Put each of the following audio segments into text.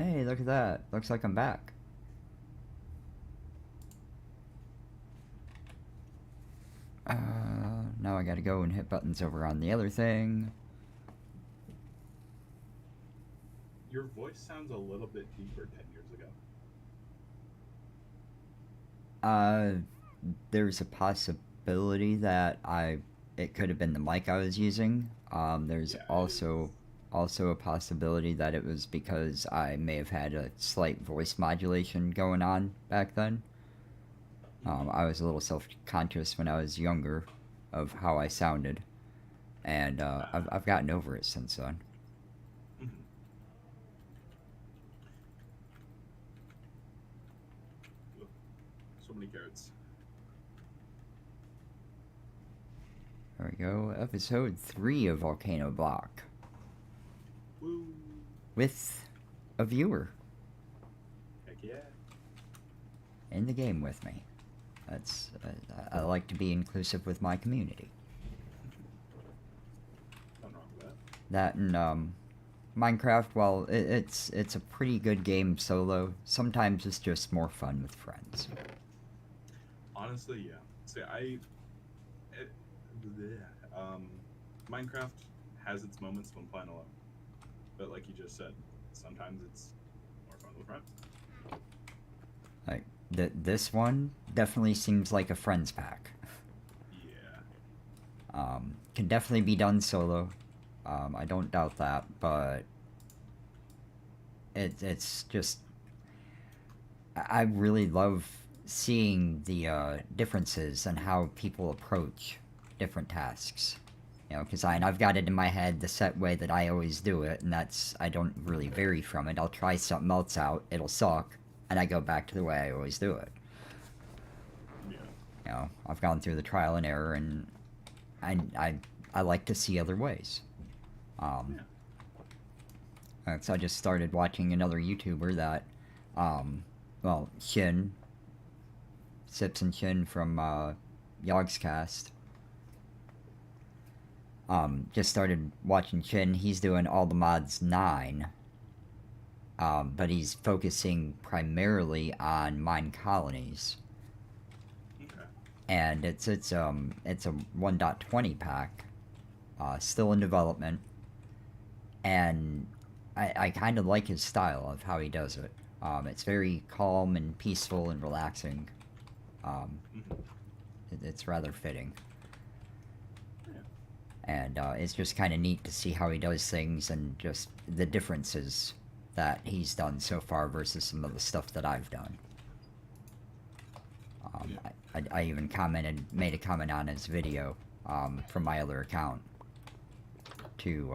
Hey, look at that. Looks like I'm back. Now I gotta go and hit buttons over on the other thing. Your voice sounds a little bit deeper 10 years ago. Uh, there's a possibility that it could have been the mic I was using. There's Yeah, it also is. a possibility that it was because I may have had a slight voice modulation going on back then. Mm-hmm. I was a little self-conscious when I was younger of how I sounded, and I've Ah. gotten over it since then. Mm-hmm. Ugh, so many carrots. There we go. Episode 3 of Volcano Block Woo. with a viewer Heck yeah. in the game with me. That's I like to be inclusive with my community. Nothing wrong with that. That and Minecraft. While it's a pretty good game solo, sometimes it's just more fun with friends. Honestly, yeah. See, it, bleh. Minecraft has its moments when playing alone, but like you just said, sometimes it's more fun with friends. Like this one definitely seems like a friends pack. Yeah. Can definitely be done solo. I don't doubt that, but it's just I really love seeing the differences and how people approach different tasks. You know, because Mm-hmm. I've got it in my head the set way that I always do it, and that's I don't really vary from it. I'll try something else out, it'll suck, and I go back to the way I always do it. Yeah. You know, I've gone through the trial and error, and I I, I like to see other ways. Um, Yeah. so I just started watching another YouTuber that, um, well, Shin Sips and Chin from Yogscast. Just started watching Chin. He's doing all the mods 9, but he's focusing primarily on mine colonies, Okay. and it's a 1.20 pack, still in development, and I kind of like his style of how he does it. It's very calm and peaceful and relaxing. Um, Mm-hmm. it's rather fitting. Yeah. And it's just kind of neat to see how he does things and just the differences that he's done so far versus some of the stuff that I've done. Yeah. I even made a comment on his video from my other account to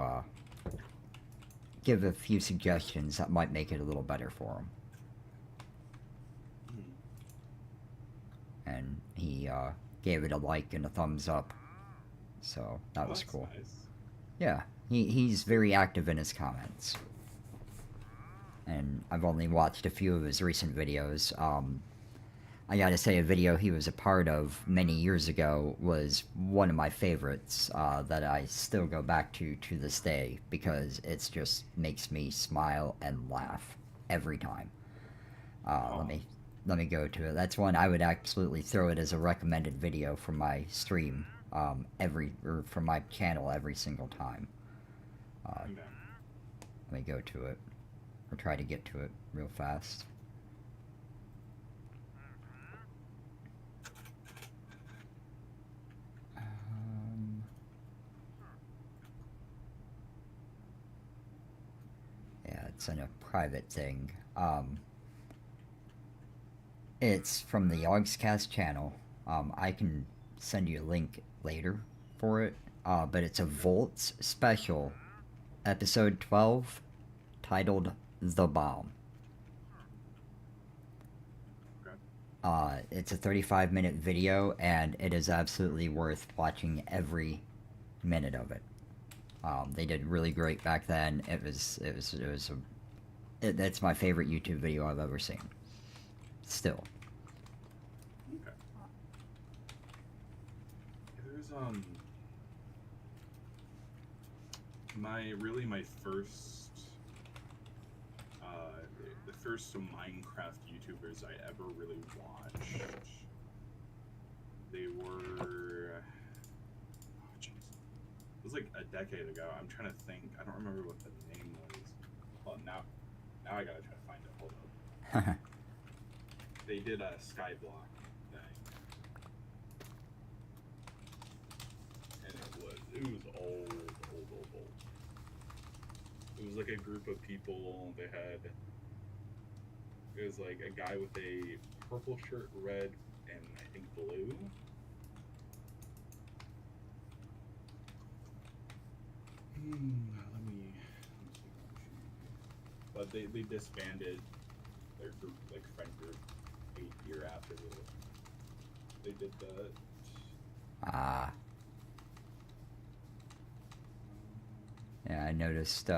give a few suggestions that might make it a little better for him. Mm-hmm. And he gave it a like and a thumbs up, so that Oh, was that's cool. nice. Yeah, he's very active in his comments, and I've only watched a few of his recent videos. I gotta say, a video he was a part of many years ago was one of my favorites that I still go back to this day because it just makes me smile and laugh every time. Uh, let Oh. me let me go to it. That's one I would absolutely throw it as a recommended video from my stream every or from my channel every single time. Uh, Okay. let me go to it or try to get to it real fast. Um, yeah, it's in a private thing. It's from the Yogscast channel. I can send you a link later for it. But it's a Volts special, episode 12, titled The Bomb. Okay. It's a 35-minute video, and it is absolutely worth watching every minute of it. They did really great back then. It's my favorite YouTube video I've ever seen. Still. Okay. There's my first first Minecraft YouTubers I ever really watched. They were... Oh, jeez. It was like a decade ago. I'm trying to think. I don't remember what the name was. Well, now I gotta try to find it. Hold up. They did a Skyblock thing. And it was old. It was like a group of people. It was like a guy with a purple shirt, red, and I think blue. Let me see. But they disbanded their group, like friend group, 8 year after they did that. Yeah, I noticed,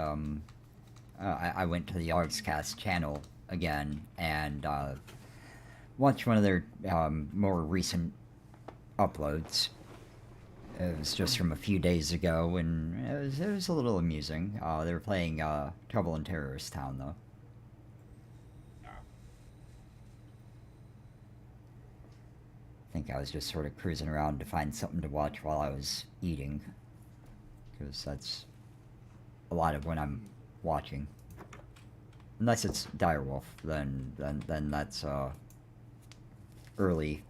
I went to the Artscast channel again and watched one of their more recent uploads. It was just from a few days ago, and it was a little amusing. They were playing Trouble in Terrorist Town, though. I think I was just sort of cruising around to find something to watch while I was eating, because that's a lot of when I'm watching. Unless it's Direwolf, then that's early.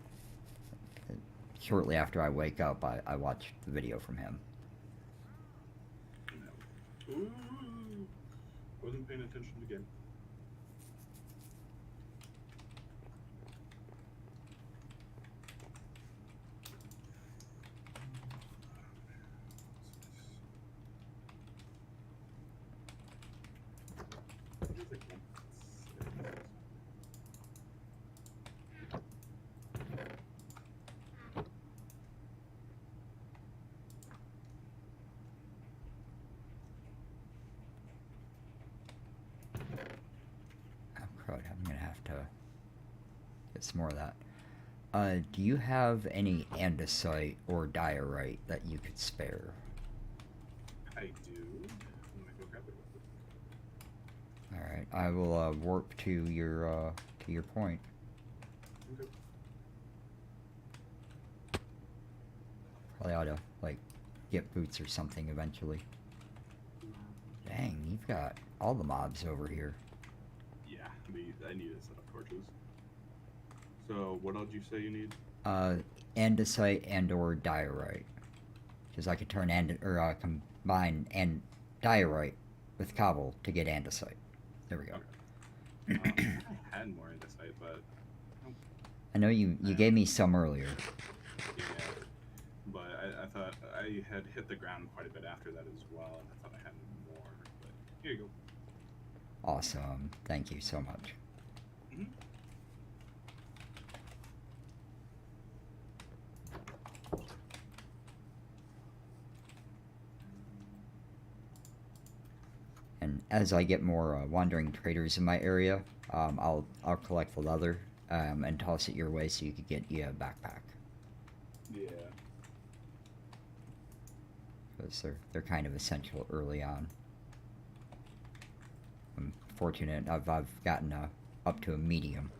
Shortly after I wake up, I watch the video from him. Ooh, wasn't paying attention again. I'm gonna have to get some more of that. Do you have any andesite or diorite that you could spare? I do. I'm gonna go grab it. Alright, I will warp to your point. Okay. Probably ought to, like, get boots or something eventually. Dang, you've got all the mobs over here. Yeah, I need a set of torches. So, what else did you say you need? Andesite and or diorite. Because I could turn combine diorite with cobble to get andesite. There we go. Okay. I had more andesite, but... I know you gave me some earlier. Yeah, but I thought I had hit the ground quite a bit after that as well, and I thought I had more, but here you go. Awesome. Thank you so much. Mm-hmm. And as I get more wandering traders in my area, I'll collect the leather and toss it your way so you could get you a backpack. Yeah. Because they're kind of essential early on. I'm fortunate I've gotten up to a medium.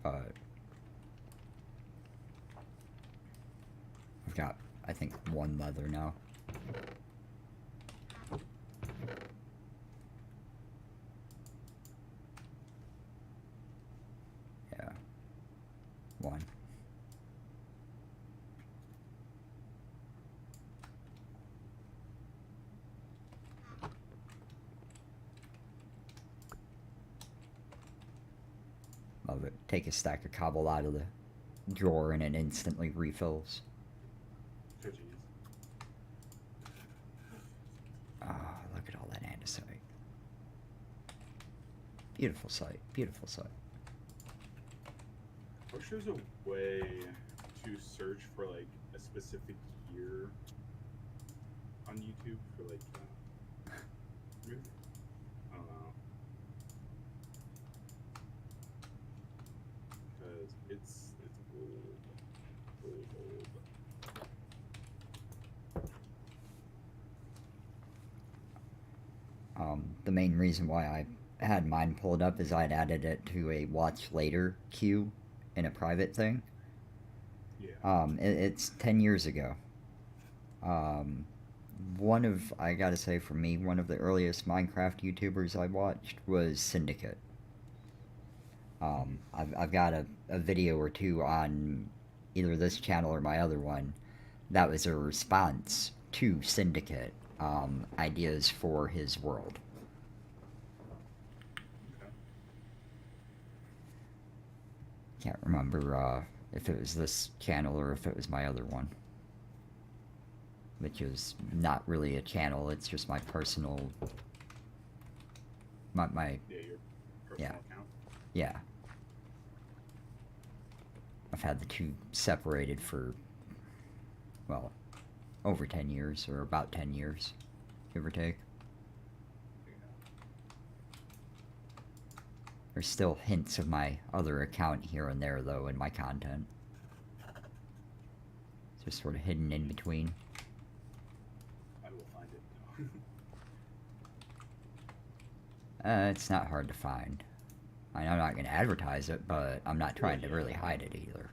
But I've got, I think, one leather now. Yeah. One. Love it. Take a stack of cobble out of the drawer and it instantly refills. Oh, jeez. Ah, look at all that andesite. Beautiful sight. Beautiful sight. I wish there's a way to search for, like, a specific year on YouTube for, like, I don't know. Because it's old. The main reason why I had mine pulled up is I'd added it to a watch later queue in a private thing. Yeah. It's 10 years ago. One of, I gotta say for me, one of the earliest Minecraft YouTubers I watched was Syndicate. I've got a video or two on either this channel or my other one that was a response to Syndicate ideas for his world. Okay. Can't remember if it was this channel or if it was my other one, which is not really a channel. It's just my personal, my Yeah, your personal yeah, account. yeah. I've had the two separated for, well, over 10 years or about 10 years, give or take. Yeah. There's still hints of my other account here and there, though, in my content. It's just sort of hidden in between. I will find it. It's not hard to find. I mean, I'm not going to advertise it, but I'm not trying to really hide it either.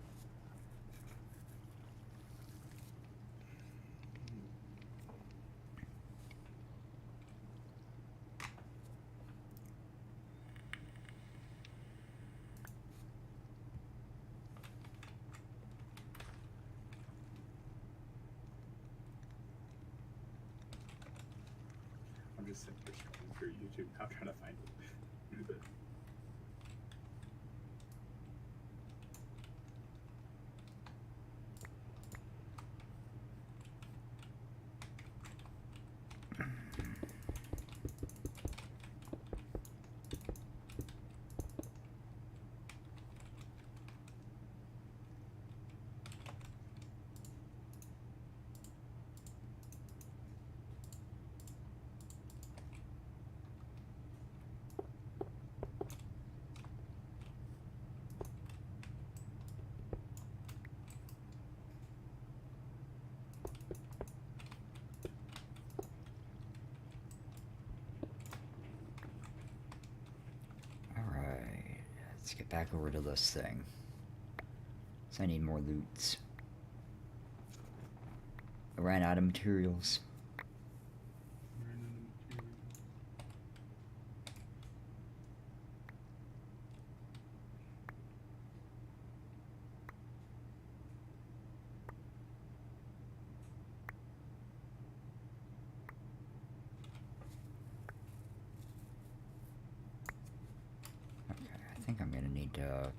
I'm just sitting here scrolling through YouTube now trying to find it. Alright, let's get back over to this thing. So I need more loots. I ran out of materials. Okay, I think I'm gonna need to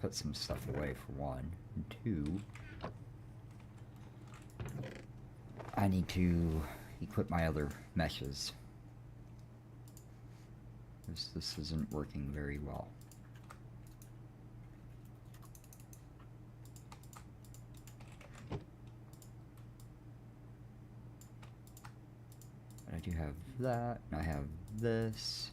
put some stuff away for one. And two, I need to equip my other meshes. This isn't working very well. But I do have that, and I have this.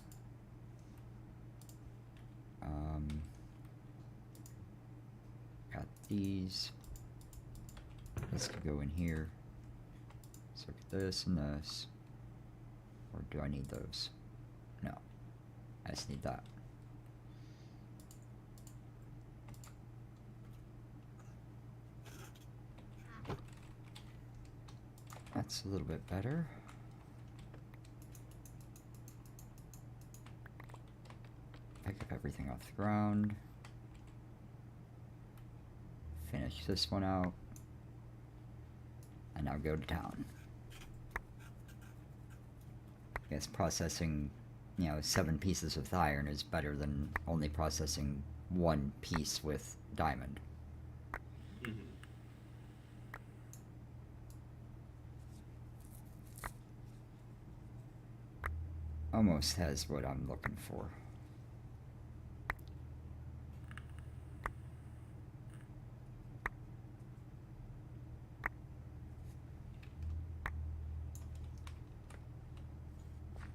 Got these. This could go in here. So this and this. Or do I need those? No. I just need that. That's a little bit better. Pick up everything off the ground. Finish this one out. And now go to town. I guess processing, 7 pieces with iron is better than only processing 1 piece with diamond. Mm-hmm. Almost has what I'm looking for.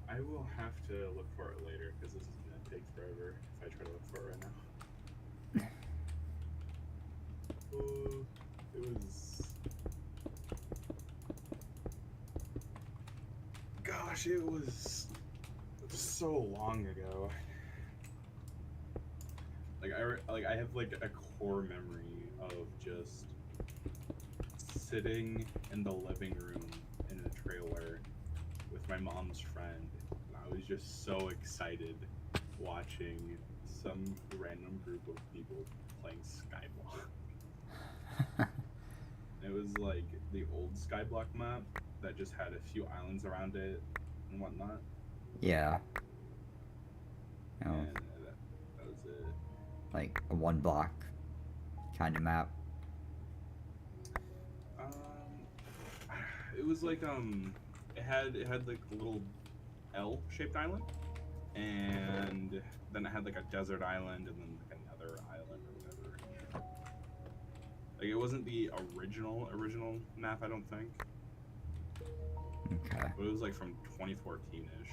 I will have to look for it later because this is gonna take forever if I try to look for it right now. It was. Gosh, it was so long ago. I have like a core memory of just sitting in the living room in a trailer with my mom's friend, and I was just so excited watching some random group of people playing Skyblock. It was like the old Skyblock map that just had a few islands around it and whatnot. Yeah. Oh, And that was it. like a one block kind of map. Um, it was like it had like a little L-shaped island, and then it had like a desert island, and then like another island or whatever. Like it wasn't the original map, I don't think, Okay. but it was like from 2014-ish,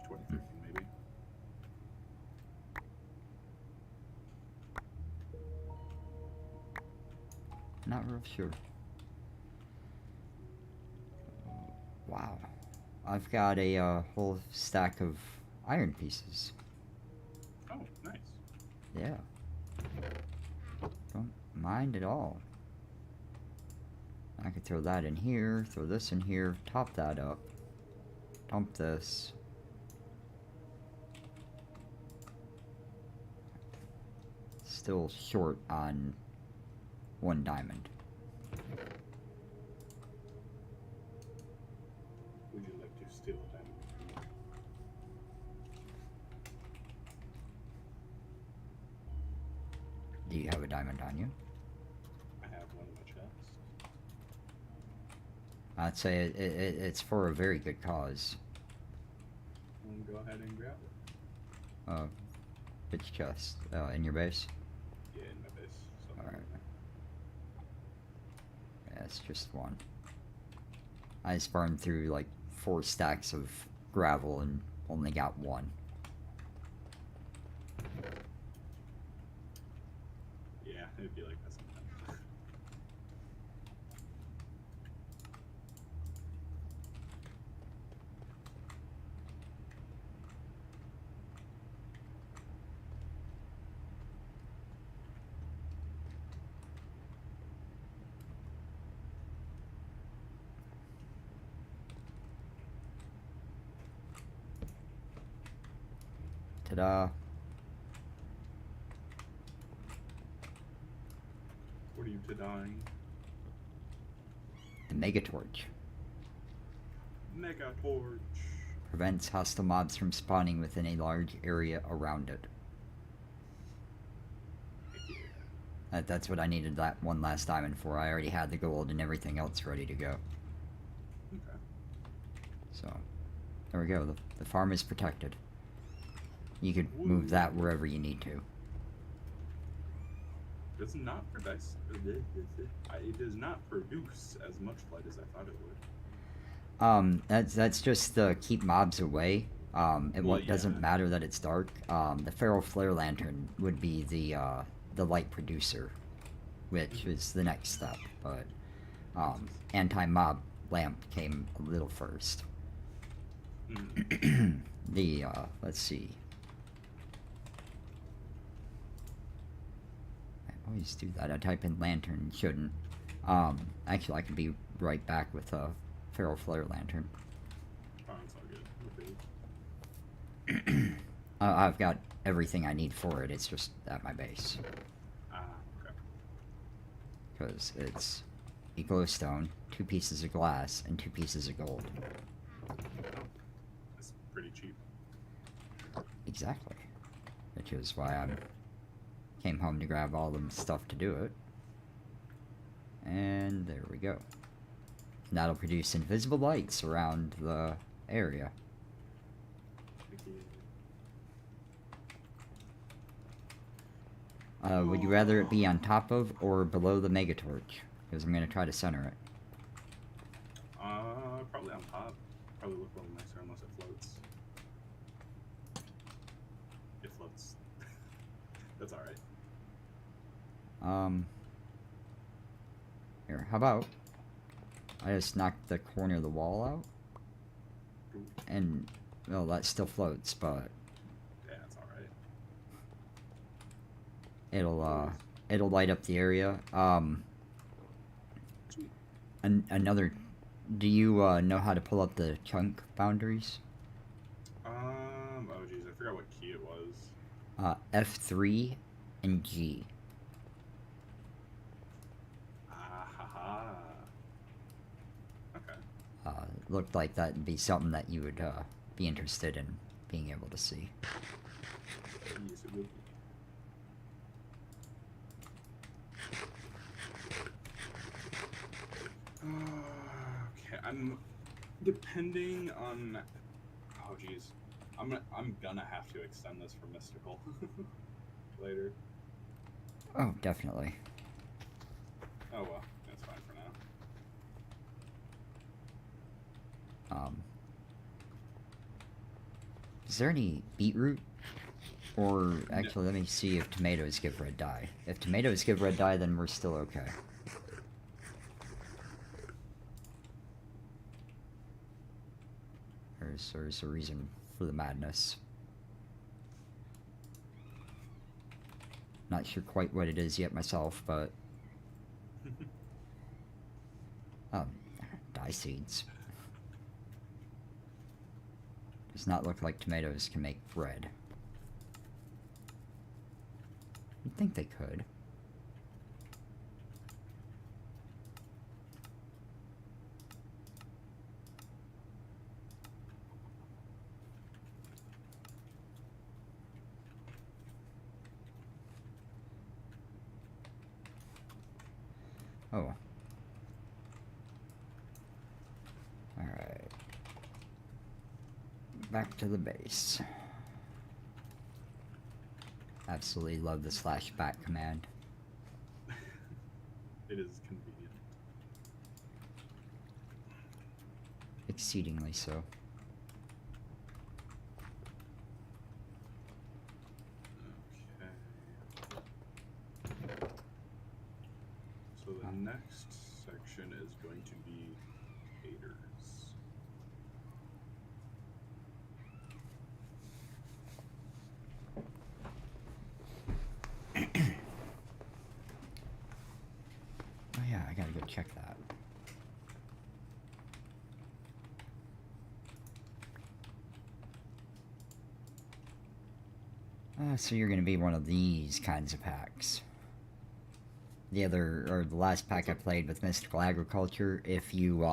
2013 maybe. Not real sure. Wow. I've got a whole stack of iron pieces. Oh, nice. Yeah. Don't mind at all. I could throw that in here, throw this in here, top that up, dump this. Still short on one diamond. Would you like to steal a diamond from me? Do you have a diamond on you? I have one in my chest. I'd say it's for a very good cause. Go ahead and grab it. Which chest? In your base? Yeah, in my base. So. Alright. Yeah, it's just one. I just burned through like 4 stacks of gravel and only got one. Yeah, it'd be like that sometimes. Ta-da. What are you to dying? The Mega Torch. Mega torch. Prevents hostile mobs from spawning within a large area around it. Yeah. That's what I needed that one last diamond for. I already had the gold and everything else ready to go. Okay. So, there we go. The farm is protected. You could move that wherever you need to. Does not produce. It does not produce as much light as I thought it would. That's just to keep mobs away. It doesn't matter that it's dark. The feral flare lantern would be the light producer, which is the next step. But anti-mob lamp came a little first. Let's see. I always do that. I type in lantern, shouldn't. Actually, I could be right back with a feral flare lantern. Oh, it's all good. Okay. I've got everything I need for it. It's just at my base. Okay. Because it's a glowstone, 2 pieces of glass, and 2 pieces of gold. Oh, that's pretty cheap. Exactly. Which is why I came home to grab all the stuff to do it. And there we go. And that'll produce invisible lights around the area. Would you rather it be on top of or below the megatorch? Because I'm going to try to center it. Probably on top. Probably look a little nicer unless it floats. It floats. That's alright. Here, how about I just knock the corner of the wall out? And, well, that still floats, but Yeah, it's alright. it'll light up the area. Sweet. Another, do you, know how to pull up the chunk boundaries? Oh geez, I forgot what key it was. F3 and G. Ah, haha. Okay. Looked like that'd be something that you would, be interested in being able to see. Yes, it would be. Okay, I'm depending on. Oh geez, I'm gonna have to extend this for mystical later. Oh, definitely. Oh well, that's fine for now. Is there any beetroot? Or, actually, let me see if tomatoes give red dye. If tomatoes give red dye, then we're still okay. There's a reason for the madness. Not sure quite what it is yet myself, but... dye seeds. Does not look like tomatoes can make bread. You'd think they could. Oh. Alright. Back to the base. Absolutely love the /back command. It is convenient. Exceedingly so. Okay. So the next section is going to be haters. Oh yeah, I gotta go check that. So you're gonna be one of these kinds of packs. The last pack I played with Mystical Agriculture, if you,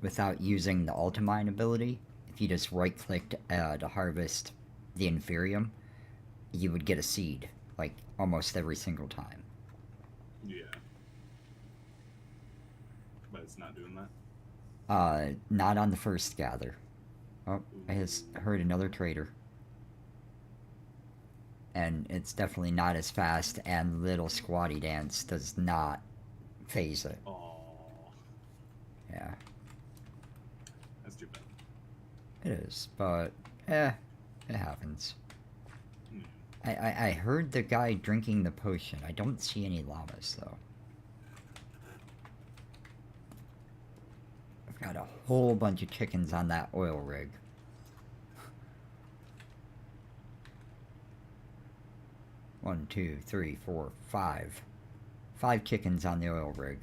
without using the Ultimine ability, if you just right-clicked to harvest the Inferium, you would get a seed, like, almost every single time. Yeah. But it's not doing that? Not on the first gather. Oh, I just heard another trader. And it's definitely not as fast, and little Squatty Dance does not phase it. Aww. Yeah. That's too bad. It is, but, it happens. I heard the guy drinking the potion. I don't see any llamas, though. I've got a whole bunch of chickens on that oil rig. One, two, three, four, five. 5 chickens on the oil rig.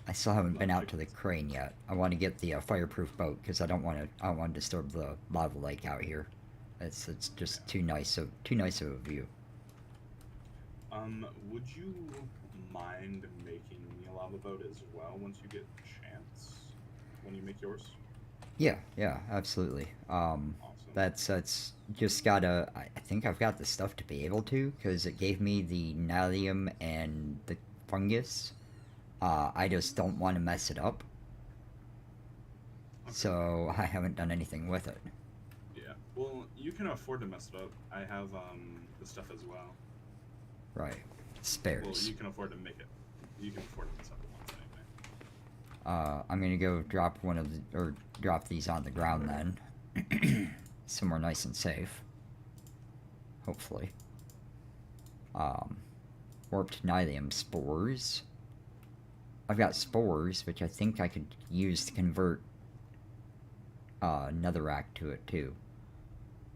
I still haven't been out to the crane yet. I want to get the fireproof boat because I don't want to disturb the lava lake out here. It's just too nice of a view. Would you mind making me a lava boat as well once you get chance when you make yours? Yeah, absolutely. Awesome. That's just gotta. I think I've got the stuff to be able to because it gave me the Nalium and the fungus. I just don't want to mess it up. Okay. So I haven't done anything with it. Yeah. Well, you can afford to mess it up. I have the stuff as well. Right. Spares. Well, you can afford to make it. You can afford to mess up once anyway. I'm gonna go drop drop these on the ground then. Somewhere nice and safe. Hopefully. Warped Nyllium spores. I've got spores, which I think I could use to convert netherrack to it too,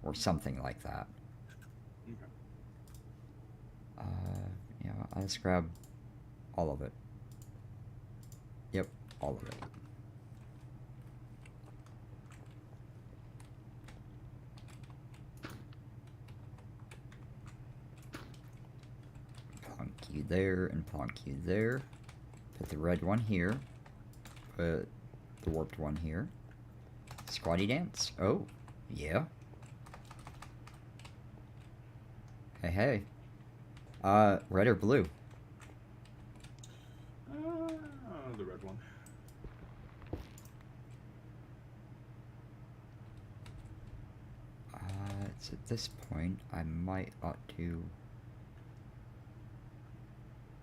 or something like that. Okay. Yeah, I'll just grab all of it. Yep, all of it. Plonk you there and plonk you there. Put the red one here. Put the warped one here. Squatty dance. Oh, yeah. Hey, hey. Red or blue? The red one. It's at this point, I might ought to... You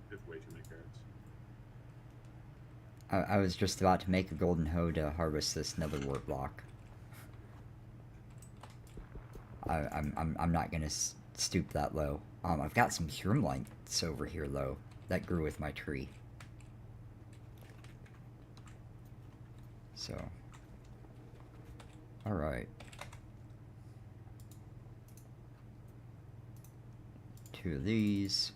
have way too many carrots. I was just about to make a golden hoe to harvest this nether wart block. I'm not gonna stoop that low. I've got some Hurmlights over here though that grew with my tree. So, all right. 2 of these.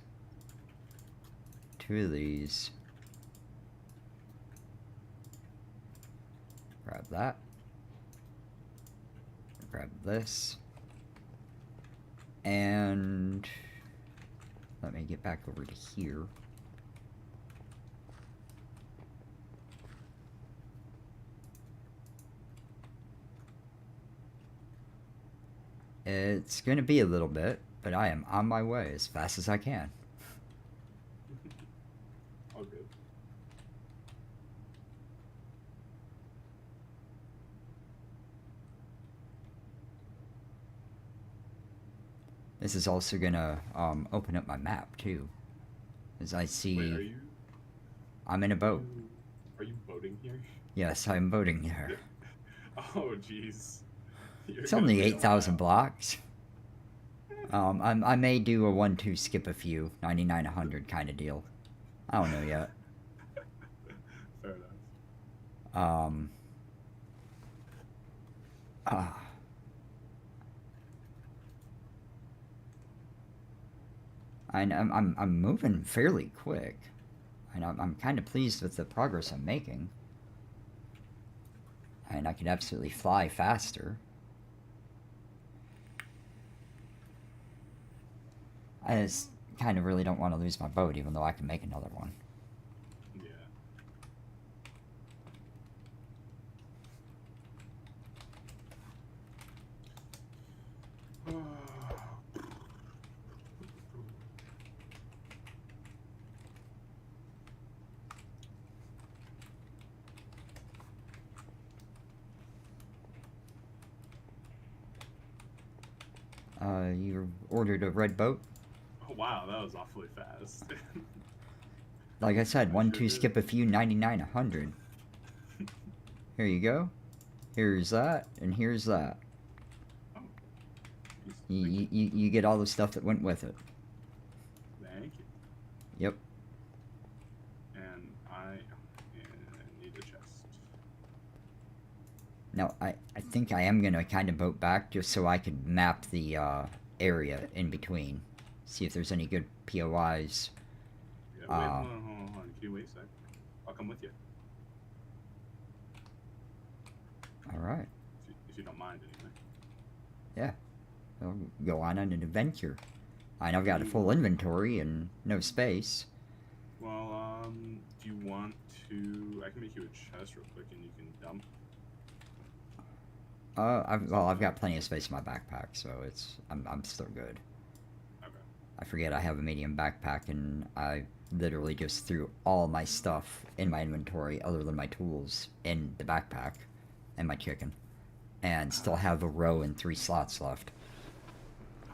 2 of these. Grab that. Grab this. And let me get back over to here. It's going to be a little bit, but I am on my way as fast as I can. All good. This is also going to open up my map, too. As I see... Wait, are you... I'm in a boat. Are you boating here? Yes, I'm boating there. Oh, jeez. It's only 8,000 blocks. I may do a 1-2 skip a few, 99-100 kind of deal. I don't know yet. Fair enough. I'm moving fairly quick, and I'm kind of pleased with the progress I'm making. And I could absolutely fly faster. I just kind of really don't want to lose my boat, even though I can make another one. Yeah. You ordered a red boat? Oh, wow, that was awfully fast. Like I said, I 1-2 sure skip a few, 99-100. Here you go. Here's that, and here's that. Oh. You get all the stuff that went with it. Thank you. Yep. And I need a chest. Now, I think I am going to kind of boat back just so I could map the area in between. See if there's any good POIs. Yeah, wait, hold on. Can you wait a sec? I'll come with you. Alright. If you don't mind, anyway. Yeah. We'll go on an adventure. And I've got a full inventory and no space. Well, do you want to... I can make you a chest real quick and you can dump. I've got plenty of space in my backpack, so I'm still good. Okay. I forget I have a medium backpack, and I literally just threw all my stuff in my inventory, other than my tools, in the backpack, and my chicken, and still have a row and 3 slots left.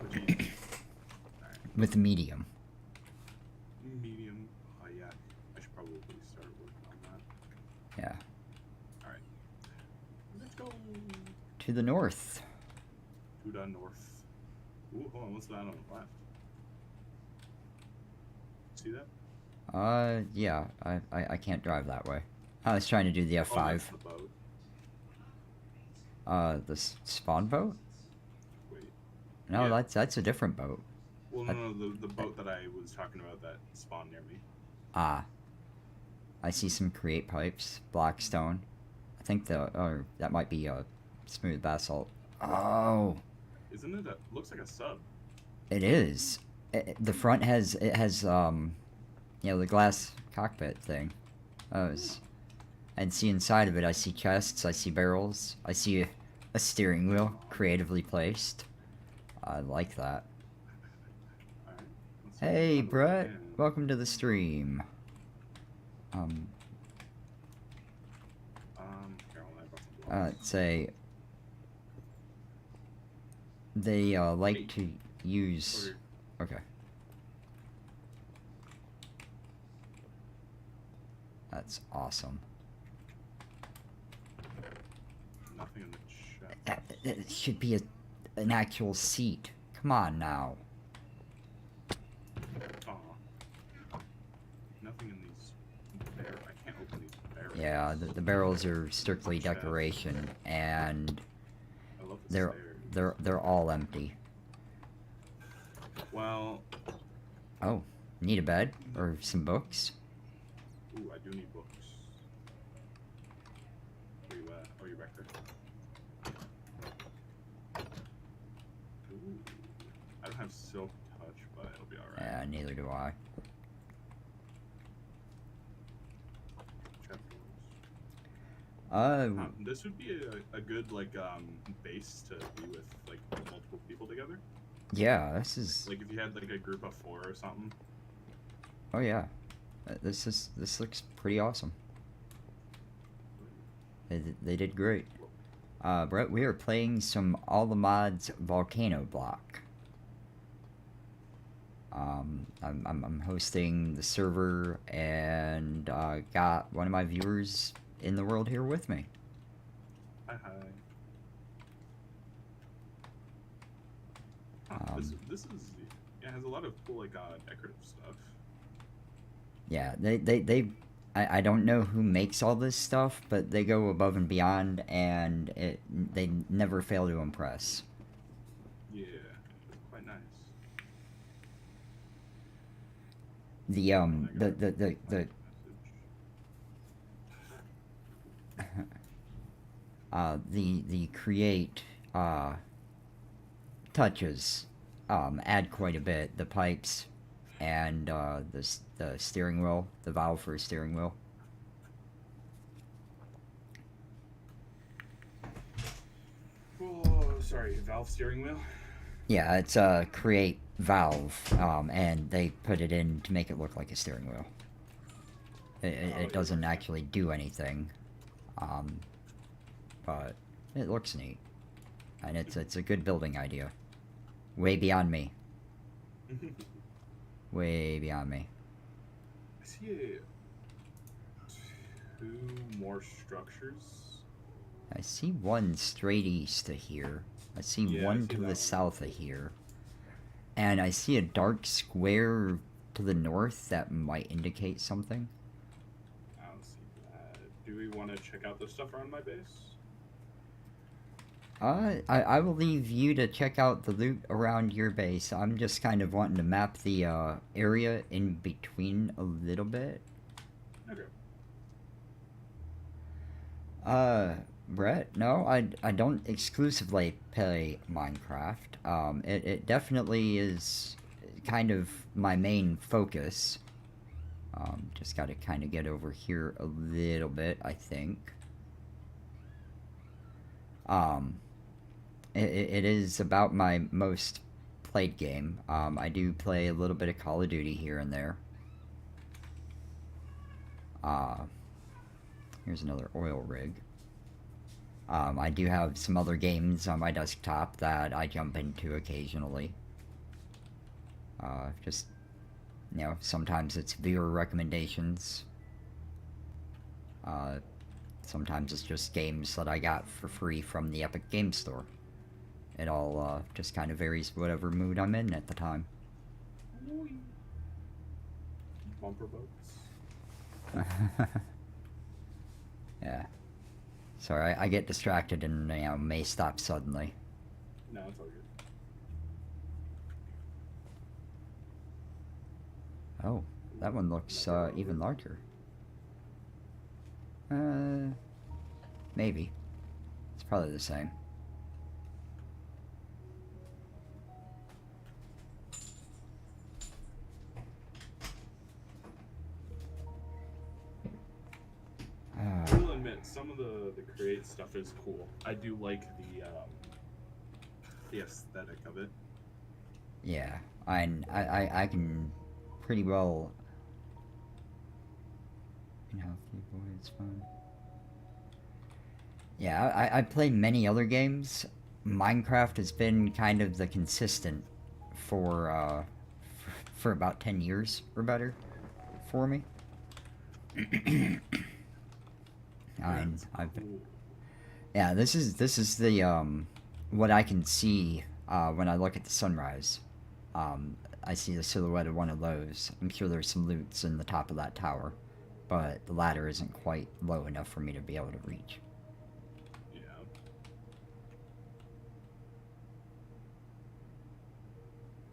Oh, geez. With medium. Medium. Oh, yeah. I should probably start working on that. Yeah. Alright. Let's go. To the north. To the north. Ooh, hold on. What's that on the left? See that? Yeah, I can't drive that way. I was trying to do the Oh, that's F5. the boat. The spawn boat? Wait. No, Yeah. that's a different boat. Well, That, no, the that, boat that I was talking about that spawned near me. ah, I see some create pipes, black stone. I think or that might be a smooth basalt. Oh, Isn't it? Looks like a sub. it is. The front has the glass cockpit thing. Oh, and see inside of it, I see chests, I see barrels, I see a steering wheel creatively placed. I like that. All right. Let's see if we can Hey, find a way Brett, in. welcome to the stream. Carolyn, I brought some blocks. Say they like Hey, to over use. here. Okay, that's awesome. Nothing in the chat. That should be an actual seat. Come on now. Aw. Nothing in these barrels. I can't open these barrels. Yeah, the barrels are strictly Chest. decoration, and I love the stairs. they're all empty. Well, Oh, need a bed or some books? ooh, I do need books. Where you at? Oh, you're back there. Ooh. I don't have silk touch, but it'll be alright. Yeah, neither do I. Chapters. This would be a good like base to be with like multiple people together. Yeah, this is. Like if you had like a group of 4 or something. Oh yeah, this looks pretty awesome. They did great. Brett, we are playing some All the Mods Volcano block. I'm hosting the server and got one of my viewers in the world here with me. Hi. This is it has a lot of cool like decorative stuff. Yeah, I don't know who makes all this stuff, but they go above and beyond, and they never fail to impress. Yeah, it's quite nice. The create touches add quite a bit. The pipes and the steering wheel, the valve for a steering wheel. Oh, sorry, valve steering wheel. Yeah, it's a create valve, and they put it in to make it look like a steering wheel. It doesn't actually do anything, but it looks neat, and it's a good building idea. Way beyond me. Way beyond me. I see 2 more structures. I see one straight east of here. I see Yeah, I one see to that the one. south of here. And I see a dark square to the north that might indicate something. I don't see that. Do we want to check out the stuff around my base? I will leave you to check out the loot around your base. I'm just kind of wanting to map the area in between a little bit. Okay. Brett, no, I don't exclusively play Minecraft. It definitely is kind of my main focus. Just got to kind of get over here a little bit, I think. It is about my most played game. I do play a little bit of Call of Duty here and there. Here's another oil rig. I do have some other games on my desktop that I jump into occasionally. Just, sometimes it's viewer recommendations. Sometimes it's just games that I got for free from the Epic Game Store. It all just kind of varies whatever mood I'm in at the time. Bumper boats. Yeah. Sorry, I get distracted and may stop suddenly. No, it's all good. Oh, that one looks even larger. Maybe. It's probably the same. I will admit, some of the create stuff is cool. I do like the aesthetic of it. Yeah, I can pretty well. Healthy boys fun. Yeah, I play many other games. Minecraft has been kind of the consistent for for about 10 years or better for me. That's I've cool. Yeah, this is the what I can see when I look at the sunrise. I see the silhouette of one of those. I'm sure there's some loots in the top of that tower, but the ladder isn't quite low enough for me to be able to reach. Yeah.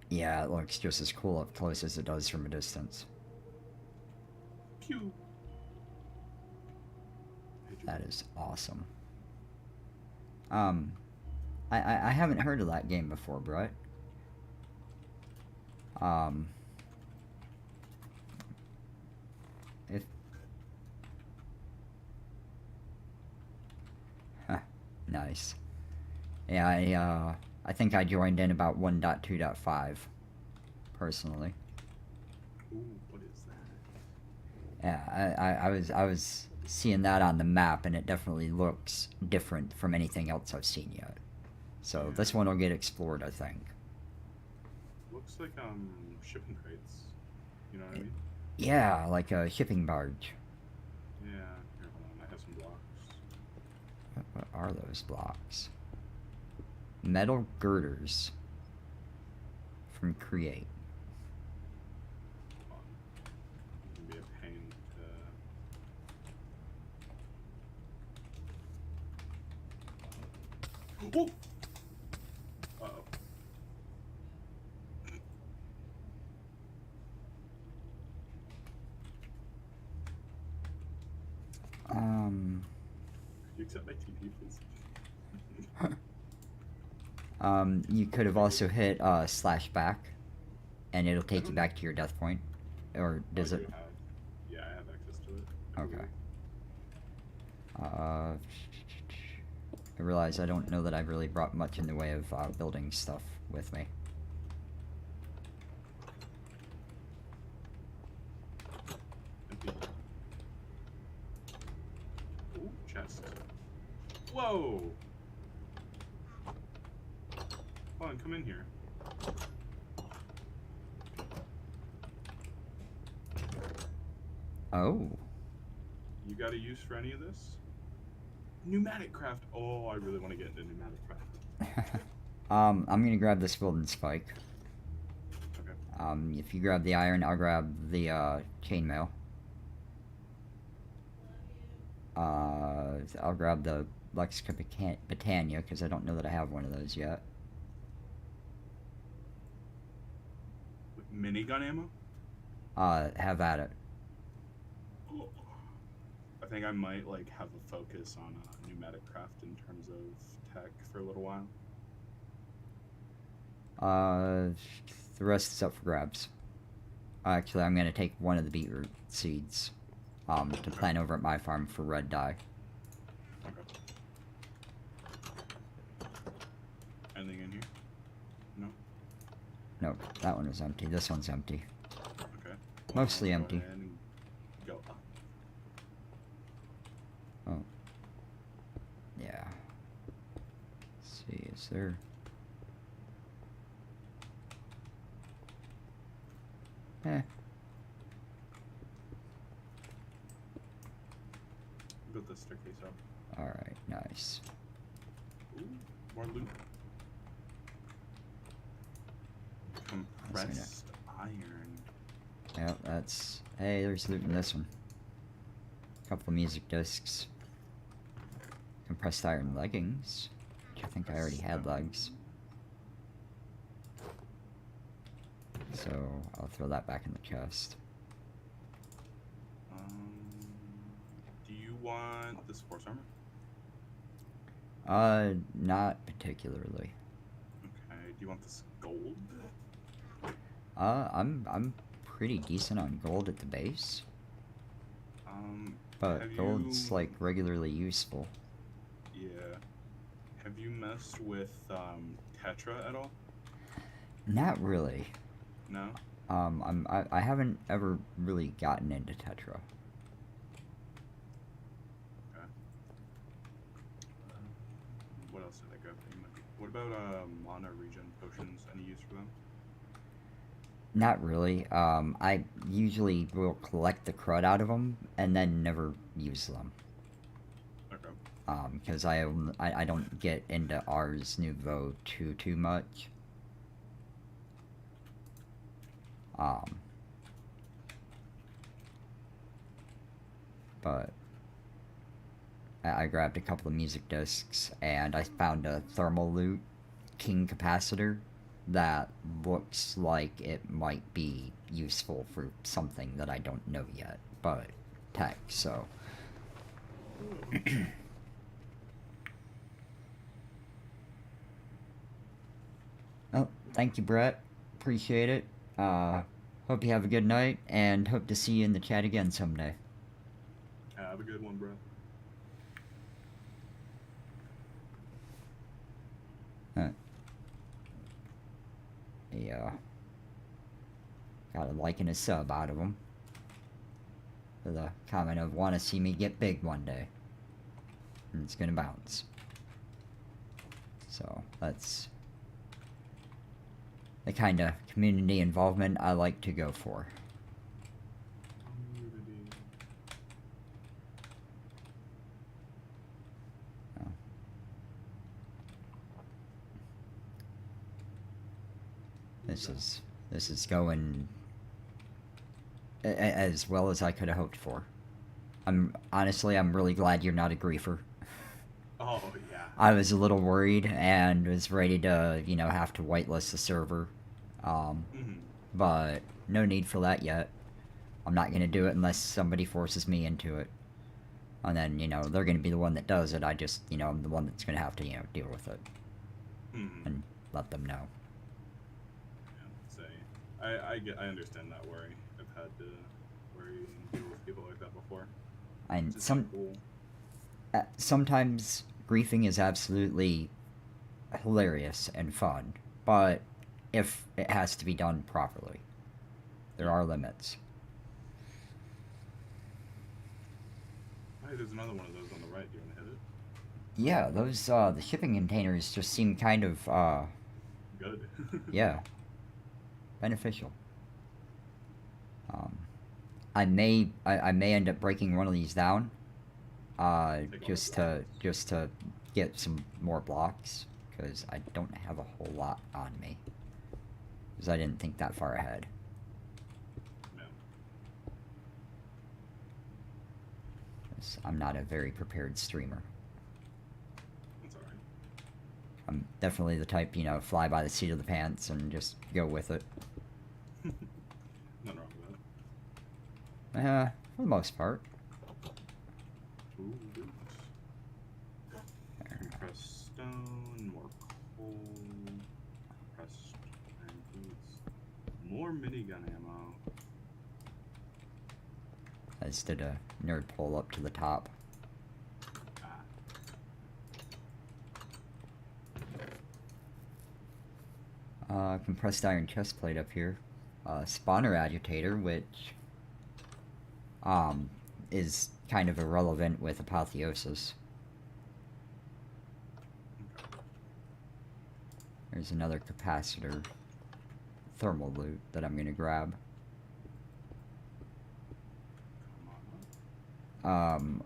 Yeah, it looks just as cool up close as it does from a distance. Cute. That is awesome. I haven't heard of that game before, Brett. If huh, nice. Yeah, I think I joined in about 1.2.5 personally. Ooh, what is that? Yeah, I was seeing that on the map, and it definitely looks different from anything else I've seen yet. So this one will get explored, I think. Looks like shipping crates. You know what I mean? Yeah, like a shipping barge. Yeah. Here, hold on. I have some blocks. What are those blocks? Metal girders from Create. Hold on. It can be a pain to. Oh. Uh-oh. Could you accept my TP, please? You could have also hit slash back, and it'll take you back to your death point. Or does it? Yeah, I have access to it. Okay. I realize I don't know that I've really brought much in the way of building stuff with me. Empty. Ooh, chest. Whoa! Hold on, come in here. Oh. You got a use for any of this? Pneumatic craft. Oh, I really want to get into pneumatic craft. I'm gonna grab this golden spike. Okay. If you grab the iron, I'll grab the chainmail. I'll grab the Lexica Britannia because I don't know that I have one of those yet. Minigun ammo? Have at it. Oh. I think I might like have a focus on pneumatic craft in terms of tech for a little while. The rest is up for grabs. Actually, I'm gonna take one of the beetroot seeds to plant over at my farm for red dye. Okay. Anything in here? No? Nope, that one is empty. This one's empty. Okay. Mostly I'll go empty. ahead and go up. Oh. Yeah. Let's see, is there... Build the staircase up. Alright, nice. Ooh, more loot. Compressed iron. Yep, that's... Hey, there's loot in this one. Couple of music discs. Compressed iron leggings. Which I think I already had legs. So, I'll throw that back in the chest. Do you want the sports armor? Not particularly. Okay. Do you want this gold? I'm pretty decent on gold at the base. But gold's like regularly useful. Yeah. Have you messed with Tetra at all? Not really. No. I haven't ever really gotten into Tetra. Okay. What else did I grab? What about mana regen potions? Any use for them? Not really. I usually will collect the crud out of them and then never use them. Okay. Because I don't get into Ars Nouveau too much. But I grabbed a couple of music discs and I found a thermal loot king capacitor that looks like it might be useful for something that I don't know yet, but tech, so. Oh, thank you, Brett. Appreciate it. Hope you have a good night, and hope to see you in the chat again someday. Have a good one, bro. Yeah. Got a like and a sub out of him. For the comment of, want to see me get big one day. And it's gonna bounce. So, that's the kind of community involvement I like to go for. Oh. This is going as well as I could have hoped for. I'm really glad you're not a griefer. Oh yeah. I was a little worried and was ready to, have to whitelist the server. But no need for that yet. I'm not gonna do it unless somebody forces me into it. And then, they're gonna be the one that does it. I just, I'm the one that's gonna have to, deal with it. And let them know. I understand that worry. I've had to worry and deal with people like that before. And cool. Sometimes griefing is absolutely hilarious and fun, but if it has to be done properly, there are limits. Hey, there's another one of those on the right. Do you want to hit it? Yeah, those the shipping containers just seem kind of good. Yeah. Beneficial. I may end up breaking one of these down, just to get some more blocks, because I don't have a whole lot on me, because I didn't think that far ahead. No. I'm not a very prepared streamer. That's alright. I'm definitely the type, fly by the seat of the pants and just go with it. Nothing wrong with that. For the most part. Ooh, loot. Compressed stone, more coal, compressed iron boots, more minigun ammo. I just did a nerd pull up to the top. Compressed iron chest plate up here. Spawner agitator, which is kind of irrelevant with apotheosis. There's another capacitor thermal loot that I'm gonna grab. I'm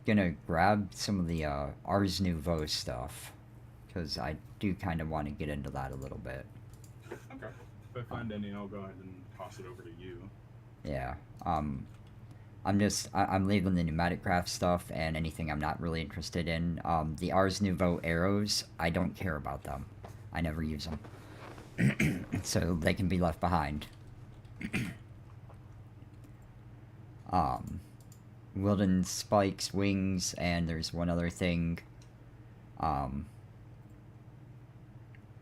gonna grab some of the Ars Nouveau stuff, because I do kind of want to get into that a little bit. Okay. If I find any, I'll go ahead and toss it over to you. Yeah. I'm leaving the pneumatic craft stuff and anything I'm not really interested in. The Ars Nouveau arrows, I don't care about them. I never use them. So they can be left behind. Wilden spikes, wings, and there's one other thing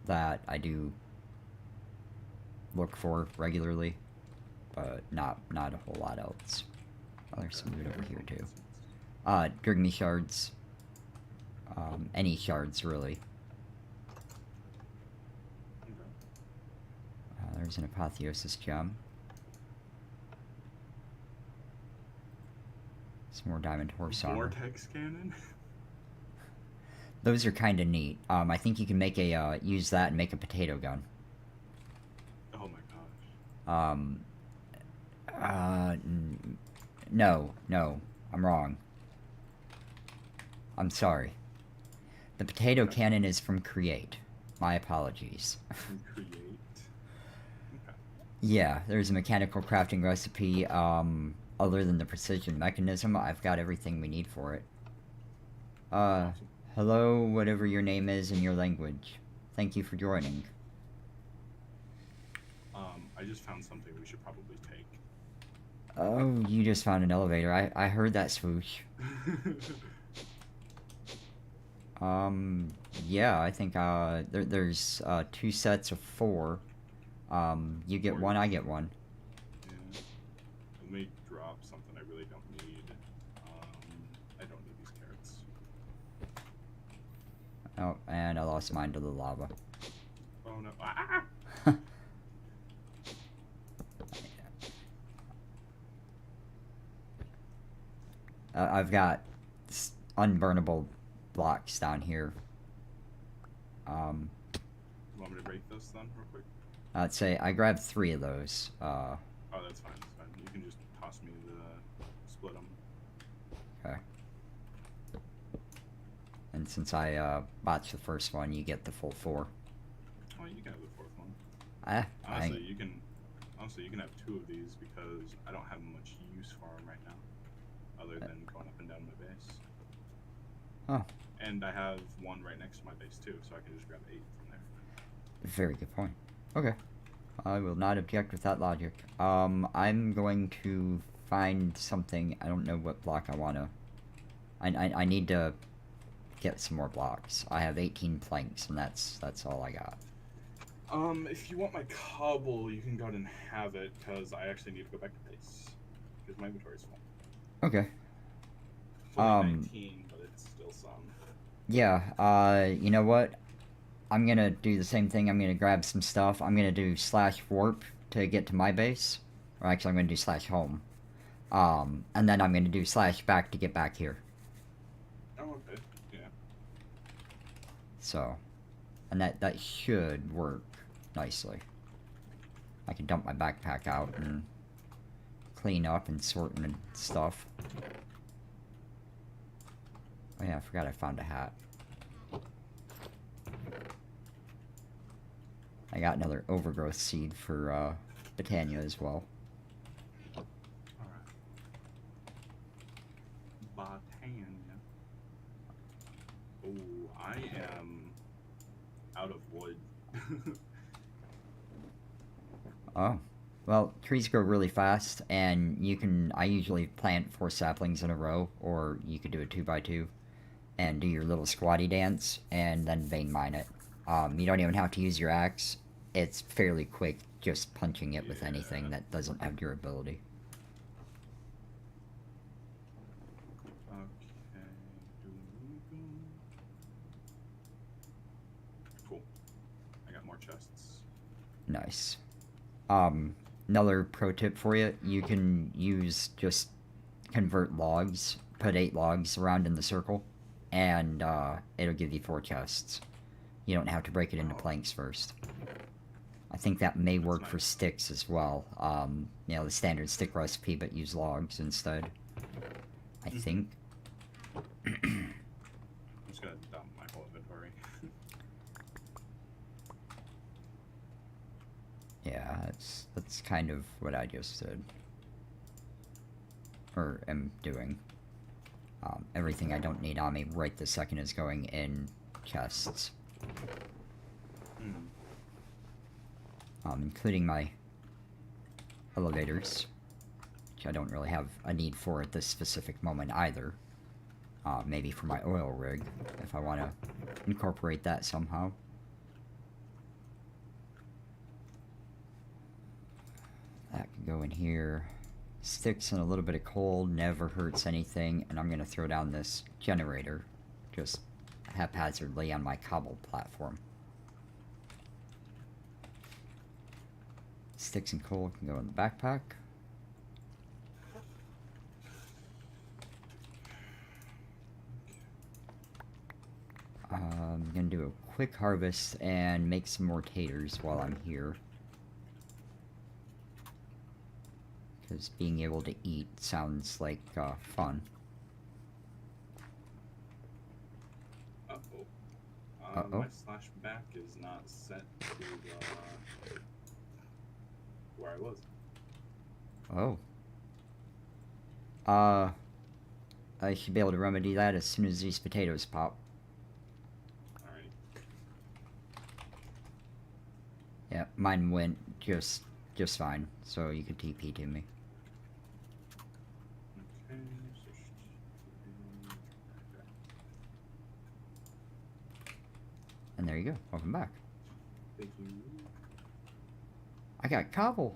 that I do look for regularly, but not a whole lot else. Oh, there's some loot over here too. Drigmy shards. Any shards really. There's an apotheosis gem. Some more diamond horse armor. Vortex cannon? Those are kind of neat. I think you can make a use that and make a potato gun. Oh my gosh. No, I'm wrong. I'm sorry. The potato cannon is from Create. My apologies. From Create? Okay. Yeah, there's a mechanical crafting recipe. Other than the precision mechanism, I've got everything we need for it. Awesome. Hello, whatever your name is in your language. Thank you for joining. I just found something we should probably take. Oh, you just found an elevator. I heard that swoosh. Yeah, I think, there's, 2 sets of 4. You get one, I get one. Yeah. Let me drop something I really don't need. I don't need these carrots. Oh, and I lost mine to the lava. Oh no. Ah! I've got unburnable blocks down here. You want me to break this then, real quick? I'd say I grabbed 3 of those. Oh, that's fine. That's fine. You can just toss me the split them. Okay. And since I botched the first one, you get the full 4. Oh, you can have the 4th Ah, one. Honestly, you can have 2 of these because I don't have much use for them right now, other than going up and down my base. Oh. And I have one right next to my base too, so I can just grab 8 from there. Very good point. Okay. I will not object with that logic. I'm going to find something. I don't know what block I want to... I need to get some more blocks. I have 18 planks, and that's all I got. If you want my cobble, you can go ahead and have it, because I actually need to go back to base. Because my inventory's full. Okay. It's only 19, but it's still some. Yeah, you know what? I'm gonna do the same thing. I'm gonna grab some stuff. I'm gonna do /warp to get to my base. Or actually, I'm gonna do /home. And then I'm gonna do /back to get back here. Oh, okay. Yeah. So, and that should work nicely. I can dump my backpack out and clean up and sort and stuff. Oh yeah, I forgot I found a hat. I got another overgrowth seed for Botania as well. Alright. Botania. Oh, I am out of wood. Oh. Well, trees grow really fast, and you can... I usually plant 4 saplings in a row, or you could do a 2x2, and do your little squatty dance, and then vein mine it. You don't even have to use your axe. It's fairly quick just punching it with anything that doesn't have durability. Okay. Cool. I got more chests. Nice. Another pro tip for you, you can use just convert logs, put 8 logs around in the circle, and it'll give you 4 chests. You don't have to break it into planks first. I think that may work for sticks as well. You know, the standard stick recipe, but use logs instead. I think. I'm just gonna dump my whole inventory. Yeah, that's kind of what I just did. Or am doing. Everything I don't need on me right this second is going in chests. Hmm. Including my elevators, which I don't really have a need for at this specific moment either. Maybe for my oil rig, if I want to incorporate that somehow. That can go in here. Sticks and a little bit of coal never hurts anything, and I'm going to throw down this generator just haphazardly on my cobble platform. Sticks and coal can go in the backpack. I'm going to do a quick harvest and make some more taters while I'm here. Because being able to eat sounds like fun. My slash back is not set to where I was. Oh. I should be able to remedy that as soon as these potatoes pop. Alright. Yeah, mine went just fine, so you could TP to me. Okay. And there you go. Welcome back. Thank you. I got cobble.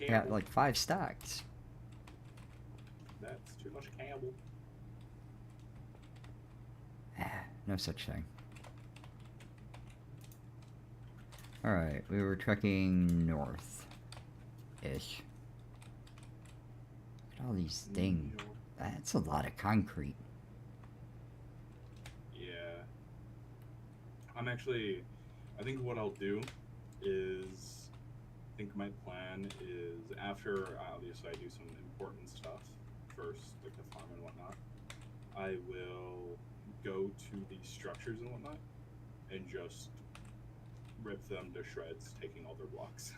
I got like 5 stacks. That's too much cable. No such thing. Alright, we were trekking north-ish. Look at all these things. That's a lot of concrete. Yeah. I think what I'll do is, I think my plan is after, obviously I do some important stuff first, like the farm and whatnot, I will go to the structures and whatnot and just rip them to shreds, taking all their blocks.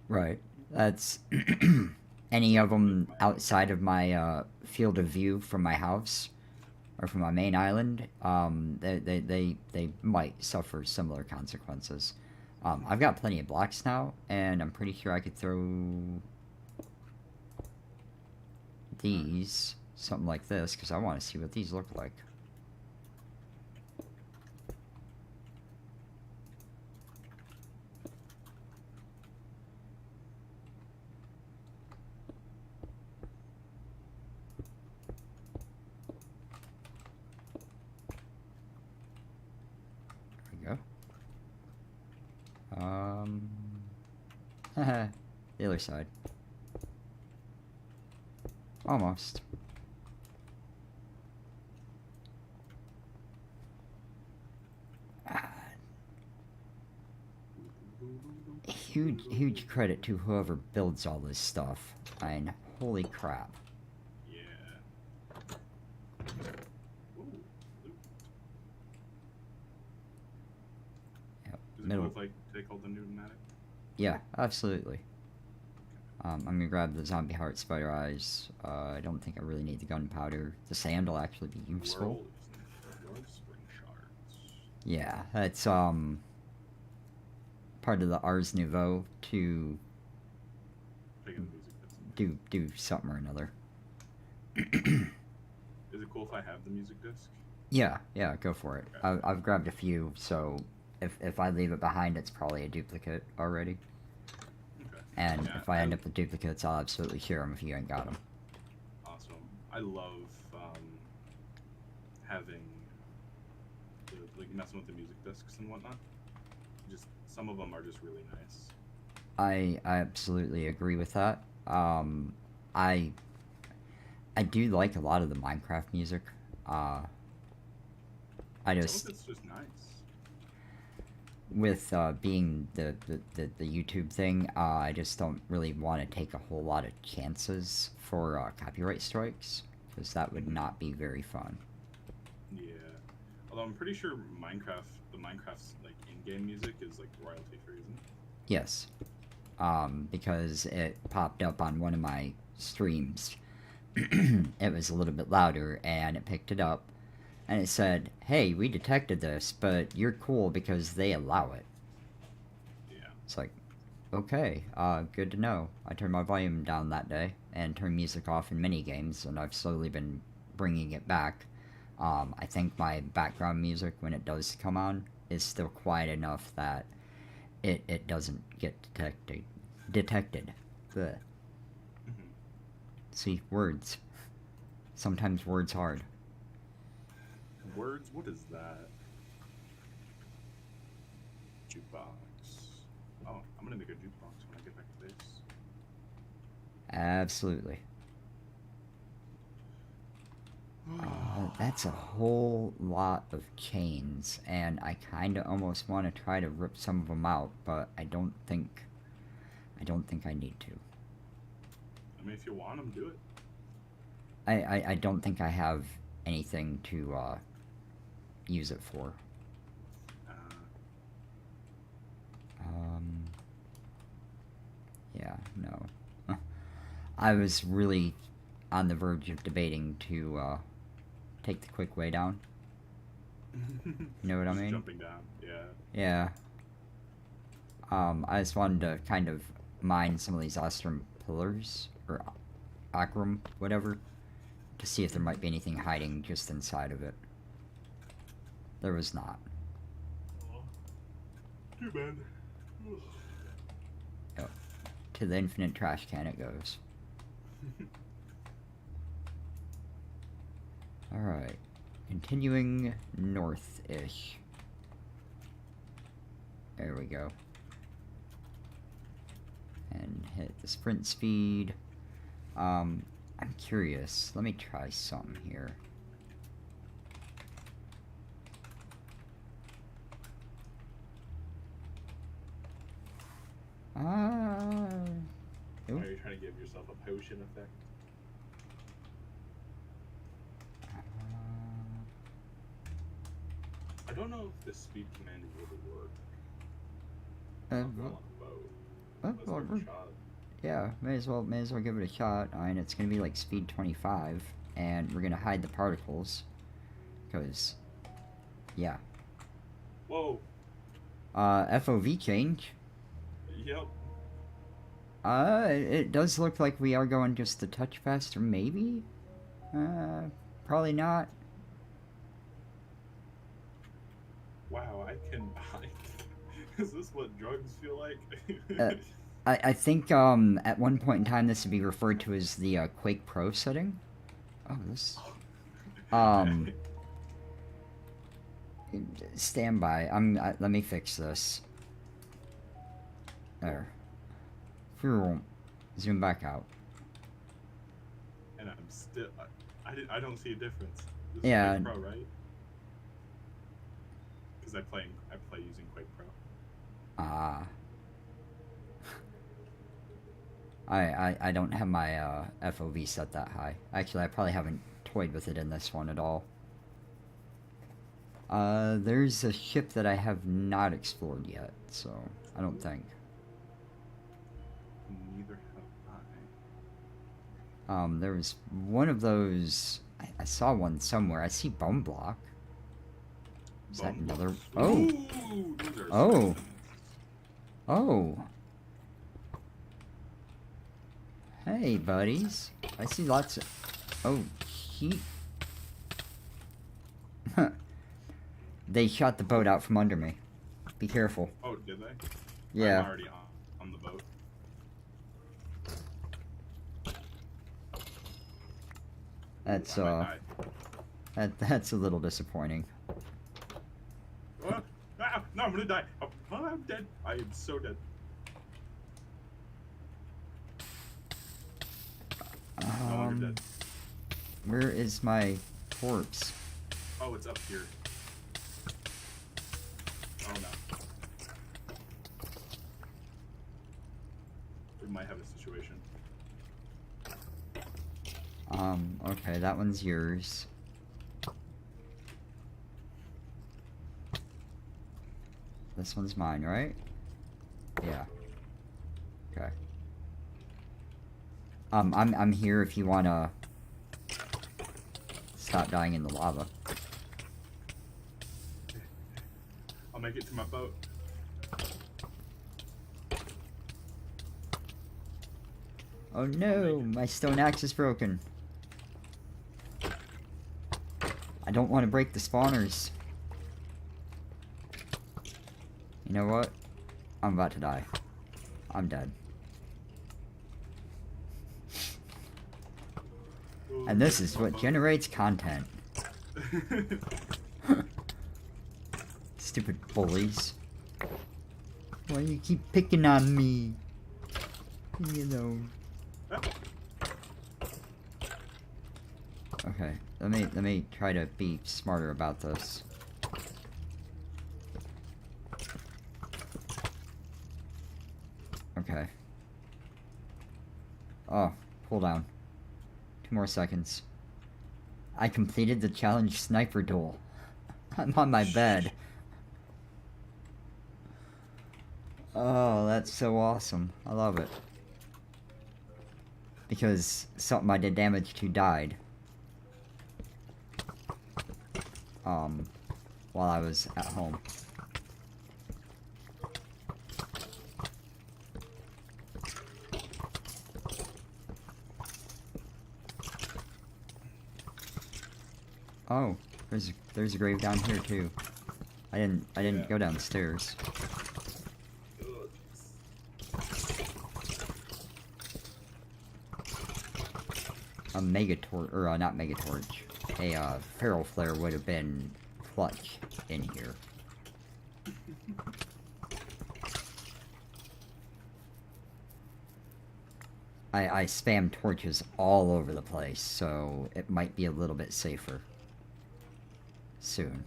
Right. That's any of them outside of my field of view from my house or from my main island. They might suffer similar consequences. I've got plenty of blocks now, and I'm pretty sure I could throw these, something like this, because I want to see what these look like. The other side. Almost. Huge credit to whoever builds all this stuff. I mean, holy crap. Yeah. Ooh, loot. Yep. Is it cool if I take all the pneumatic? Yeah, absolutely. I'm gonna grab the zombie heart spider eyes. I don't think I really need the gunpowder. The sand will actually be useful. Spring shards. Yeah, that's part of the Ars Nouveau to do something or another. Is it cool if I have the music disc? Yeah, go for it. Okay. I've grabbed a few, so if I leave it behind, it's probably a duplicate already. Okay. And yeah, if I end up with duplicates, I'll absolutely share them if you ain't got them. Awesome. I love having like messing with the music discs and whatnot. Just some of them are just really nice. I absolutely agree with that. I do like a lot of the Minecraft music. It's just nice. With being the YouTube thing, I just don't really want to take a whole lot of chances for copyright strikes, because that would not be very fun. Yeah. Although I'm pretty sure the Minecraft's like in-game music is like royalty free, isn't it? Yes. Because it popped up on one of my streams. It was a little bit louder, and it picked it up, and it said, "Hey, we detected this, but you're cool because they allow it." Yeah. It's like, okay, good to know. I turned my volume down that day and turned music off in mini games, and I've slowly been bringing it back. I think my background music, when it does come on, is still quiet enough that it doesn't get detected. Blech. Mm-hmm. See, words. Sometimes words hard. Words? What is that? Jukebox. Oh, I'm gonna make a jukebox when I get back to base. Absolutely. That's a whole lot of chains, and I kind of almost want to try to rip some of them out, but I don't think I need to. I mean, if you want them, do it. I don't think I have anything to use it for. Yeah, no. I was really on the verge of debating to take the quick way down. You know what I Just mean? jumping down. Yeah. Yeah. I just wanted to kind of mine some of these Ostrom pillars, or Akram, whatever, to see if there might be anything hiding just inside of it. There was not. Oh, too bad. Yep. To the infinite trash can it goes. Alright. Continuing north-ish. There we go. And hit the sprint speed. I'm curious. Let me try something here. Are you trying to give yourself a potion effect? I don't know if the speed command would work. On the boat. Let's give it a shot. Yeah, may as well give it a shot. And it's gonna be like speed 25, and we're gonna hide the particles, cause, yeah. Whoa. FOV change. Yep. It does look like we are going just a touch faster, maybe? Probably not. Wow, I can. Is this what drugs feel like? I think at one point in time this would be referred to as the Quake Pro setting. Oh, this. Stand by. Let me fix this. There. Zoom back out. And I'm still. I don't see a difference. This Yeah. is Quake Pro, right? Because I play using Quake Pro. I don't have my FOV set that high. Actually, I probably haven't toyed with it in this one at all. There's a ship that I have not explored yet, so I don't think. Neither have I. There was one of those. I saw one somewhere. I see bone block. Is that another? Oh. Ooh, those are Oh. skeletons. Oh. Hey, buddies. I see lots of... Oh, he... They shot the boat out from under me. Be careful. Oh, did they? Yeah. I'm already on the boat. That's, Ooh, I might die. that's a little disappointing. No, I'm gonna die. Oh, I'm dead. I am so dead. No longer dead. Where is my corpse? Oh, it's up here. Oh no. We might have a situation. Okay, that one's yours. This one's mine, right? Yeah. Okay. I'm here if you wanna stop dying in the lava. I'll make it to my boat. Oh no, my stone axe is broken. I don't want to break the spawners. You know what? I'm about to die. I'm dead. And this is what generates content. Stupid bullies. Why you keep picking on me? You know. Okay, let me try to be smarter about this. Okay. Oh, pull down. 2 more seconds. I completed the challenge sniper duel. I'm on my bed. Oh, that's so awesome. I love it. Because something I did damage to died. While I was at home. Oh, there's a grave down here too. I didn't go downstairs. A megatorch, or not megatorch, a feral flare would have been clutch in here. I spam torches all over the place, so it might be a little bit safer. Soon.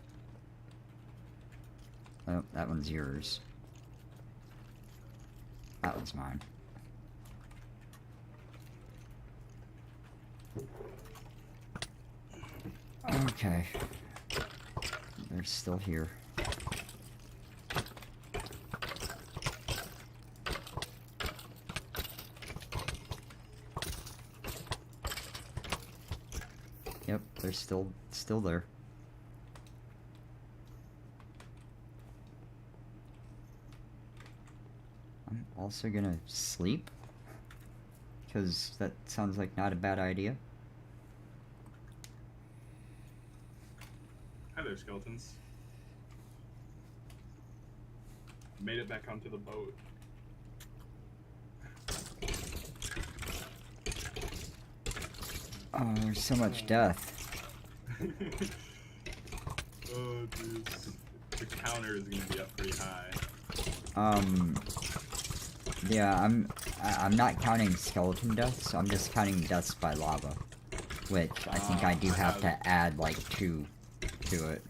Oh, that one's yours. That one's mine. Okay. They're still here. Yep, they're still there. I'm also gonna sleep, because that sounds like not a bad idea. Hi there, skeletons. Made it back onto the boat. Oh, there's so much death. Oh, dude. The counter is gonna be up pretty high. Yeah, I'm not counting skeleton deaths, I'm just counting deaths by lava. Which, I think I do have to add, like, 2 to it.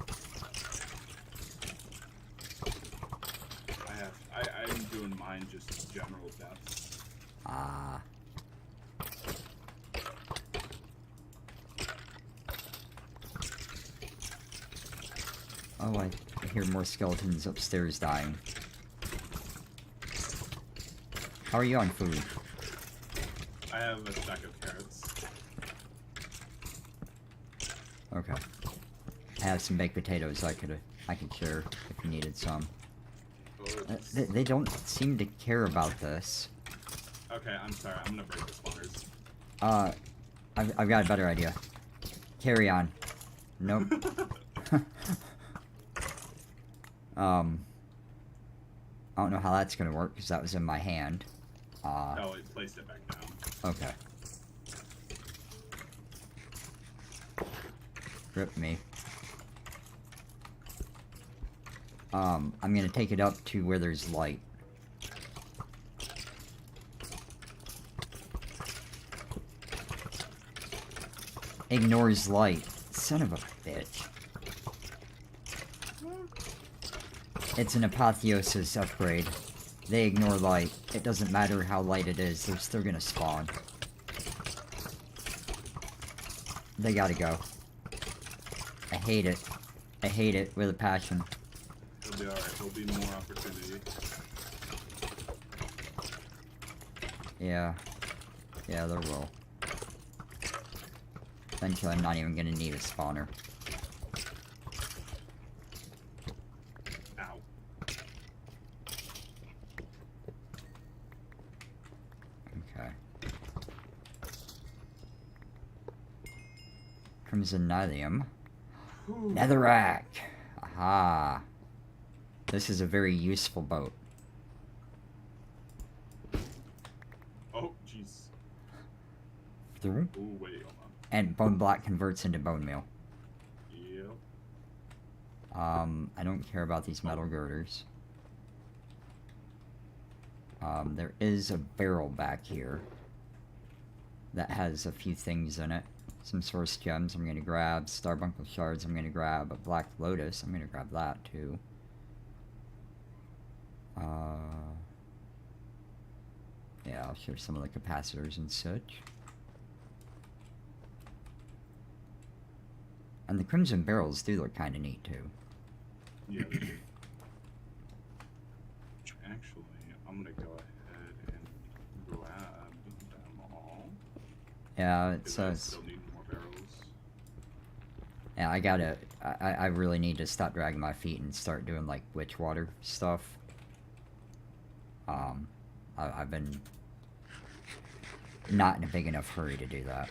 I'm doing mine just general deaths. Ah. Oh, I hear more skeletons upstairs dying. How are you on food? I have a stack of carrots. Okay. I have some baked potatoes I could share if you needed some. Oh, They don't seem to care about this. okay, I'm sorry. I'm gonna break the spawners. I've got a better idea. Carry on. Nope. I don't know how that's gonna work because that was in my hand. Oh, it placed it back down. Okay. Rip me. I'm gonna take it up to where there's light. Ignores light. Son of a bitch. It's an apotheosis upgrade. They ignore light. It doesn't matter how light it is, they're still gonna spawn. They gotta go. I hate it. I hate it with a passion. He'll be alright. There'll be more opportunity. Yeah. Yeah, there will. Eventually, I'm not even gonna need a spawner. Ow. Okay. Crimson Nylium. Netherrack! Aha! This is a very useful boat. Oh, jeez. Through? Ooh, wait, hold on. And bone black converts into bone meal. Yep. I don't care about these metal girders. There is a barrel back here that has a few things in it. Some source gems I'm gonna grab, Starbuncle shards I'm gonna grab, a black lotus I'm gonna grab that too. Yeah, I'll show some of the capacitors and such. And the crimson barrels do look kind of neat too. Yeah, they do. Actually, I'm gonna go ahead and grab them all. Yeah, it's I still need more barrels. yeah, I really need to stop dragging my feet and start doing like witch water stuff. I've been not in a big enough hurry to do that.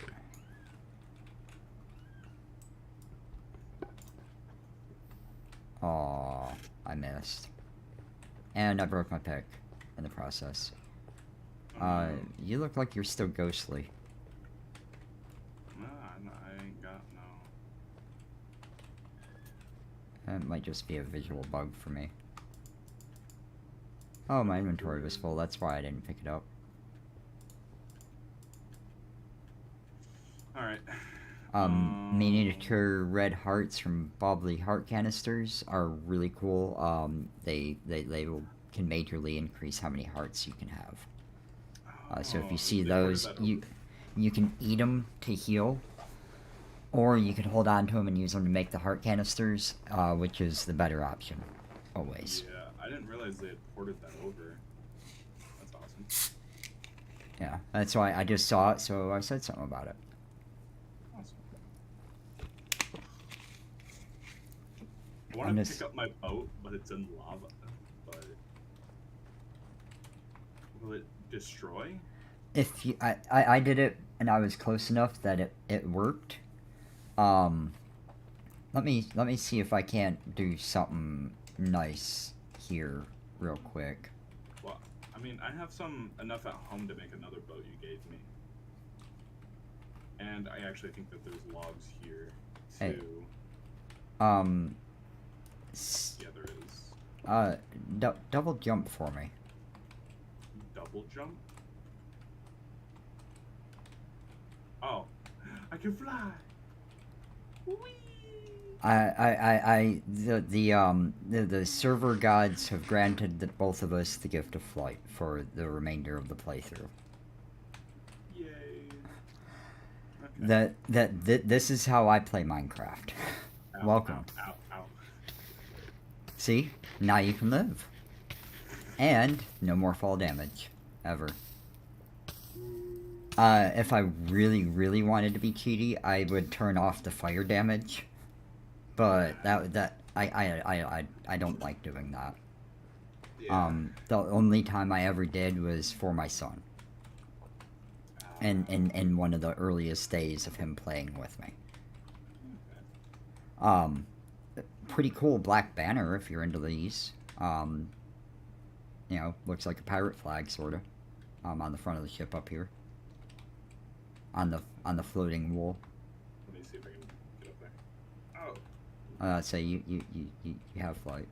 Oh, I missed. And I broke my pick in the process. You look like you're still ghostly. Nah, I ain't got no. That might just be a visual bug for me. Oh, my inventory was full, that's why I didn't pick it up. Alright. Miniature red hearts from Bobbly heart canisters are really cool. They can majorly increase how many hearts you can have. So if you see those, you can eat them to heal, or you can hold on to them and use them to make the heart canisters, which is the better option, always. Yeah, I didn't realize they had ported that over. That's awesome. Yeah, that's why I just saw it, so I said something about it. Awesome. I want to pick up my boat, but it's in lava. But will it destroy? If you, I did it, and I was close enough that it worked. Let me see if I can't do something nice here real quick. Well, I mean, I have enough at home to make another boat you gave me. And I actually think that there's logs here, too. Hey. Yeah, there is. Double jump for me. Double jump? Oh, I can fly! Whee! The server gods have granted both of us the gift of flight for the remainder of the playthrough. Yay. Okay. This is how I play Minecraft. Ow, Welcome. Ow, ow, ow. See? Now you can live. And no more fall damage. Ever. If I really, really wanted to be cheaty, I would turn off the fire damage. But I don't like doing that. Yeah. The only time I ever did was for my son. In one of the earliest days of him playing with me. Pretty cool black banner if you're into these. You know, looks like a pirate flag, sorta. On the front of the ship up here. On the floating wool. Let me see if I can get up there. Oh. So you have flight.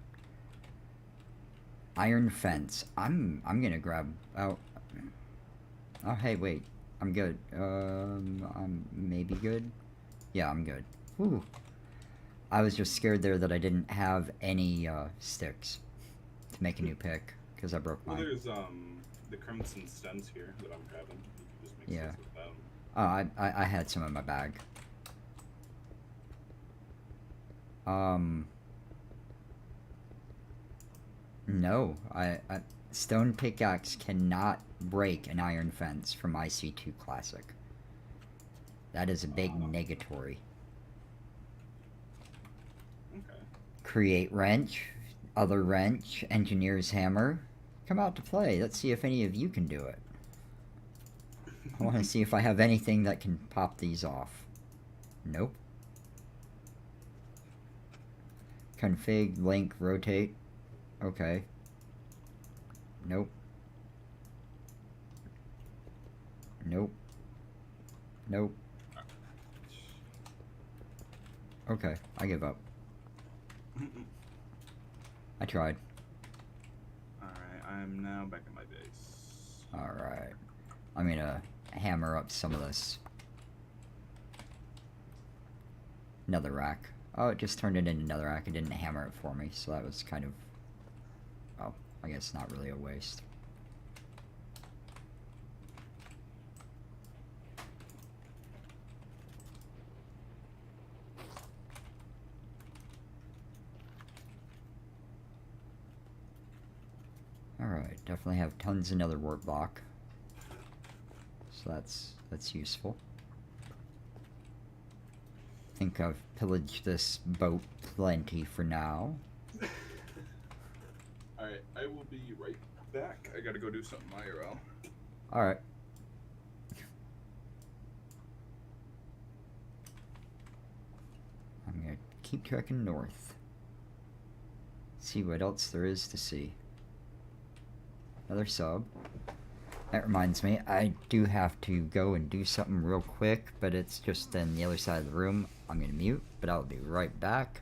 Iron fence. I'm gonna grab. Oh, hey, wait. I'm good. I'm maybe good. Yeah, I'm good. Whew. I was just scared there that I didn't have any sticks to make a new pick because I broke mine. Well, there's the crimson stems here that I'm grabbing. You can just make Yeah. sense with them. I had some in my bag. No, stone pickaxe cannot break an iron fence from IC2 Classic. That is a big negatory. Okay. Create wrench, other wrench, engineer's hammer. Come out to play. Let's see if any of you can do it. I want to see if I have anything that can pop these off. Nope. Config, link, rotate. Okay. Nope. Nope. Nope. Okay, I give up. I tried. Alright, I'm now back at my base. Alright. I'm gonna hammer up some of this. Another rack. Oh, it just turned it into another rack. It didn't hammer it for me, so that was kind of... well, I guess not really a waste. Alright, definitely have tons of nether wart block. So that's useful. I think I've pillaged this boat plenty for now. Alright, I will be right back. I gotta go do something IRL. Alright. I'm gonna keep trekking north. See what else there is to see. Another sub. That reminds me, I do have to go and do something real quick, but it's just in the other side of the room. I'm gonna mute, but I'll be right back.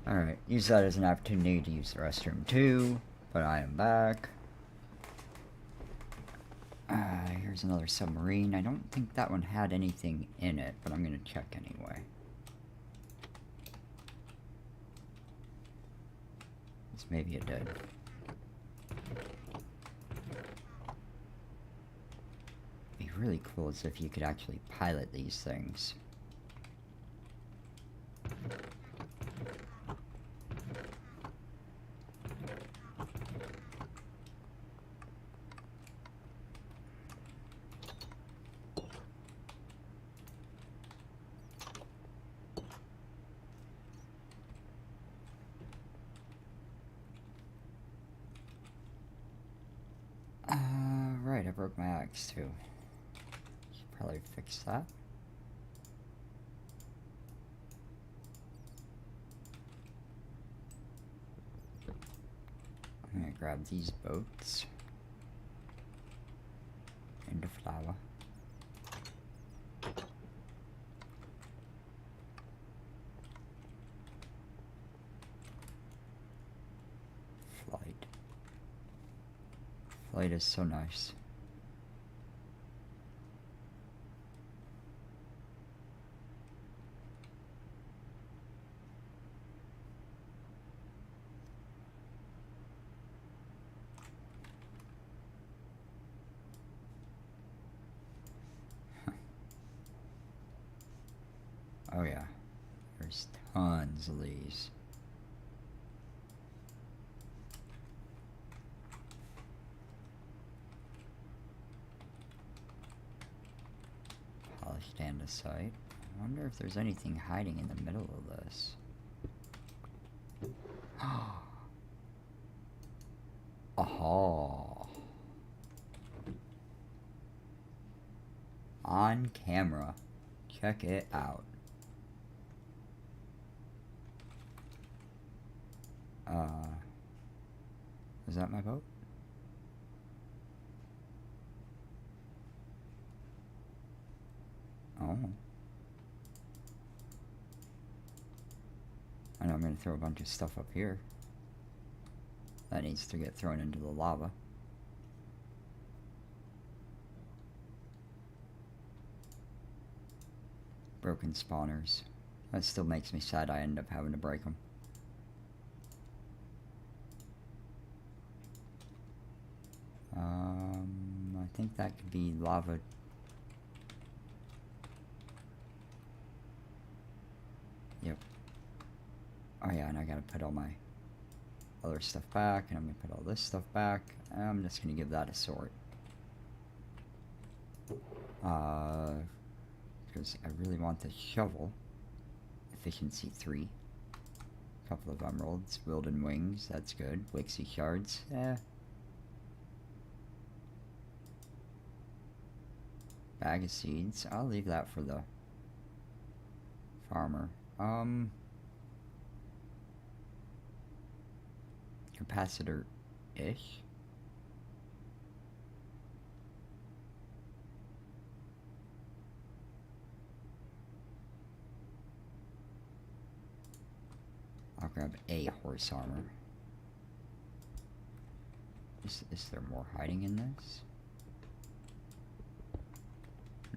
Alright, use that as an opportunity to use the restroom too, but I am back. Here's another submarine. I don't think that one had anything in it, but I'm gonna check anyway. This maybe it did. It'd be really cool as if you could actually pilot these things. Right, I broke my axe too. Should probably fix that. I'm gonna grab these boats. Into flour. Flight. Flight is so nice. tons of these. Polished andesite. I wonder if there's anything hiding in the middle of this. Oh. On camera. Check it out. Is that my boat? Oh. I know I'm gonna throw a bunch of stuff up here. That needs to get thrown into the lava. Broken spawners. That still makes me sad I end up having to break them. I think that could be lava. Yep. Oh yeah, and I gotta put all my other stuff back, and I'm gonna put all this stuff back. I'm just gonna give that a sort. Because I really want the shovel. Efficiency 3. Couple of emeralds. Wilden wings, that's good. Wixie shards, Bag of seeds. I'll leave that for the farmer. Capacitor-ish. I'll grab a horse armor. Is there more hiding in this?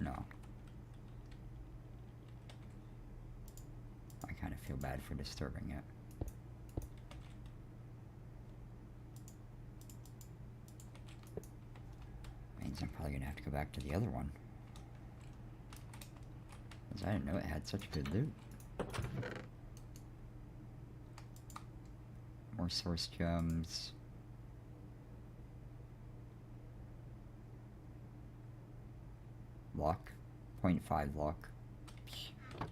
No. I kind of feel bad for disturbing it. Means I'm probably gonna have to go back to the other one. Because I didn't know it had such good loot. More source gems. Luck. 0.5 luck. I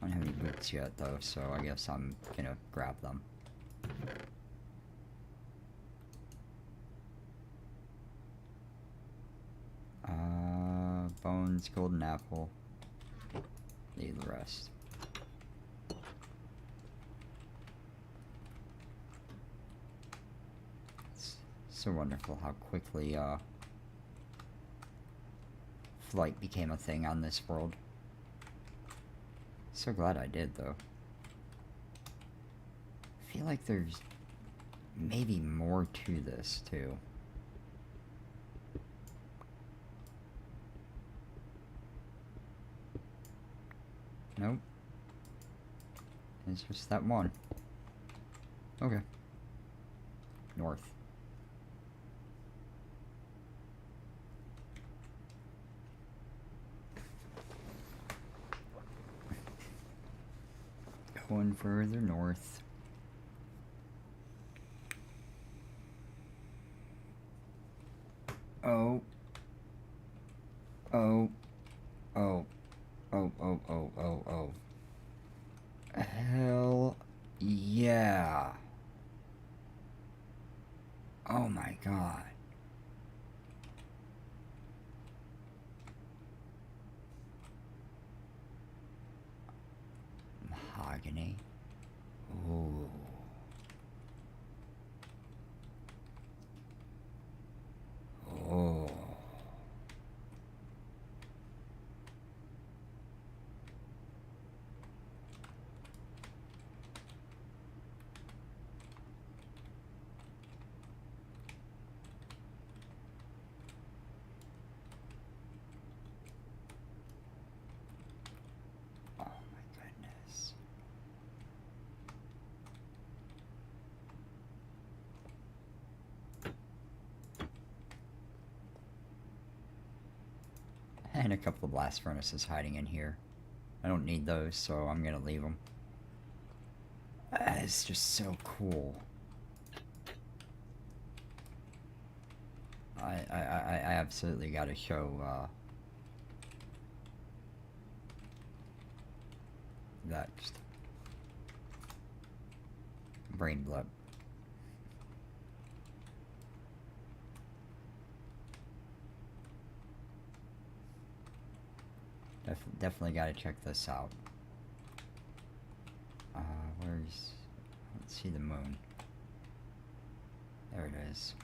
don't have any boots yet though, so I guess I'm gonna grab them. Bones, golden apple. Leave the rest. It's so wonderful how quickly flight became a thing on this world. So glad I did though. I feel like there's maybe more to this too. Nope. It's just that one. Okay. North. Going further north. Oh. Oh. Oh. Oh, oh, oh, oh, oh. Hell yeah. Oh my god. Mahogany. Ooh. Oh. Oh my goodness. And a couple of blast furnaces hiding in here. I don't need those, so I'm gonna leave them. It's just so cool. I absolutely got to show that brain blip. Definitely got to check this out. Let's see the moon. There it is.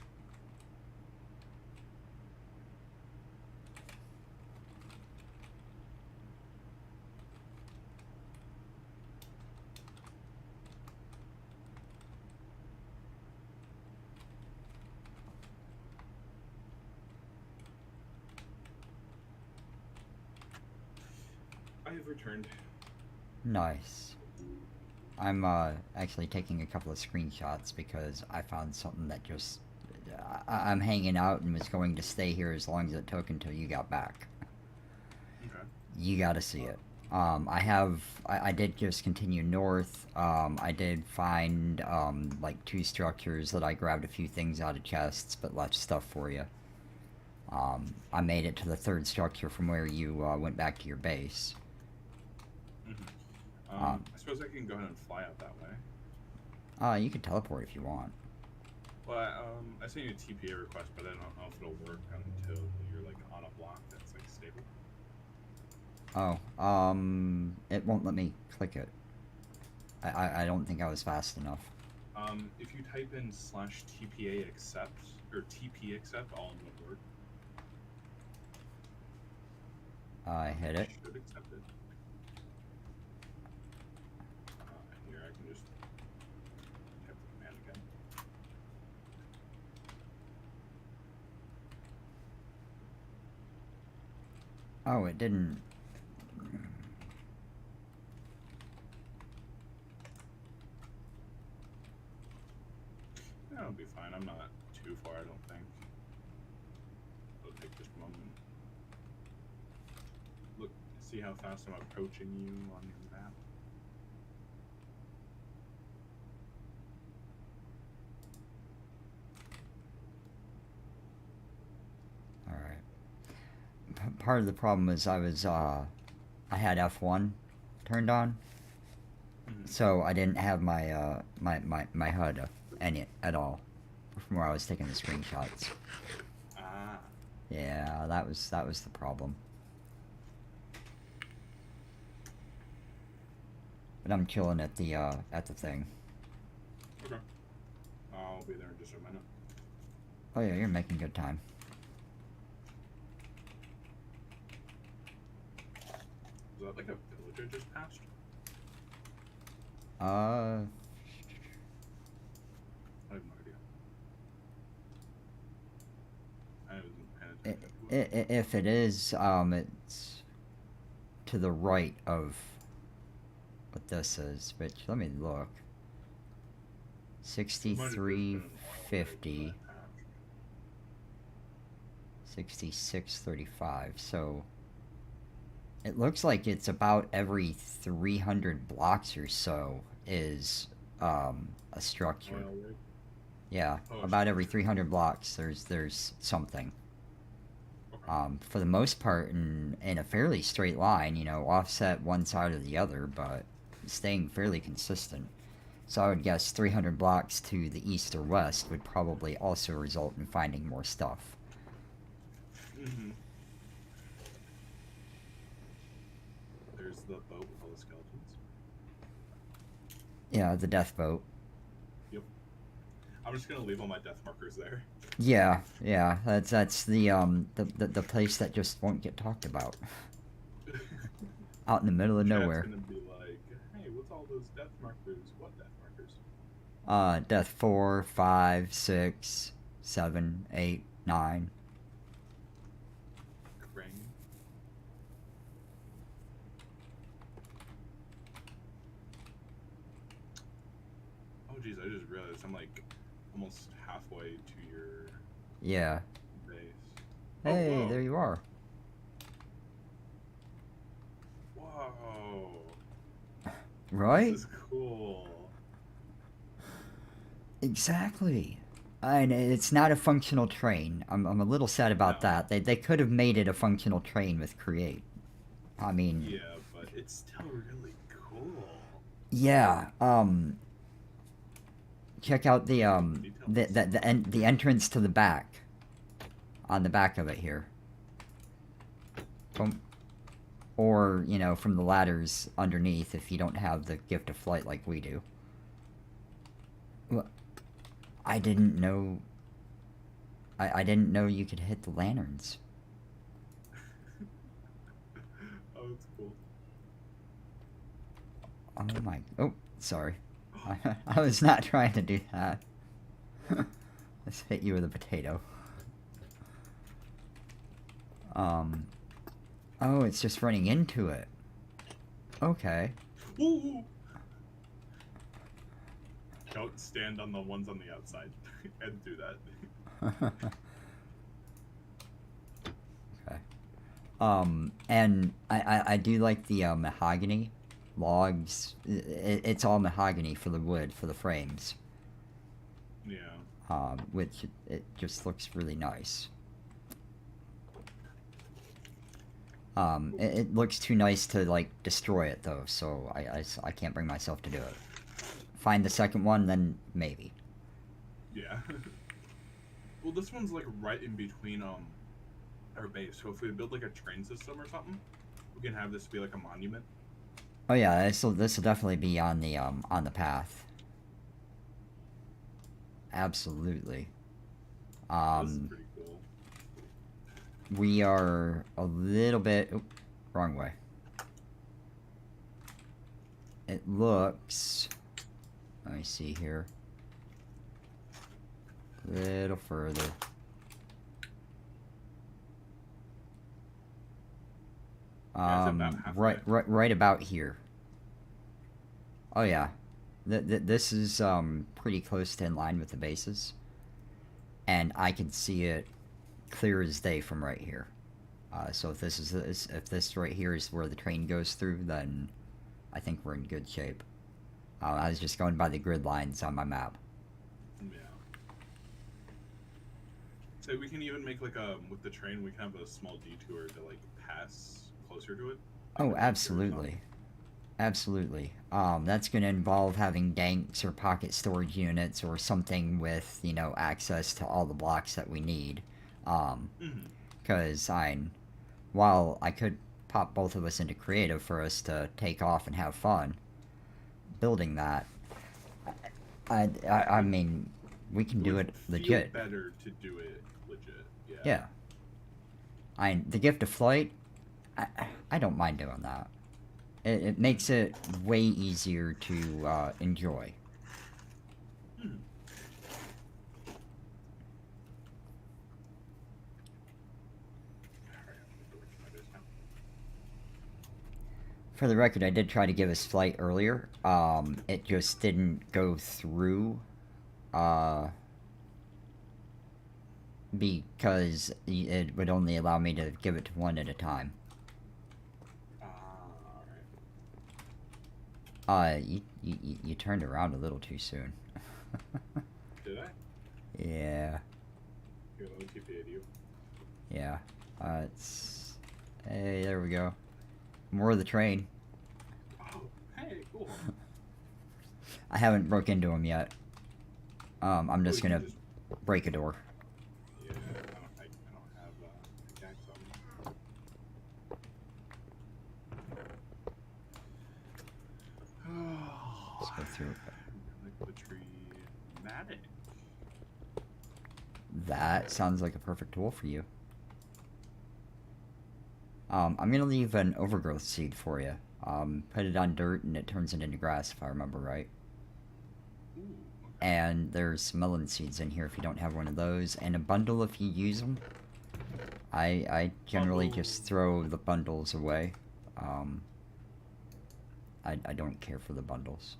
I have returned. Nice. I'm actually taking a couple of screenshots because I found something that just... I'm hanging out and was going to stay here as long as it took until you got back. Okay. You gotta see it. I did just continue north. I did find, like 2 structures that I grabbed a few things out of chests, but left stuff for you. I made it to the 3rd structure from where you, went back to your base. I suppose I can go ahead and fly out that way. You can teleport if you want. Well, I sent you a TPA request, but I don't know if it'll work until you're like on a block that's like stable. Oh, it won't let me click it. I don't think I was fast enough. If you type in /TPA accept or TP accept all in one word. I hit it. Should accept it. Here I can just type the command again. Oh, it didn't. That'll be fine. I'm not too far, I don't think. It'll take just a moment. Look, see how fast I'm approaching you on your map? Alright. Part of the problem is I had F1 turned on. So I didn't have my my HUD in it at all from where I was taking the screenshots. Ah. Yeah, that was the problem. But I'm chilling at the thing. Okay. I'll be there in just a minute. Oh yeah, you're making good time. Is that like a village I just passed? Uh, I have no idea. I wasn't paying attention to it. if it is, it's to the right of what this is. Which let me look. 6350. 6635. So it looks like it's about every 300 blocks or so is a structure. Yeah, about every 300 blocks there's something. For the most part in a fairly straight line, you know, offset one side or the other, but staying fairly consistent. So I would guess 300 blocks to the east or west would probably also result in finding more stuff. Mm-hmm. There's the boat with all the skeletons. Yeah, the death boat. Yep. I'm just gonna leave all my death markers there. Yeah, that's the place that just won't get talked about. Out in the middle of nowhere. It's gonna be like, hey, what's all those death markers? What death markers? Death 4, 5, 6, 7, 8, 9. Crane. Oh geez, I just realized I'm like almost halfway to your Yeah. base. Hey, whoa. there you are. Whoa. Right? This is cool. Exactly. And it's not a functional train. I'm a little sad about No. that. They could have made it a functional train with Create. I mean, Yeah, but it's still really cool. yeah. Check out the Details. the entrance to the back. On the back of it here. Boom. Or, you know, from the ladders underneath if you don't have the gift of flight like we do. Well, I didn't know. I didn't know you could hit the lanterns. Oh, it's cool. Oh my. Oh, sorry. I was not trying to do that. Let's hit you with a potato. Oh, it's just running into it. Okay. Ooh. Don't stand on the ones on the outside and do that. Okay. And I do like the mahogany logs. It's all mahogany for the wood for the frames. Yeah. Which it just looks really nice. It looks too nice to like destroy it though, so I can't bring myself to do it. Find the second one, then maybe. Yeah. Well, this one's like right in between our base. So if we build like a train system or something, we can have this be like a monument. Oh yeah, this will definitely be on the path. Absolutely. This is pretty cool. We are a little bit... Oop, wrong way. It looks... Let me see here. A little further. Yeah, it's about halfway. Right about here. Oh yeah. This is pretty close to in line with the bases. And I can see it clear as day from right here. So if this right here is where the train goes through, then I think we're in good shape. I was just going by the grid lines on my map. Yeah. So we can even make like a with the train. We can have a small detour to like pass closer to it. Like Oh, a detour or absolutely. Absolutely. That's going to involve having danks or pocket storage units or something with, you know, access to all the blocks that we need. something. Because while I could pop both of us into creative for us to take off and have fun building that, I mean, we can do it Feel legit. better to do it legit. Yeah. Yeah. The gift of flight, I don't mind doing that. It makes it way easier to enjoy. Hmm. Alright, I'm gonna go work my base now. For the record, I did try to give us flight earlier. It just didn't go through. Because it would only allow me to give it to one at a time. Alright. You turned around a little too soon. Did I? Yeah. Here, let me TPA to you. Yeah. It's... Hey, there we go. More of the train. Oh, hey, cool. I haven't broke into them yet. I'm just Oh, you gonna break a door. Yeah, I don't have pickaxe on me. Let's go through it. Like the tree matic. That sounds like a perfect tool for you. I'm gonna leave an overgrowth seed for you. Put it on dirt and it turns it into grass if I remember right. Ooh, okay. And there's some melon seeds in here if you don't have one of those, and a bundle if you use them. I generally just throw the bundles away. I don't care for the bundles.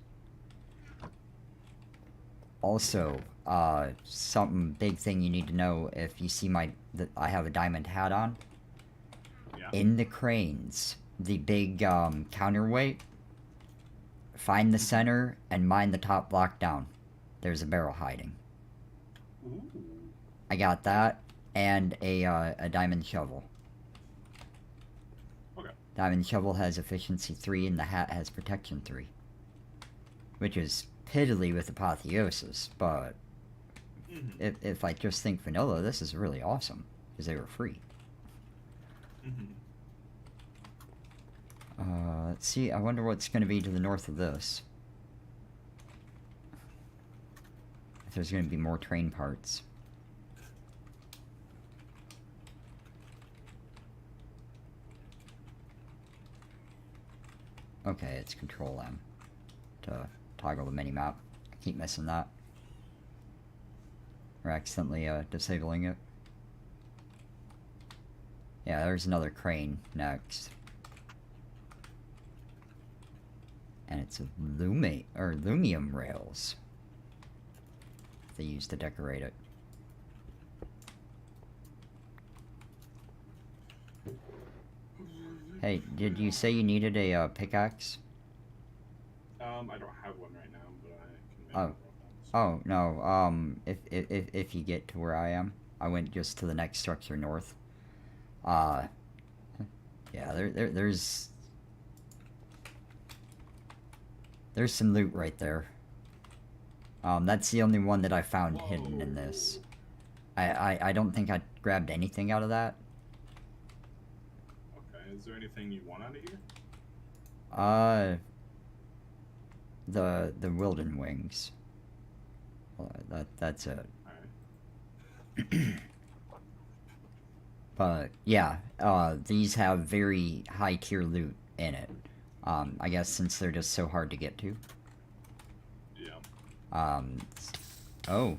Also, something big thing you need to know if you see I have a diamond hat on. Yeah. In the cranes, the big counterweight, find the center and mine the top block down. there's a barrel hiding. Ooh. I got that and a diamond shovel. Okay. Diamond shovel has efficiency 3 and the hat has protection 3. Which is piddly with apotheosis, but if I just think vanilla, this is really awesome because they were free. Let's see. I wonder what's going to be to the north of this. If there's going to be more train parts. Okay, it's Control M to toggle the mini-map. I keep missing that. Or accidentally disabling it. Yeah, there's another crane next. And it's lumium rails they use to decorate it. Hey, did you say you needed a pickaxe? I don't have one right now, but I can make Oh no. If you get to where I am, I went just to the next structure north. Yeah, there's some loot right there. That's the only one that I found hidden in this. I don't think I grabbed anything out of that. Okay, is there anything you want out of here? The Wilden Wings. That's it. Alright. But yeah, these have very high tier loot in it. I guess since they're just so hard to get to. Yeah. Oh.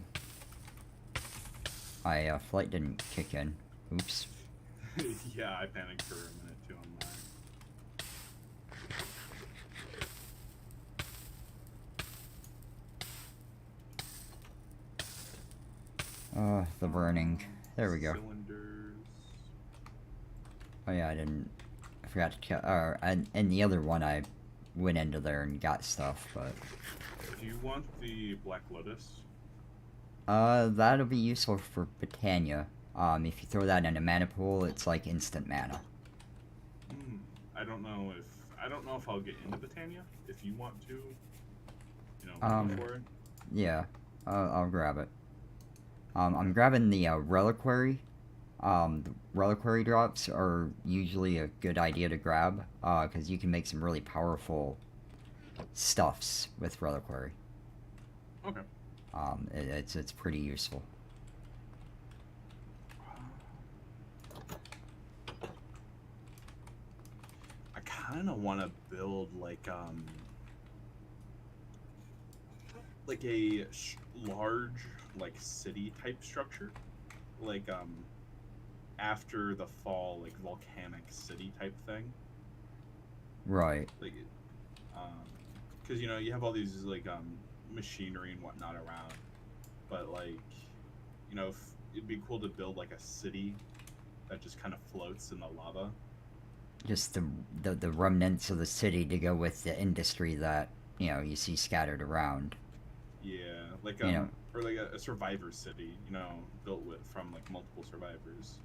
My flight didn't kick in. Oops. Yeah, I panicked for a minute too on mine. The burning. There we go. Cylinders. Oh yeah, I forgot to check. And the other one I went into there and got stuff, but... Do you want the Black Lotus? That'll be useful for Britannia. If you throw that in a mana pool, it's like instant mana. I don't know if I'll get into Britannia. If you want to, go for it. Yeah, I'll grab it. I'm grabbing the reliquary. The reliquary drops are usually a good idea to grab, because you can make some really powerful stuffs with reliquary. Okay. It's pretty useful. I kind of want to build like a large like city type structure, like after the fall, like volcanic city type thing. Right. Like, because you have all these like machinery and whatnot around, but like, if it'd be cool to build like a city that just kind of floats in the lava. Just the remnants of the city to go with the industry that you see scattered around. Yeah, like or like a survivor city, built from like multiple survivors.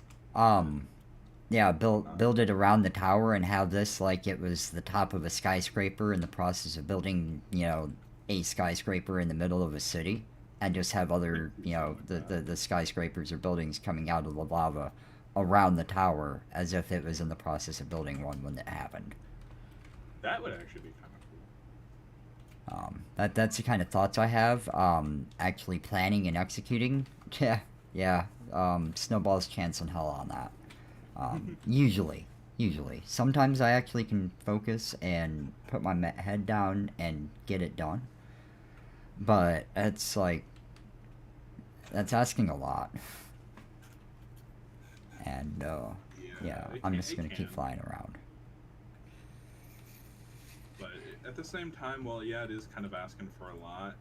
Yeah, build it around the tower and have this like it was the top of a skyscraper in the process of building, a skyscraper in the middle of a city, and just have other, the skyscrapers or buildings coming out of the lava around the tower as if it was in the process of building one when it happened. That would actually be kind of cool. That's the kind of thoughts I have. Actually planning and executing, yeah. Snowball's chance in hell on that. Usually. Sometimes I actually can focus and put my head down and get it done. But that's asking a lot. And, yeah, I'm just gonna keep flying around. But at the same time, well, yeah, it is kind of asking for a lot.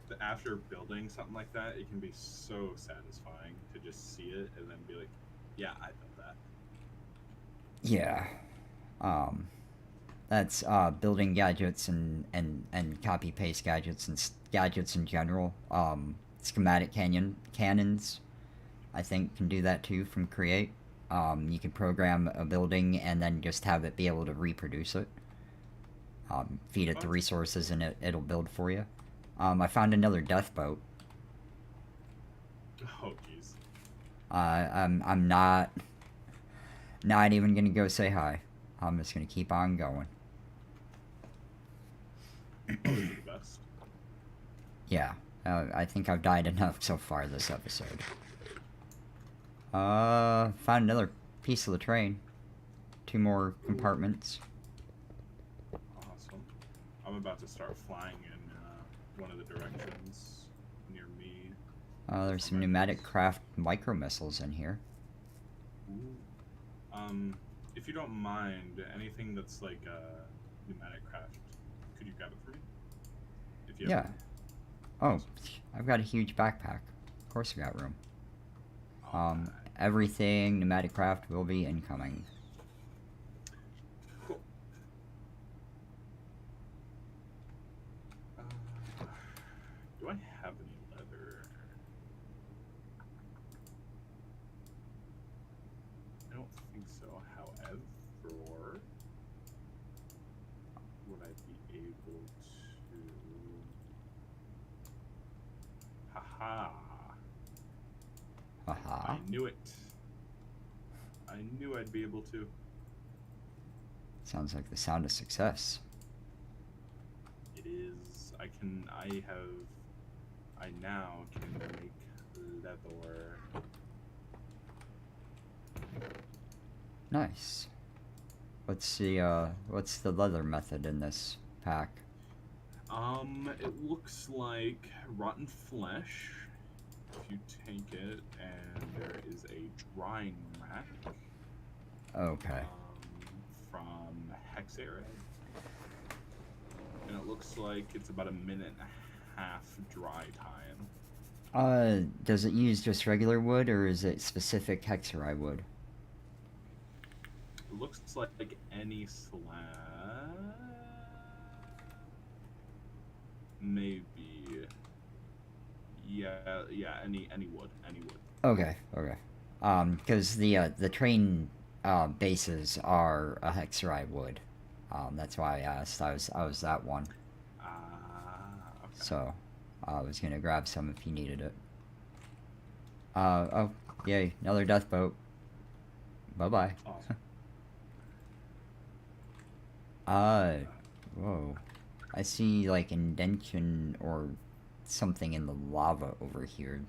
But after building something like that, it can be so satisfying to just see it and then be like, yeah, I built that. Yeah. That's building gadgets and copy paste gadgets and gadgets in general. Schematic cannons, I think, can do that too from Create. You can program a building and then just have it be able to reproduce it. Feed it the resources and it'll build for you. I found another death boat. Oh, jeez. I'm not even gonna go say hi. I'm just gonna keep on going. Probably the best. Yeah, I think I've died enough so far this episode. Found another piece of the train. 2 more compartments. Awesome. I'm about to start flying in one of the directions near me. There's some pneumatic craft micro missiles in here. Ooh. If you don't mind, anything that's like pneumatic craft, could you grab it for me? If you have Yeah. Oh, I've got a huge backpack. Of course I got room. Alright. Everything pneumatic craft will be incoming. Cool. Do I have any leather? I don't think so. However, would I be able to? Haha! Haha. I knew it. I knew I'd be able to. Sounds like the sound of success. It is. I now can make leather. Nice. What's the leather method in this pack? It looks like rotten flesh. If you take it, and there is a drying rack. Okay. From Hexarad. And it looks like it's about 1.5 minutes dry time. Does it use just regular wood or is it specific hexarite wood? It looks like any slab. Maybe. Yeah, any wood. Okay. Because the train bases are a hexarite wood. That's why I asked. I was that one. Okay. So I was gonna grab some if you needed it. Oh, yay! Another death boat. Bye bye. Awesome. Whoa. I see like indention or something in the lava over here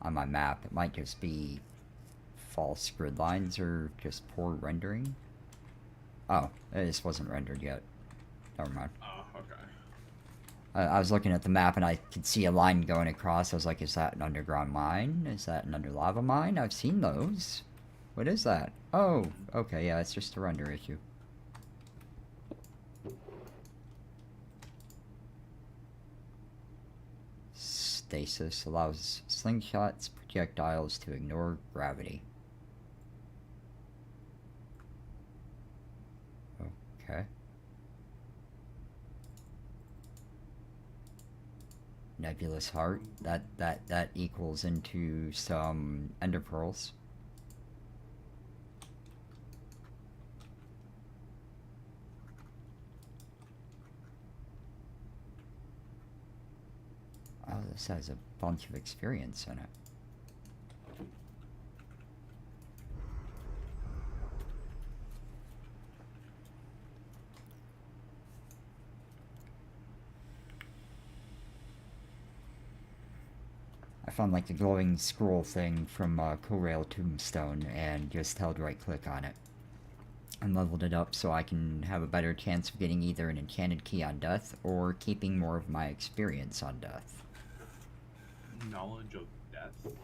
on my map. It might just be false grid lines or just poor rendering. Oh, this wasn't rendered yet. Never mind. Oh, okay. I was looking at the map and I could see a line going across. I was like, is that an underground mine? Is that an under lava mine? I've seen those. What is that? Oh, okay, yeah, it's just a render issue. Stasis allows slingshots projectiles to ignore gravity. Okay. Nebulous heart. That equals into some ender pearls. Oh, this has a bunch of experience in it. I found like the glowing scroll thing from Corail Tombstone and just held right click on it. And leveled it up so I can have a better chance of getting either an enchanted key on death or keeping more of my experience on death. Knowledge of death?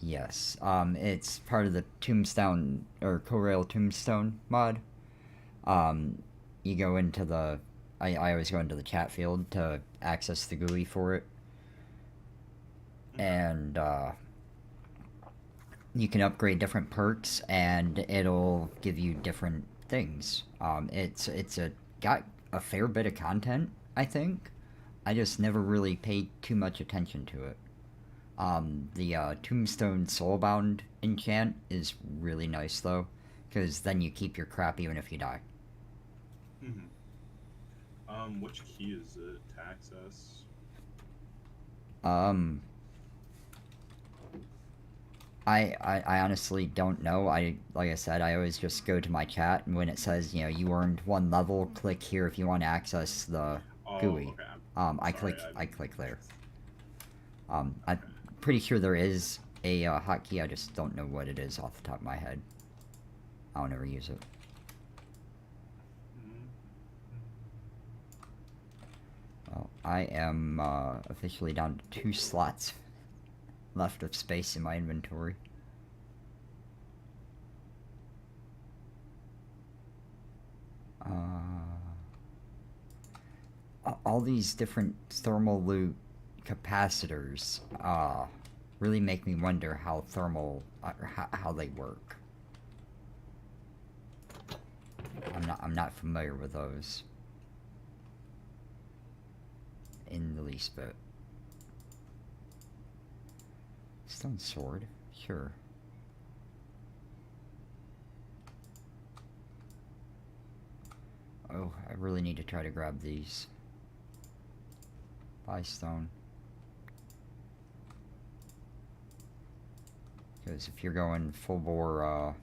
Yes, it's part of the Tombstone, or Corail Tombstone mod. You go into the... I always go into the chat field to access the GUI for it. And, you can upgrade different perks, and it'll give you different things. It's got a fair bit of content, I think. I just never really paid too much attention to it. The Tombstone Soulbound enchant is really nice though, because then you keep your crap even if you die. Which key is it to access? Um, I honestly don't know. Like I said, I always just go to my chat, and when it says, you earned 1 level, click here if you want to access the Oh, GUI. okay. I Sorry, click there. I'm Okay. pretty sure there is a hotkey. I just don't know what it is off the top of my head. I don't ever use it. Well, I am officially down to 2 slots left of space in my inventory. All these different thermal loot capacitors really make me wonder how how they work. I'm not familiar with those in the least bit. Stone sword, sure. Oh, I really need to try to grab these. Buy stone. Because if you're going full bore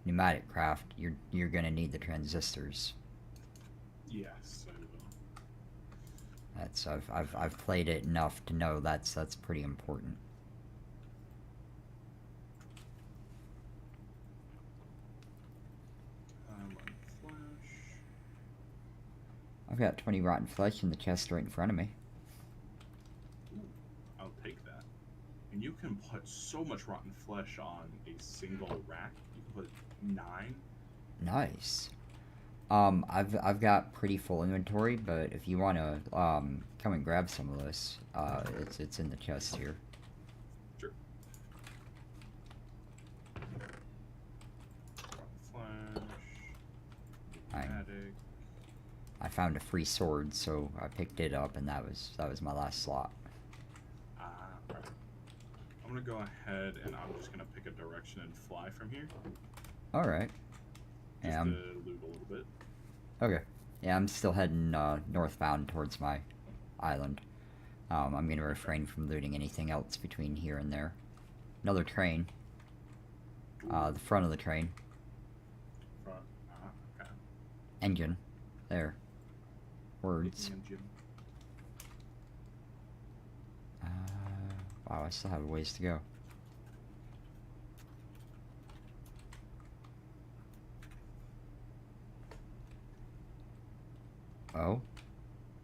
pneumatic craft, you're gonna need the transistors. Yes, I will. That's I've played it enough to know that's pretty important. Flash. I've got 20 rotten flesh in the chest right in front of me. Ooh, I'll take that. And you can put so much rotten flesh on a single rack. You can put 9. Nice. I've got pretty full inventory, but if you want to come and grab some of this, it's in the chest here. Sure. Rotten flash. Pneumatic. I found a free sword, so I picked it up, and that was my last slot. Right. I'm gonna go ahead and I'm just gonna pick a direction and fly from here. All right. Just Yeah, to loot a little bit. okay. Yeah, I'm still heading northbound towards my island. I'm gonna refrain from looting anything else between here and there. Another train. The front of the train. Front. Okay. Engine. There. Words. Engine. Wow, I still have a ways to go. Oh?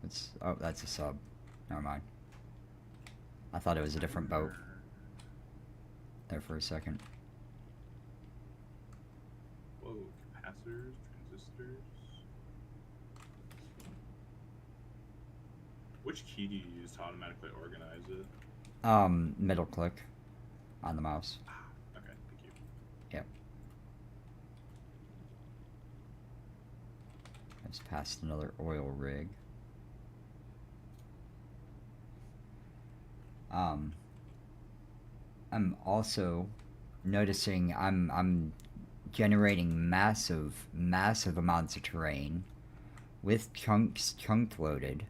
That's a sub. Never mind. I thought it was a different boat there for a second. Whoa, capacitors, transistors. Which key do you use to automatically organize it? Middle click on the mouse. Okay, thank you. Yep. I just passed another oil rig. I'm also noticing I'm generating massive amounts of terrain with chunk loaded,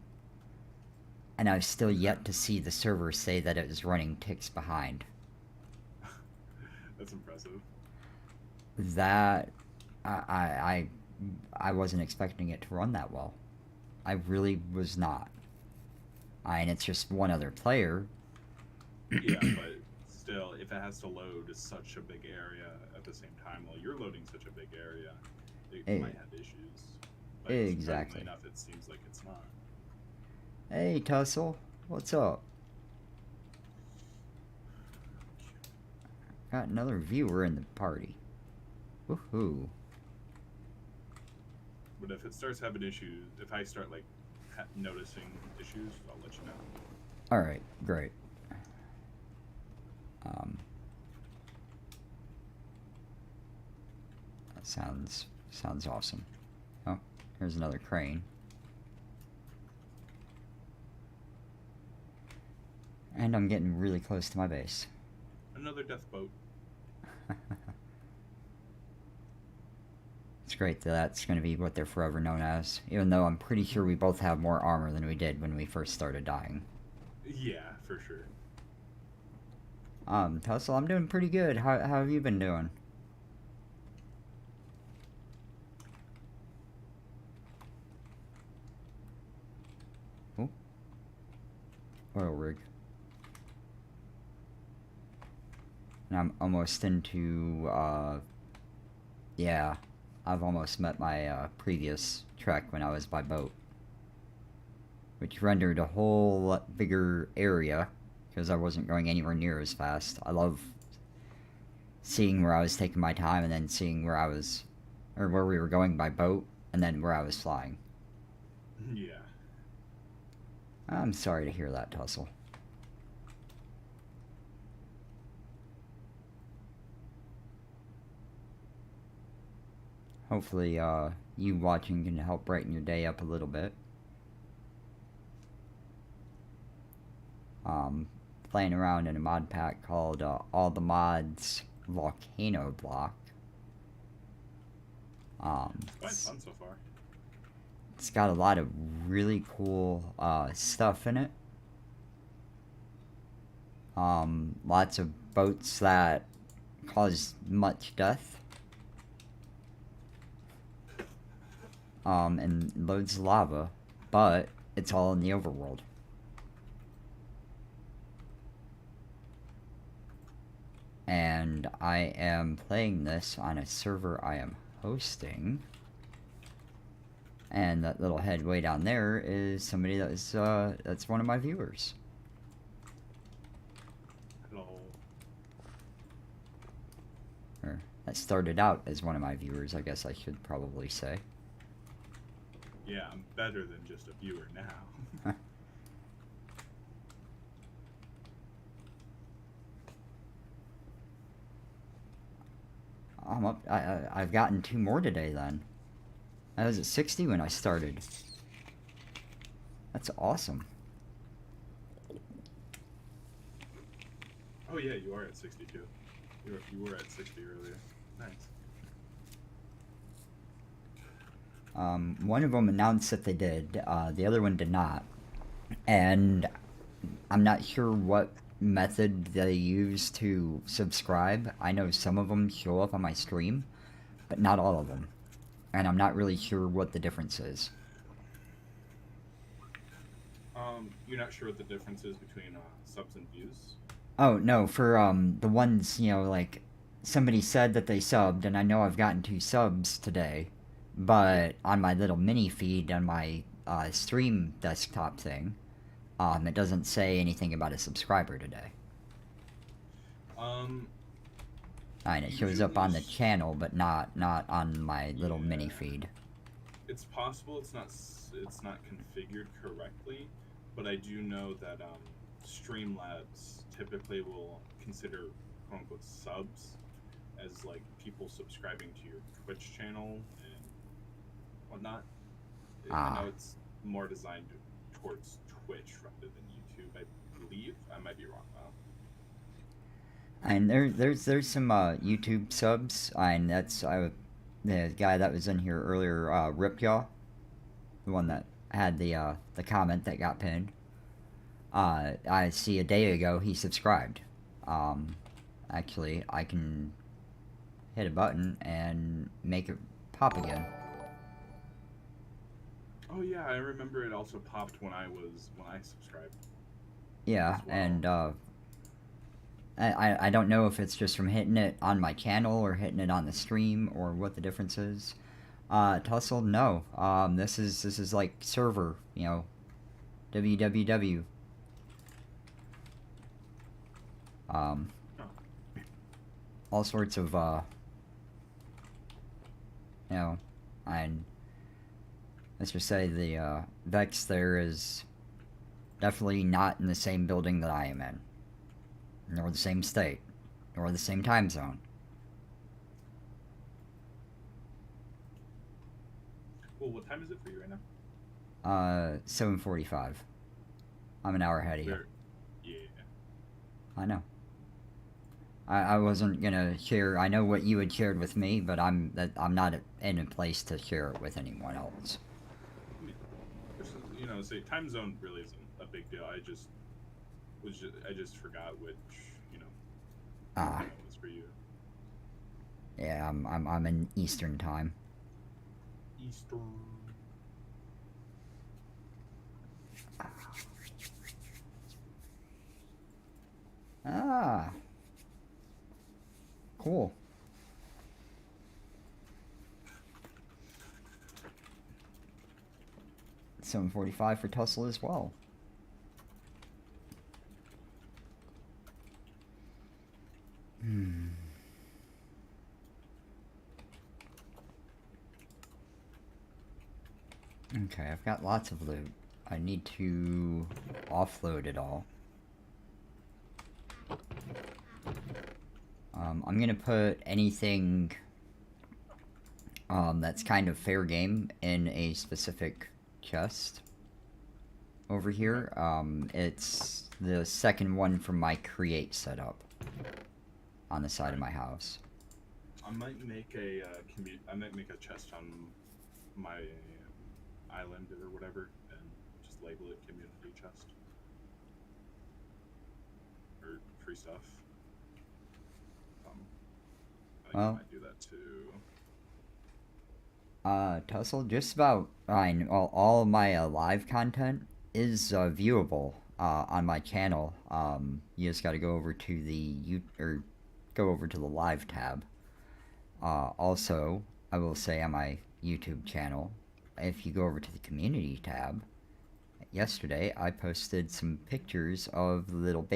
and I've still yet to see the server say that it is running ticks behind. That's impressive. That I wasn't expecting it to run that well. I really was not. And it's just one other player. Yeah, but still, if it has to load such a big area at the same time while you're loading such a big area, it might have issues. But Exactly. enough, it seems like it's not. Hey, Tussle. What's up? Got another viewer in the party. Woohoo. But if it starts having issues, if I start like noticing issues, I'll let you know. Alright, great. That sounds Sounds awesome. Oh, here's another crane. And I'm getting really close to my base. Another death boat. It's great that that's going to be what they're forever known as, even though I'm pretty sure we both have more armor than we did when we first started dying. Yeah, for sure. Tussle, I'm doing pretty good. How have you been doing? Oh. Oil rig. And I'm almost into, yeah, I've almost met my previous trek when I was by boat, which rendered a whole lot bigger area because I wasn't going anywhere near as fast. I love seeing where I was taking my time and then seeing where I was, or where we were going by boat and then where I was flying. Yeah. I'm sorry to hear that, Tussle. Hopefully, you watching can help brighten your day up a little bit. Playing around in a mod pack called All the Mods Volcano block. It's quite fun so far. It's got a lot of really cool stuff in it. Lots of boats that cause much death. And loads of lava, but it's all in the overworld. And I am playing this on a server I am hosting. And that little head way down there is somebody that's one of my viewers. Hello. Or that started out as one of my viewers, I guess I should probably say. Yeah, I'm better than just a viewer now. I'm up. I've gotten 2 more today. Then I was at 60 when I started. That's awesome. Oh yeah, you are at 62. You were at 60 earlier. Nice. One of them announced that they did. The other one did not. And I'm not sure what method they use to subscribe. I know some of them show up on my stream, but not all of them. And I'm not really sure what the difference is. You're not sure what the difference is between subs and views? Oh, no, for the ones, like somebody said that they subbed, and I know I've gotten 2 subs today, but on my little mini feed on my stream desktop thing, it doesn't say anything about a subscriber today. And it shows up on the channel, but not on my little mini feed. It's possible it's not configured correctly, but I do know that Streamlabs typically will consider quote unquote subs as like people subscribing to your Twitch channel and whatnot. I know it's more designed towards Twitch rather than YouTube, I believe. I might be wrong though. And there's some YouTube subs, and that's the guy that was in here earlier, Ripjaw, the one that had the comment that got pinned. I see a day ago he subscribed. Actually, I can hit a button and make it pop again. Oh yeah, I remember it also popped when I subscribed. Yeah, well. and I don't know if it's just from hitting it on my channel or hitting it on the stream or what the difference is. Tussle, no. This is like server, www. All sorts of and let's just say the Vex there is definitely not in the same building that I am in, nor the same state, nor the same time zone. Well, what time is it for you right now? 7:45. I'm an hour ahead of you. Yeah. I know. I wasn't gonna share. I know what you had shared with me, but I'm not in a place to share it with anyone else. I mean, say time zone really isn't a big deal. I just forgot which you know Ah, time it was for you. yeah. I'm in Eastern time. Eastern. Ah, cool. 7:45 for Tussle as well. Hmm. Okay, I've got lots of loot. I need to offload it all. I'm gonna put anything that's kind of fair game in a specific chest over here. It's the second one from my create setup on the side of my house. I might make a chest on my island or whatever, and just label it community chest or free stuff. I think I might do that too. Tussle, just about fine. All of my live content is viewable on my channel. You just got to go over to go over to the live tab. Also, I will say on my YouTube channel, if you go over to the community tab, yesterday I posted some pictures of the little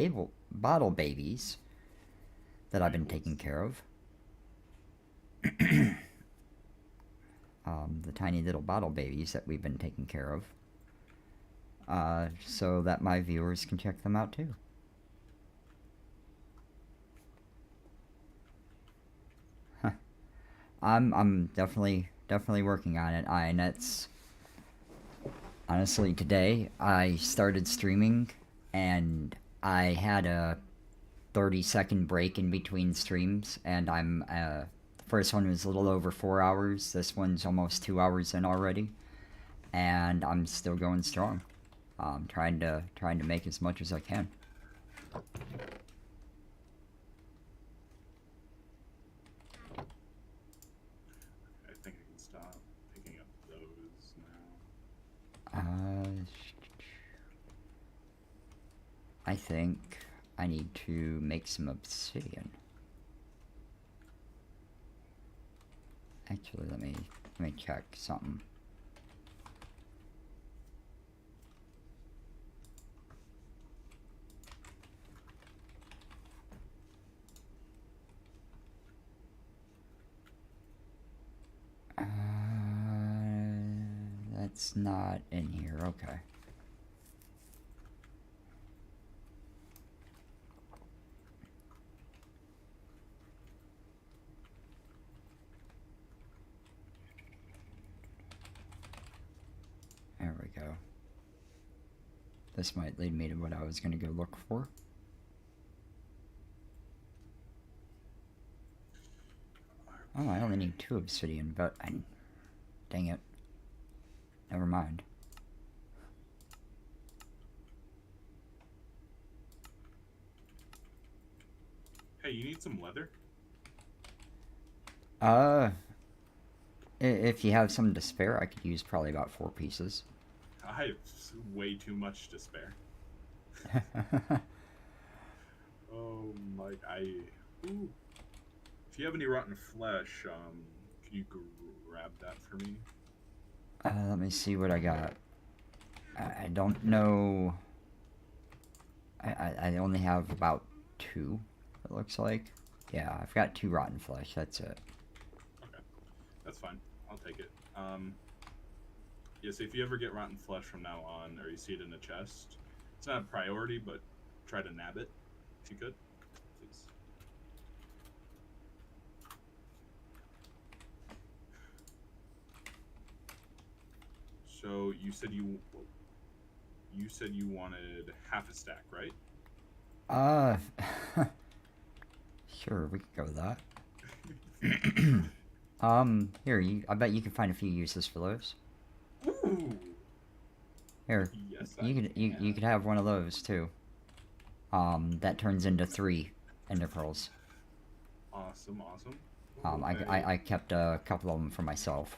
bottle babies that I've been taking care of. The tiny little bottle babies that we've been taking care of, so that my viewers can check them out too. Huh. I'm definitely working on it. And that's honestly today I started streaming, and I had a 30-second break in between streams, and the first one was a little over 4 hours. This one's almost 2 hours in already, and I'm still going strong. Trying to make as much as I can. I think I can stop picking up those now. I think I need to make some obsidian. Actually, let me check something. That's not in here. Okay. There we go. This might lead me to what I was going to go look for. Oh, I only need 2 obsidian, but dang it. Never mind. Hey, you need some leather? If you have some to spare, I could use probably about 4 pieces. I have way too much to spare. Oh my! Ooh. If you have any rotten flesh, can you grab that for me? Let me see what I got. I don't know. I only have about 2, it looks like. Yeah, I've got 2 rotten flesh, that's it. Okay, that's fine. I'll take it. Yes, if you ever get rotten flesh from now on, or you see it in a chest, it's not a priority, but try to nab it if you could, please. So you said you wanted half a stack, right? Uh, sure, we can go with that. Here, I bet you can find a few uses for those. Ooh, Here, yes, I you could can. have one of those too. That turns into 3 ender pearls. Awesome, awesome. Ooh, I kept a couple of them for myself.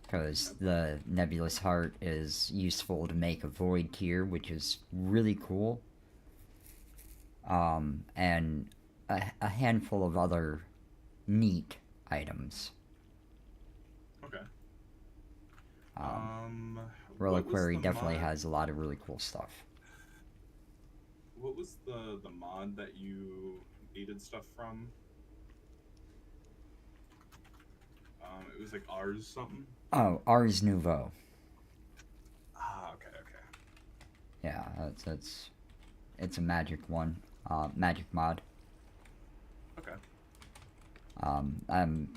Because okay. the nebulous heart is useful to make a void tier, which is really cool. And a handful of other neat items. Okay. Um, What was Reliquary the definitely mod? has a lot of really cool stuff. What was the mod that you needed stuff from? It was like ours something. Oh, Ars Nouveau. Ah, okay, okay, Yeah, it's a magic one. Magic mod. okay. I'm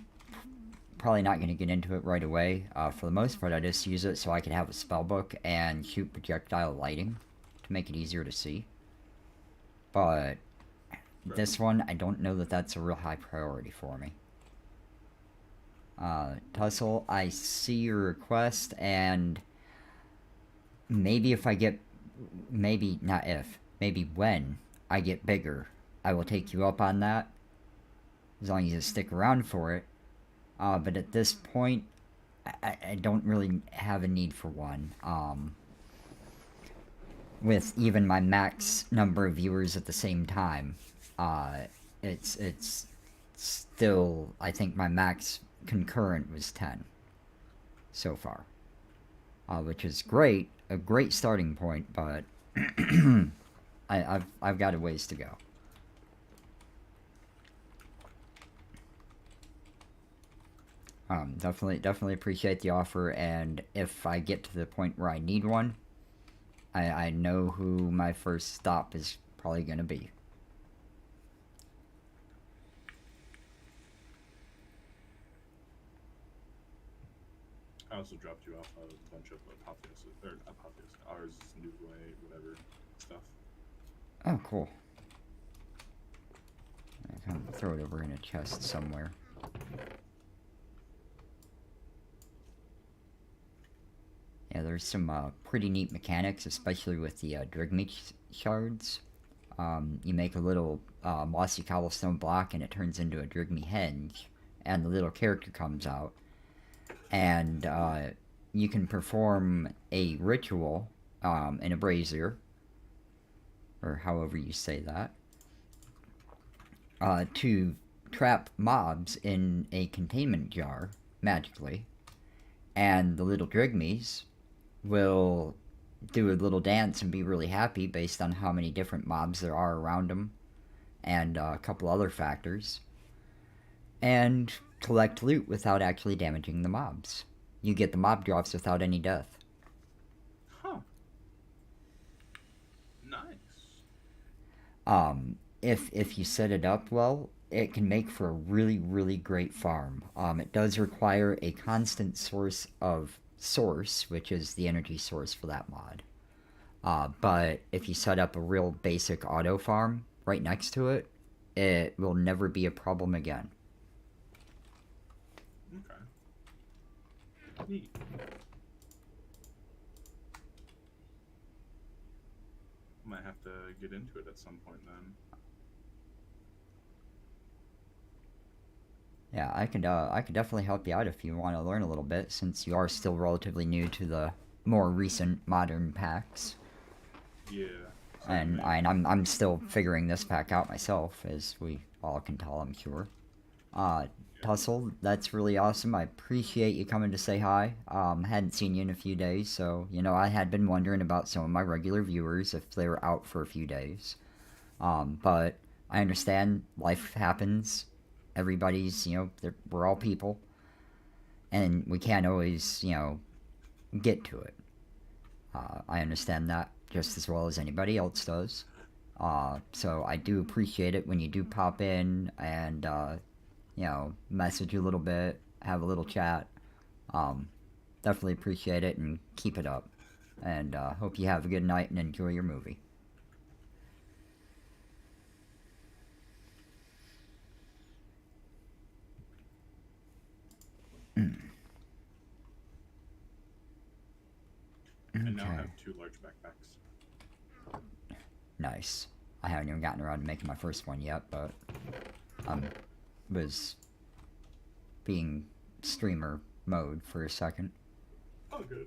probably not going to get into it right away. For the most part, I just use it so I can have a spell book and shoot projectile lighting to make it easier to see. But Right. this one, I don't know that that's a real high priority for me. Tussle, I see your request, and maybe if I get, maybe not if, maybe when I get bigger, I will take you up on that, as long as you stick around for it. But at this point, I don't really have a need for one. With even my max number of viewers at the same time, uh, it's still, I think my max concurrent was 10 so far, which is great, a great starting point, but I've got a ways to go. Definitely appreciate the offer, and if I get to the point where I need one, I know who my first stop is probably going to be. I also dropped you off a bunch of apotheosis, ours, new way, whatever stuff. Oh, cool. I can throw it over in a chest somewhere. Yeah, there's some pretty neat mechanics, especially with the Drigme shards. You make a little mossy cobblestone block and it turns into a Drigme henge, and the little character comes out. And you can perform a ritual in a brazier, or however you say that, to trap mobs in a containment jar magically. And the little Drigmes will do a little dance and be really happy based on how many different mobs there are around them and a couple other factors, and collect loot without actually damaging the mobs. You get the mob drops without any death. Huh. Nice. If you set it up well, it can make for a really great farm. It does require a constant source, which is the energy source for that mod. But if you set up a real basic auto farm right next to it, it will never be a problem again. Okay. Neat. Might have to get into it at some point then. Yeah, I could definitely help you out if you want to learn a little bit, since you are still relatively new to the more recent modern packs. Yeah. And Certainly. I'm still figuring this pack out myself, as we all can tell, I'm sure. Yeah. Tussle, that's really awesome. I appreciate you coming to say hi. Hadn't seen you in a few days, so I had been wondering about some of my regular viewers if they were out for a few days. But I understand life happens. Everybody's, we're all people, and we can't always, get to it. I understand that just as well as anybody else does. So I do appreciate it when you do pop in and, message a little bit, have a little chat. Um, Definitely appreciate it and keep it up. And hope you have a good night and enjoy your movie. I now Okay. have 2 large backpacks. Nice. I haven't even gotten around to making my first one yet, but was being streamer mode for a second. Oh, good.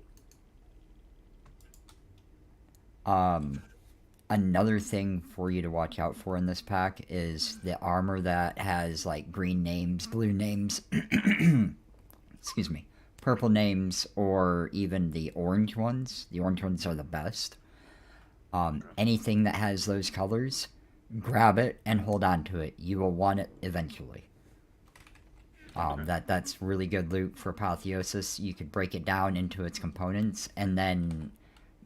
Another thing for you to watch out for in this pack is the armor that has like green names, blue names, excuse me, purple names, or even the orange ones. The orange ones are the best. Anything that has those colors, grab it and hold on to it. You will want it eventually. That's really good loot for Apotheosis. You could break it down into its components and then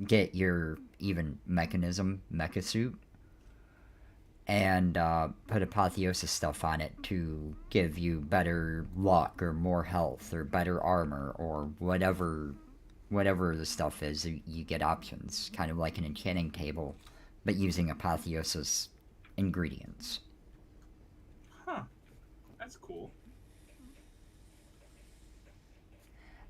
get your even mecha suit and put Apotheosis stuff on it to give you better luck or more health or better armor or whatever the stuff is. You get options, kind of like an enchanting table, but using Apotheosis ingredients. Huh. That's cool.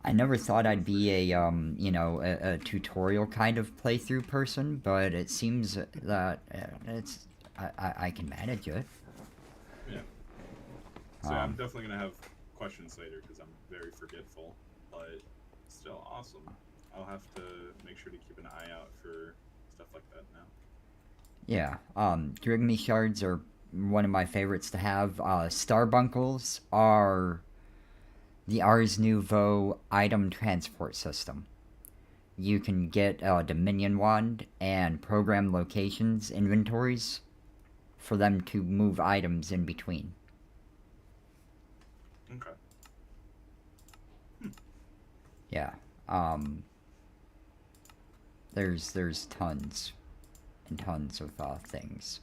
I never thought I'd be a tutorial kind of playthrough person, but it seems that I can manage it. Yeah. So I'm definitely gonna have questions later because I'm very forgetful, but still awesome. I'll have to make sure to keep an eye out for stuff like that now. Yeah, Drigme shards are one of my favorites to have. Starbunkles are the Ars Nouveau item transport system. You can get a Dominion Wand and program locations, inventories, for them to move items in between. Okay. Yeah. There's tons and tons of things.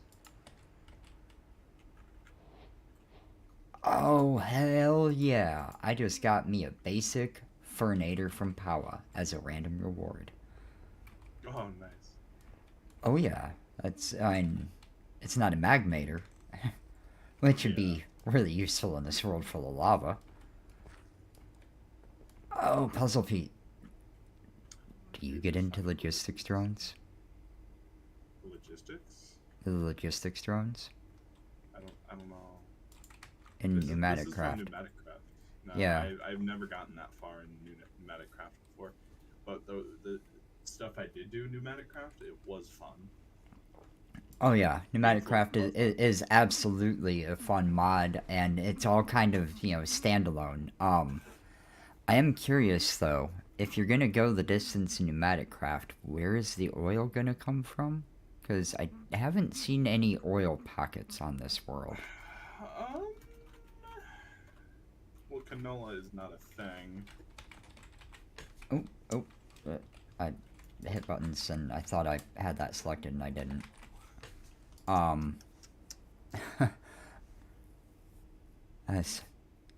Oh, hell yeah. I just got me a basic Fernator from Powa as a random reward. Oh, nice. Oh, yeah. It's not a Magmator, which would be really useful in this world full of lava. Oh, Puzzle Pete. Do you get into logistics drones? Logistics? The logistics drones? I don't know. In This Pneumatic is Craft. from Pneumatic Craft. No, Yeah. I've never gotten that far in Pneumatic Craft before. But the stuff I did do in Pneumatic Craft, it was fun. Oh yeah, Pneumatic Painful, Craft but is absolutely a fun mod, and it's all kind of standalone. I am curious though, if you're gonna go the distance in Pneumatic Craft, where is the oil gonna come from? Because I haven't seen any oil pockets on this world. Well, canola is not a thing. Oh, I hit buttons and I thought I had that selected and I didn't. I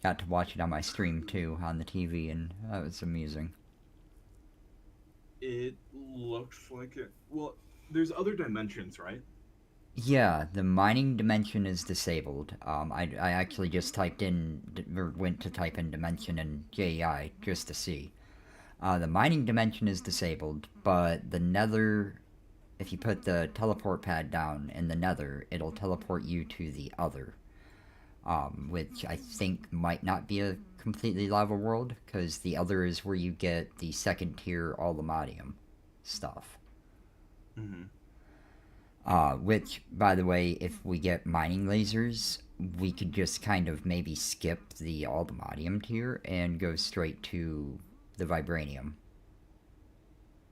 got to watch it on my stream too on the TV, and that was amusing. It looks like it. Well, there's other dimensions, right? Yeah, the mining dimension is disabled. I actually just went to type in dimension in JEI just to see. The mining dimension is disabled, but the nether, if you put the teleport pad down in the nether, it'll teleport you to the other. Which I think might not be a completely lava world, because the other is where you get the second tier aluminium stuff. Mm-hmm. Which, by the way, if we get mining lasers, we could just kind of maybe skip the aluminium tier and go straight to the vibranium.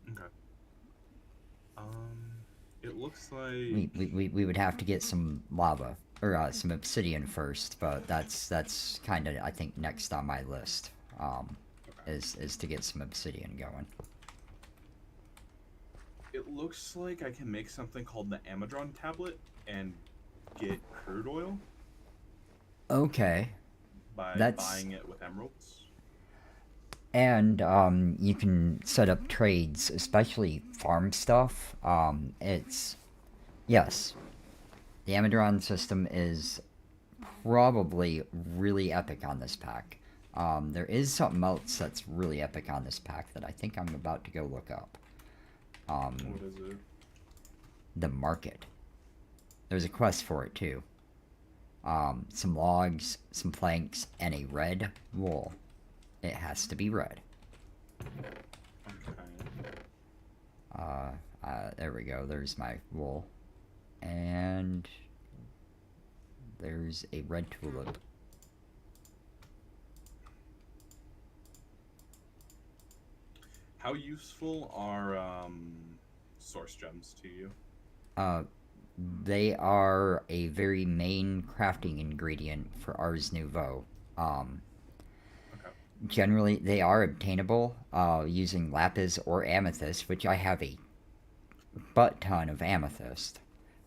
Okay. It looks like We would have to get some lava or some obsidian first, but that's kind of, I think, next on my list. Is to get some obsidian going. it looks like I can make something called the Amadron tablet and get crude oil Okay. by That's buying it with emeralds. And you can set up trades, especially farm stuff. It's yes, the Amadron system is probably really epic on this pack. There is something else that's really epic on this pack that I think I'm about to go look up. What is it? The market. There's a quest for it too. Some logs, some planks, and a red wool. It has to be red. Okay. There we go. There's my wool. And there's a red tulip. How useful are source gems to you? They are a very main crafting ingredient for Ars Nouveau. Okay. Generally, they are obtainable using lapis or amethyst, which I have a butt ton of amethyst.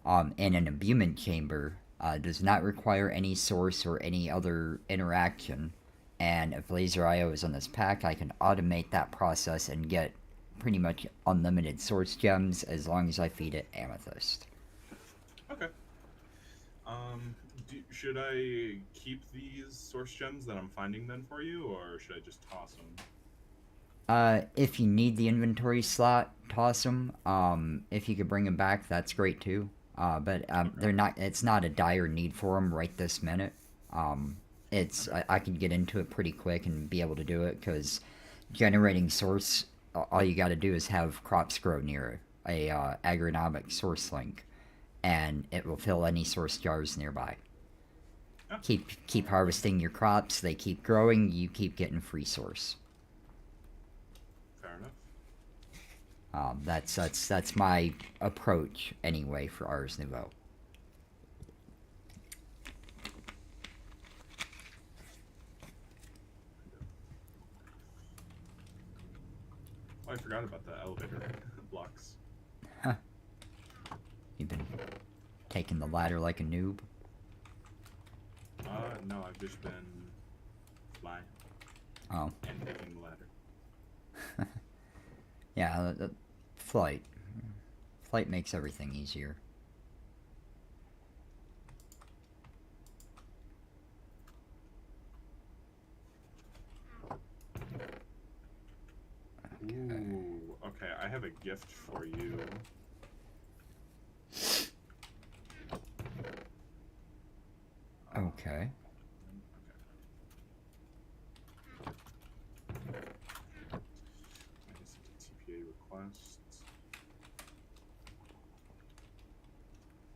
In an imbuement chamber, does not require any source or any other interaction. And if Laser IO is on this pack, I can automate that process and get pretty much unlimited source gems as long as I feed it amethyst. Okay. Should I keep these source gems that I'm finding then for you, or should I just toss them? If you need the inventory slot, toss them. If you could bring them back, that's great too. But they're not. It's not a dire need for them right this minute. I can get into it pretty quick and be able to do it because generating source. All you got to do is have crops grow near a agronomic source link, and it will fill any source jars nearby. Oh. Keep harvesting your crops. They keep growing. You keep getting free source. Fair enough. That's my approach anyway for Ars Nouveau. Oh, I forgot about the elevator blocks. Huh. You've been taking the ladder like a noob. No, I've just been flying. Oh. And taking the ladder. Yeah, flight. Flight makes everything easier. Okay. Ooh, okay, I have a gift for you. Okay. TPA requests.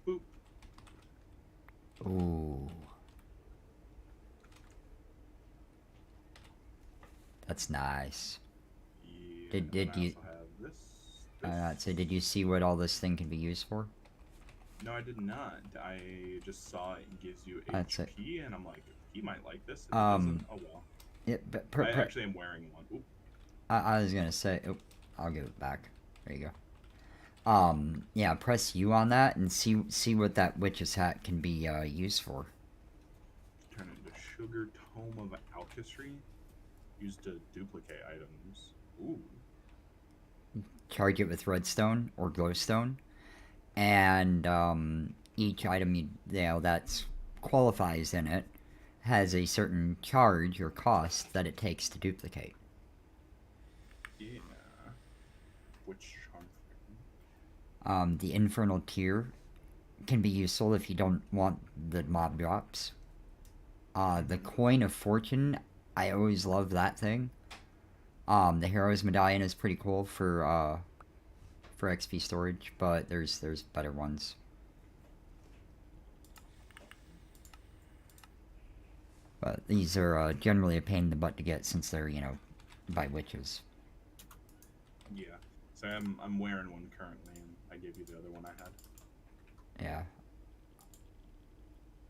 Boop. Ooh. That's nice. Yeah, Did you? also have this. So did you see what all this thing can be used for? No, I did not. I just saw it gives you That's HP, and I'm like, he might like this. If Um, he doesn't, oh well. Yeah, but I actually am wearing one. Oop. I was gonna say, I'll give it back. There you go. Yeah, press U on that and see what that witch's hat can be used for. Turn it into Sugar Tome of Alchemy. Used to duplicate items. Ooh. Charge it with redstone or glowstone, and each item you know that's qualifies in it has a certain charge or cost that it takes to duplicate. Yeah. Which The infernal tier can be useful if you don't want the mob drops. The coin of fortune, I always love that thing. The hero's medallion is pretty cool for XP storage, but there's better ones. But these are generally a pain in the butt to get since they're, you know, by witches. Yeah. So I'm wearing one currently, and I gave you the other one I had. Yeah.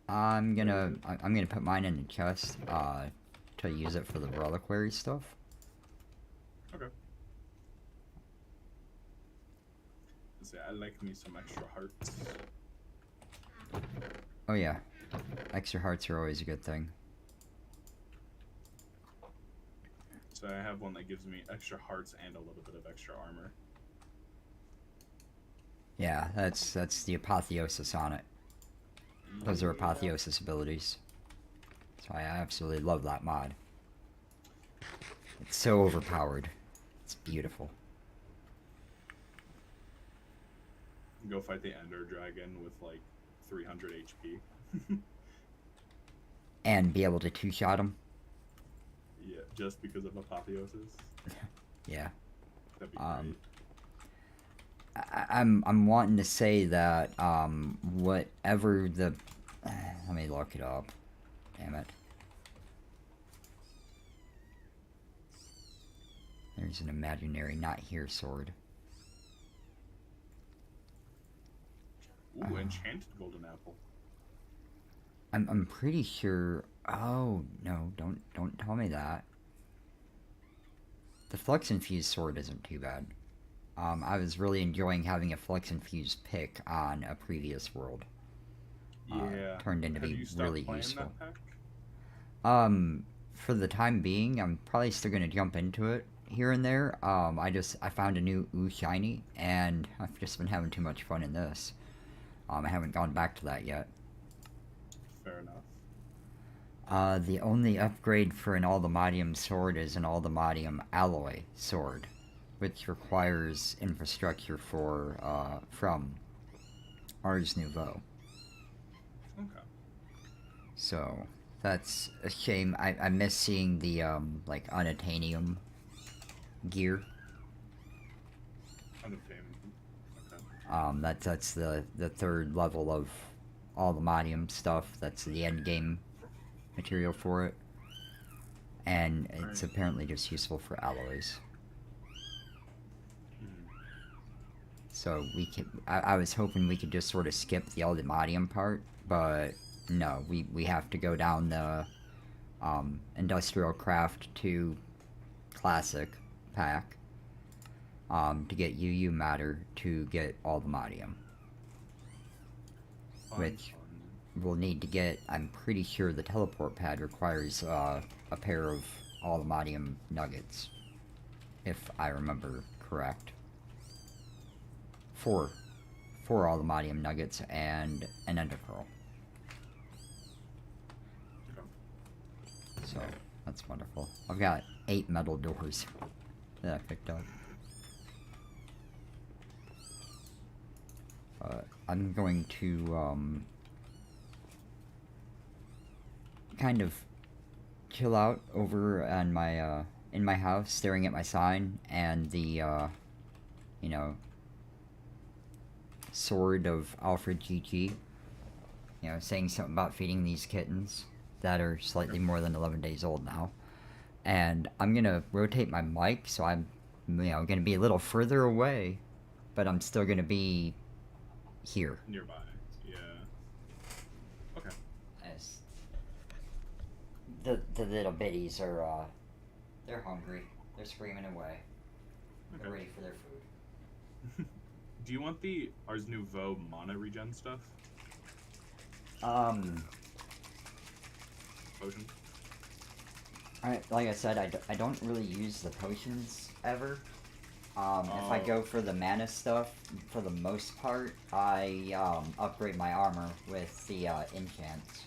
I'm gonna put mine in the chest to use it for the reliquary stuff. Okay. See, I like me some extra hearts. Oh yeah, extra hearts are always a good thing. So I have one that gives me extra hearts and a little bit of extra armor. Yeah, that's the apotheosis on it. Those are apotheosis abilities. So I absolutely love that mod. It's so overpowered. It's beautiful. Go fight the Ender Dragon with like 300 HP. And be able to two-shot him. Yeah, just because of apotheosis. Yeah. That'd be great. I'm wanting to say that whatever the let me look it up. Damn it. There's an imaginary not here sword. Ooh, enchanted golden apple. I'm pretty sure. Oh no! Don't tell me that. The flux infused sword isn't too bad. I was really enjoying having a flux infused pick on a previous world. Yeah. Turned into Have be you stopped really playing useful. that pack? For the time being, I'm probably still gonna jump into it here and there. I found a new Ooh Shiny, and I've just been having too much fun in this. I haven't gone back to that yet. Fair enough. The only upgrade for an Aldemodium sword is an Aldemodium alloy sword, which requires infrastructure from Ars Nouveau. Okay. So that's a shame. I miss seeing the like unattainium gear. Okay. That's the third level of Aldemodium stuff. That's the end game material for it, and it's apparently just useful for alloys. So we can. I was hoping we could just sort of skip the Aldemodium part, but no, we have to go down the Industrial Craft 2 Classic pack to get UU matter to get Aldemodium, which we'll need to get. I'm pretty sure the teleport pad requires a pair of Aldemodium nuggets, if I remember correct. Four Aldemodium nuggets and an Ender Pearl. So that's wonderful. I've got 8 metal doors that I picked up. I'm going to kind of chill out over on my in my house, staring at my sign and the sword of Alfred GG. Saying something about feeding these kittens that are slightly more than 11 days old now. And I'm gonna rotate my mic so I'm gonna be a little further away, but I'm still gonna be here. Nearby. Yeah. Okay. As the little bitties are they're hungry. They're screaming away. Okay. They're ready for their food. Do you want the Ars Nouveau mana regen stuff? Potion? Like I said, I don't really use the potions ever. If I go for the mana stuff, for the most part, I upgrade my armor with the enchants.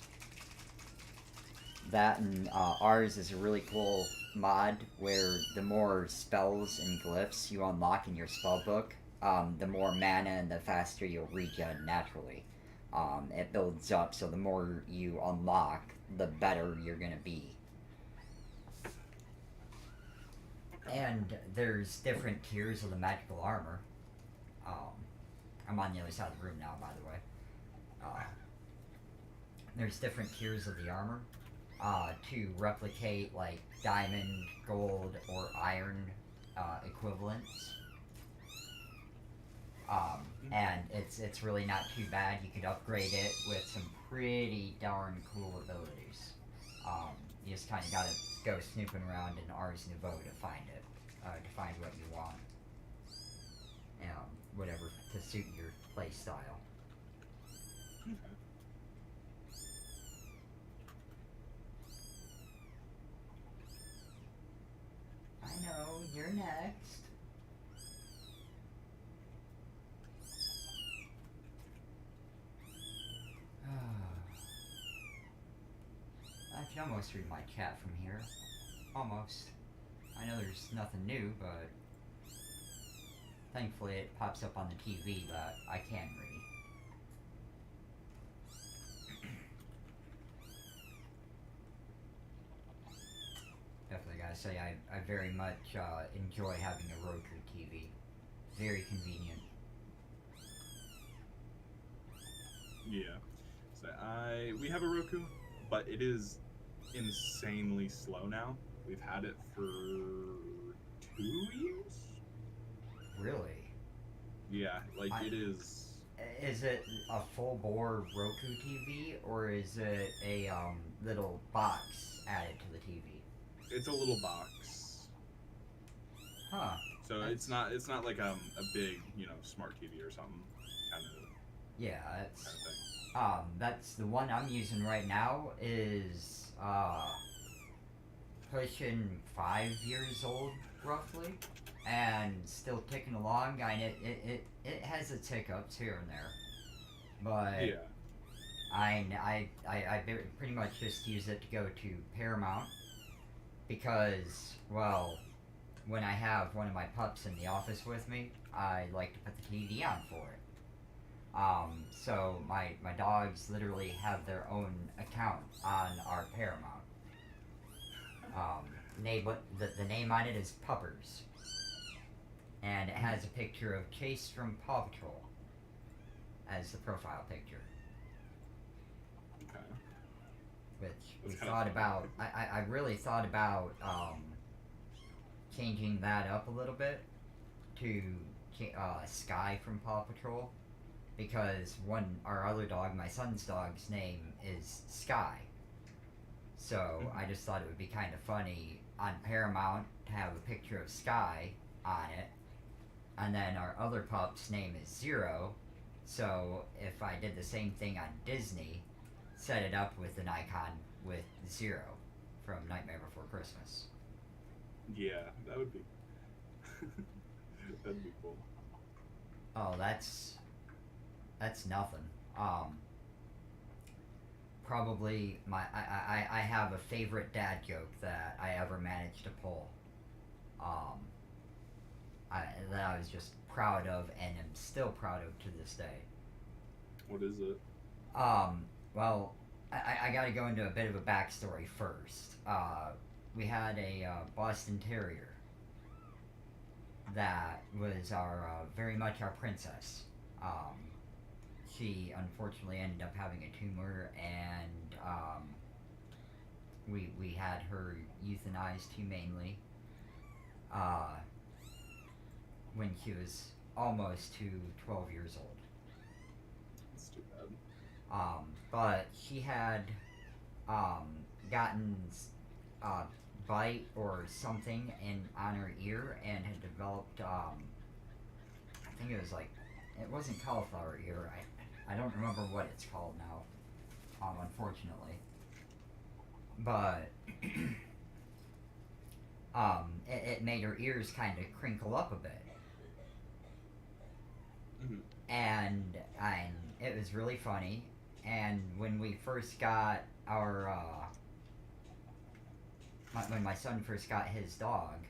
That and ours is a really cool mod where the more spells and glyphs you unlock in your spell book, the more mana and the faster you'll regen naturally. It builds up, so the more you unlock, the better you're gonna be. And there's different tiers of the magical armor. I'm on the other side of the room now, by the way. There's different tiers of the armor to replicate like diamond, gold, or iron equivalents. And it's really not too bad. You could upgrade it with some pretty darn cool abilities. You just kind of gotta go snooping around in Ars Nouveau to find it, to find what you want. Whatever to suit your play style. Okay. can almost read my chat from here. Almost. I know there's nothing new, but thankfully it pops up on the TV that I can read. Definitely gotta say, I very much enjoy having a Roku TV. Very convenient. Yeah. So we have a Roku, but it is insanely slow now. We've had it for 2 years. Really? Yeah, like it is. Is it a full bore Roku TV, or is it a little box added to the TV? It's a little box. Huh. So it's not like a big, smart TV or something kind of Yeah, that's thing. that's the one I'm using right now is pushing 5 years old roughly, and still ticking along. And it has its hiccups here and there, but Yeah. I pretty much just use it to go to Paramount because, well, when I have one of my pups in the office with me, I like to put the TV on for it. So my dogs literally have their own account on our Paramount. The name on it is Puppers, and it has a picture of Chase from Paw Patrol as the profile picture. Okay. Which we That's thought kinda about. I really thought about changing that up a little bit to Sky from Paw Patrol, because our other dog, my son's dog's name is Sky. So I just thought it would be kind of funny on Paramount to have a picture of Sky on it, and then our other pup's name is Zero. So if I did the same thing on Disney, set it up with an icon with Zero from Nightmare Before Christmas. Yeah, that would be. That'd be cool. Oh, that's nothing. Probably I have a favorite dad joke that I ever managed to pull. That I was just proud of and am still proud of to this day. What is it? Well, I got to go into a bit of a backstory first. We had a Boston Terrier that was very much our princess. She unfortunately ended up having a tumor, and we had her euthanized humanely when she was almost to 12 years old. That's too bad. But she had gotten a bite or something on her ear and had developed, I think it was it wasn't cauliflower ear. I don't remember what it's called now, unfortunately. But it made her ears kind of crinkle up a bit. Mm-hmm. And it was really funny. And when we first got when my son first got his dog,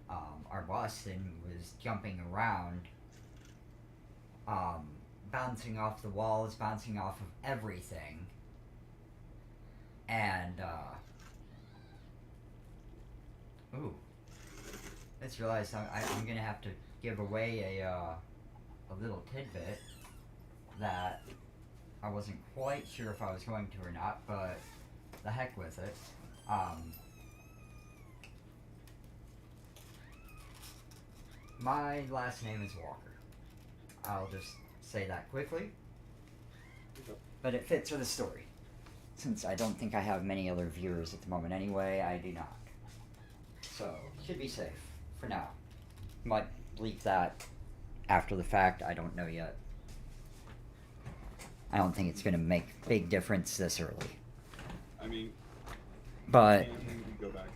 our Boston was jumping around, bouncing off the walls, bouncing off of everything, and I just realized I'm gonna have to give away a little tidbit that I wasn't quite sure if I was going to or not, but the heck with it. My last name is Walker. I'll just say that quickly. Okay. But it fits with the story. Since I don't think I have many other viewers at the moment anyway, I do not. So, should be safe for now. Might leak that after the fact, I don't know yet. I don't think it's going to make a big difference this early. I mean, But can you go back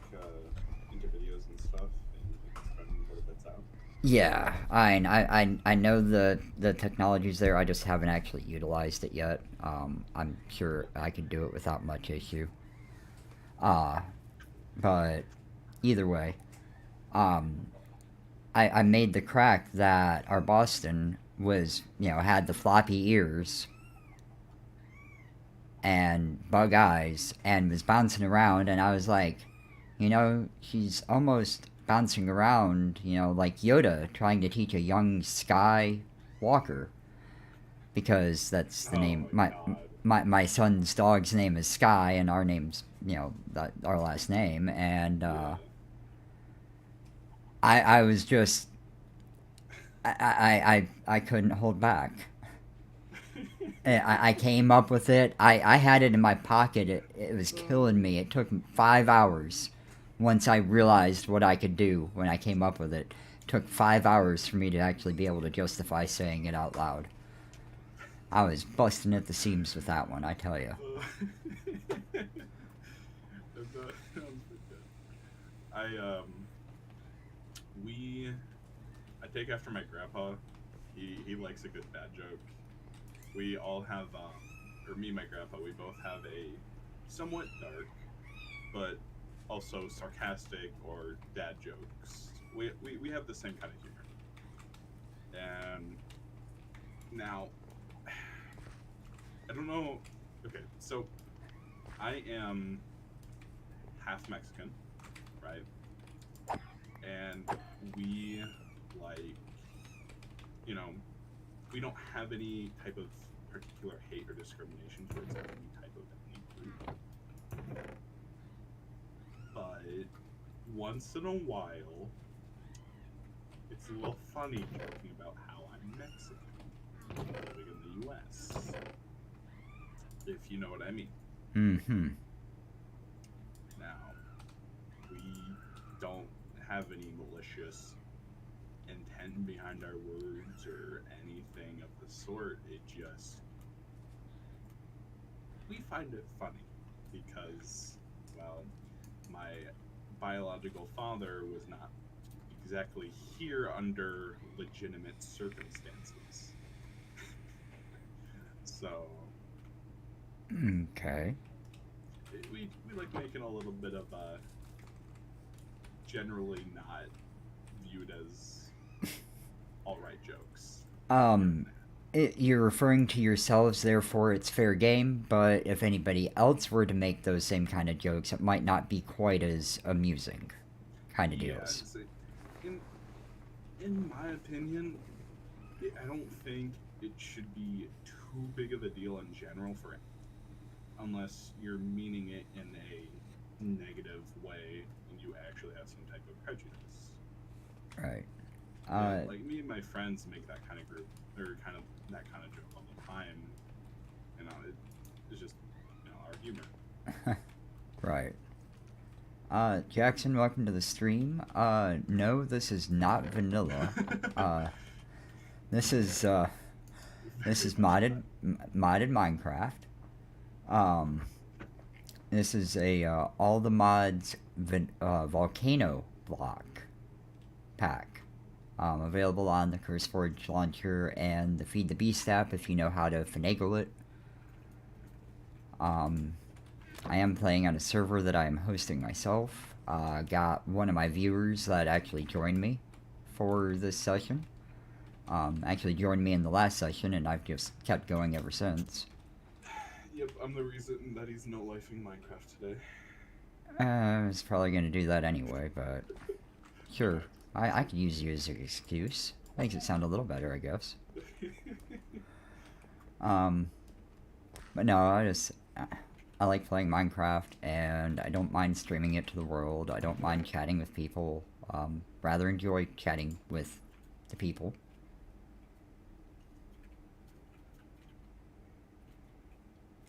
into videos and stuff and spread little bits out? yeah, I know the technology's there. I just haven't actually utilized it yet. I'm sure I could do it without much issue. Uh, but either way, um, I made the crack that our Boston was, had the floppy ears and bug eyes and was bouncing around, and I was like, she's almost bouncing around, like Yoda trying to teach a young Sky Walker, because that's the Oh name. my My god. my son's dog's name is Sky, and our name's our last name, and Yeah. I was just I couldn't hold back. I came up with it. I had it in my pocket. It was killing me. It took 5 hours once I realized what I could do when I came up with it. It took 5 hours for me to actually be able to justify saying it out loud. I was busting at the seams with that one, I tell you. That sounds pretty good. I we I take after my grandpa. He likes a good dad joke. We all have or me and my grandpa, we both have a somewhat dark but also sarcastic or dad jokes. We have the same kind of humor. And now I don't know. Okay, so I am half Mexican, right? And we like, you know, we don't have any type of particular hate or discrimination towards any type of ethnic group. But once in a while, it's a little funny joking about how I'm Mexican living in the US. If you know what I mean. Mm-hmm. Now, we don't have any malicious intent behind our words or anything of the sort. It just, we find it funny because, well, my biological father was not exactly here under legitimate circumstances. So, Okay. we like making a little bit of generally not viewed as alright jokes here and Um, there. you're referring to yourselves, therefore it's fair game, but if anybody else were to make those same kind of jokes, it might not be quite as amusing kind of Yeah, deals. in in my opinion, I don't think it should be too big of a deal in general for unless you're meaning it in a negative way and you actually have some type of prejudice. Right. Yeah, Uh, like me and my friends make that kind of group or kind of that kind of joke all the time. It's just our humor. right. Jackson, welcome to the stream. No, this is not vanilla. Uh, this is, this Very is much not. modded Minecraft. Um, this is a, all the mods Volcano block pack. Available on the CurseForge launcher and the Feed the Beast app if you know how to finagle it. I am playing on a server that I am hosting myself. Got one of my viewers that actually joined me for this session. Actually joined me in the last session, and I've just kept going ever since. Yep, I'm the reason that he's no lifing Minecraft today. I was probably going to do that anyway, but sure. Okay. I could use you as an excuse. Makes it sound a little better, I guess. Um, but no, I like playing Minecraft, and I don't mind streaming it to the world. I don't mind chatting with people. Rather enjoy chatting with the people.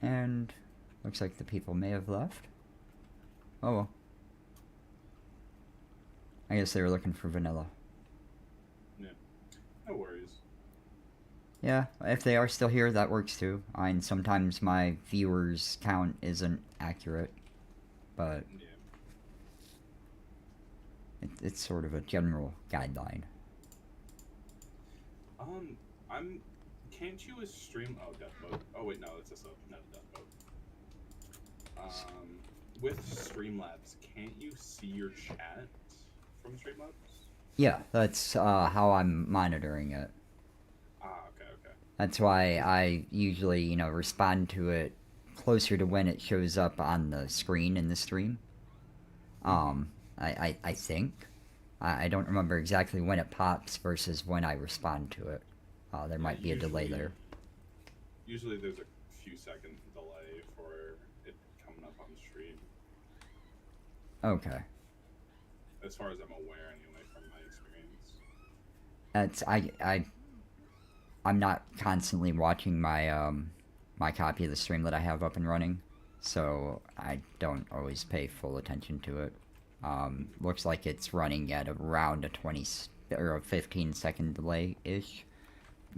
And looks like the people may have left. Oh well. I guess they were looking for vanilla. Yeah, no worries. Yeah, if they are still here, that works too. And sometimes my viewers count isn't accurate, but Yeah. it's sort of a general guideline. I'm. Can't you stream? Oh, Death Boat. Oh wait, no, it's a sub, not a Death Boat. with Streamlabs, can't you see your chat from Streamlabs? Yeah, that's how I'm monitoring it. Ah, okay, okay. That's why I usually, respond to it closer to when it shows up on the screen in the stream. Mm-hmm. I think. I don't remember exactly when it pops versus when I respond to it. There Yeah, might be a delay there. usually there's a few second delay for it coming up on the stream. Okay. As far as I'm aware, anyway, from my experience. That's I'm not constantly watching my copy of the stream that I have up and running, so I don't always pay full attention to it. Looks like it's running at around a 20 or a 15-second delay ish.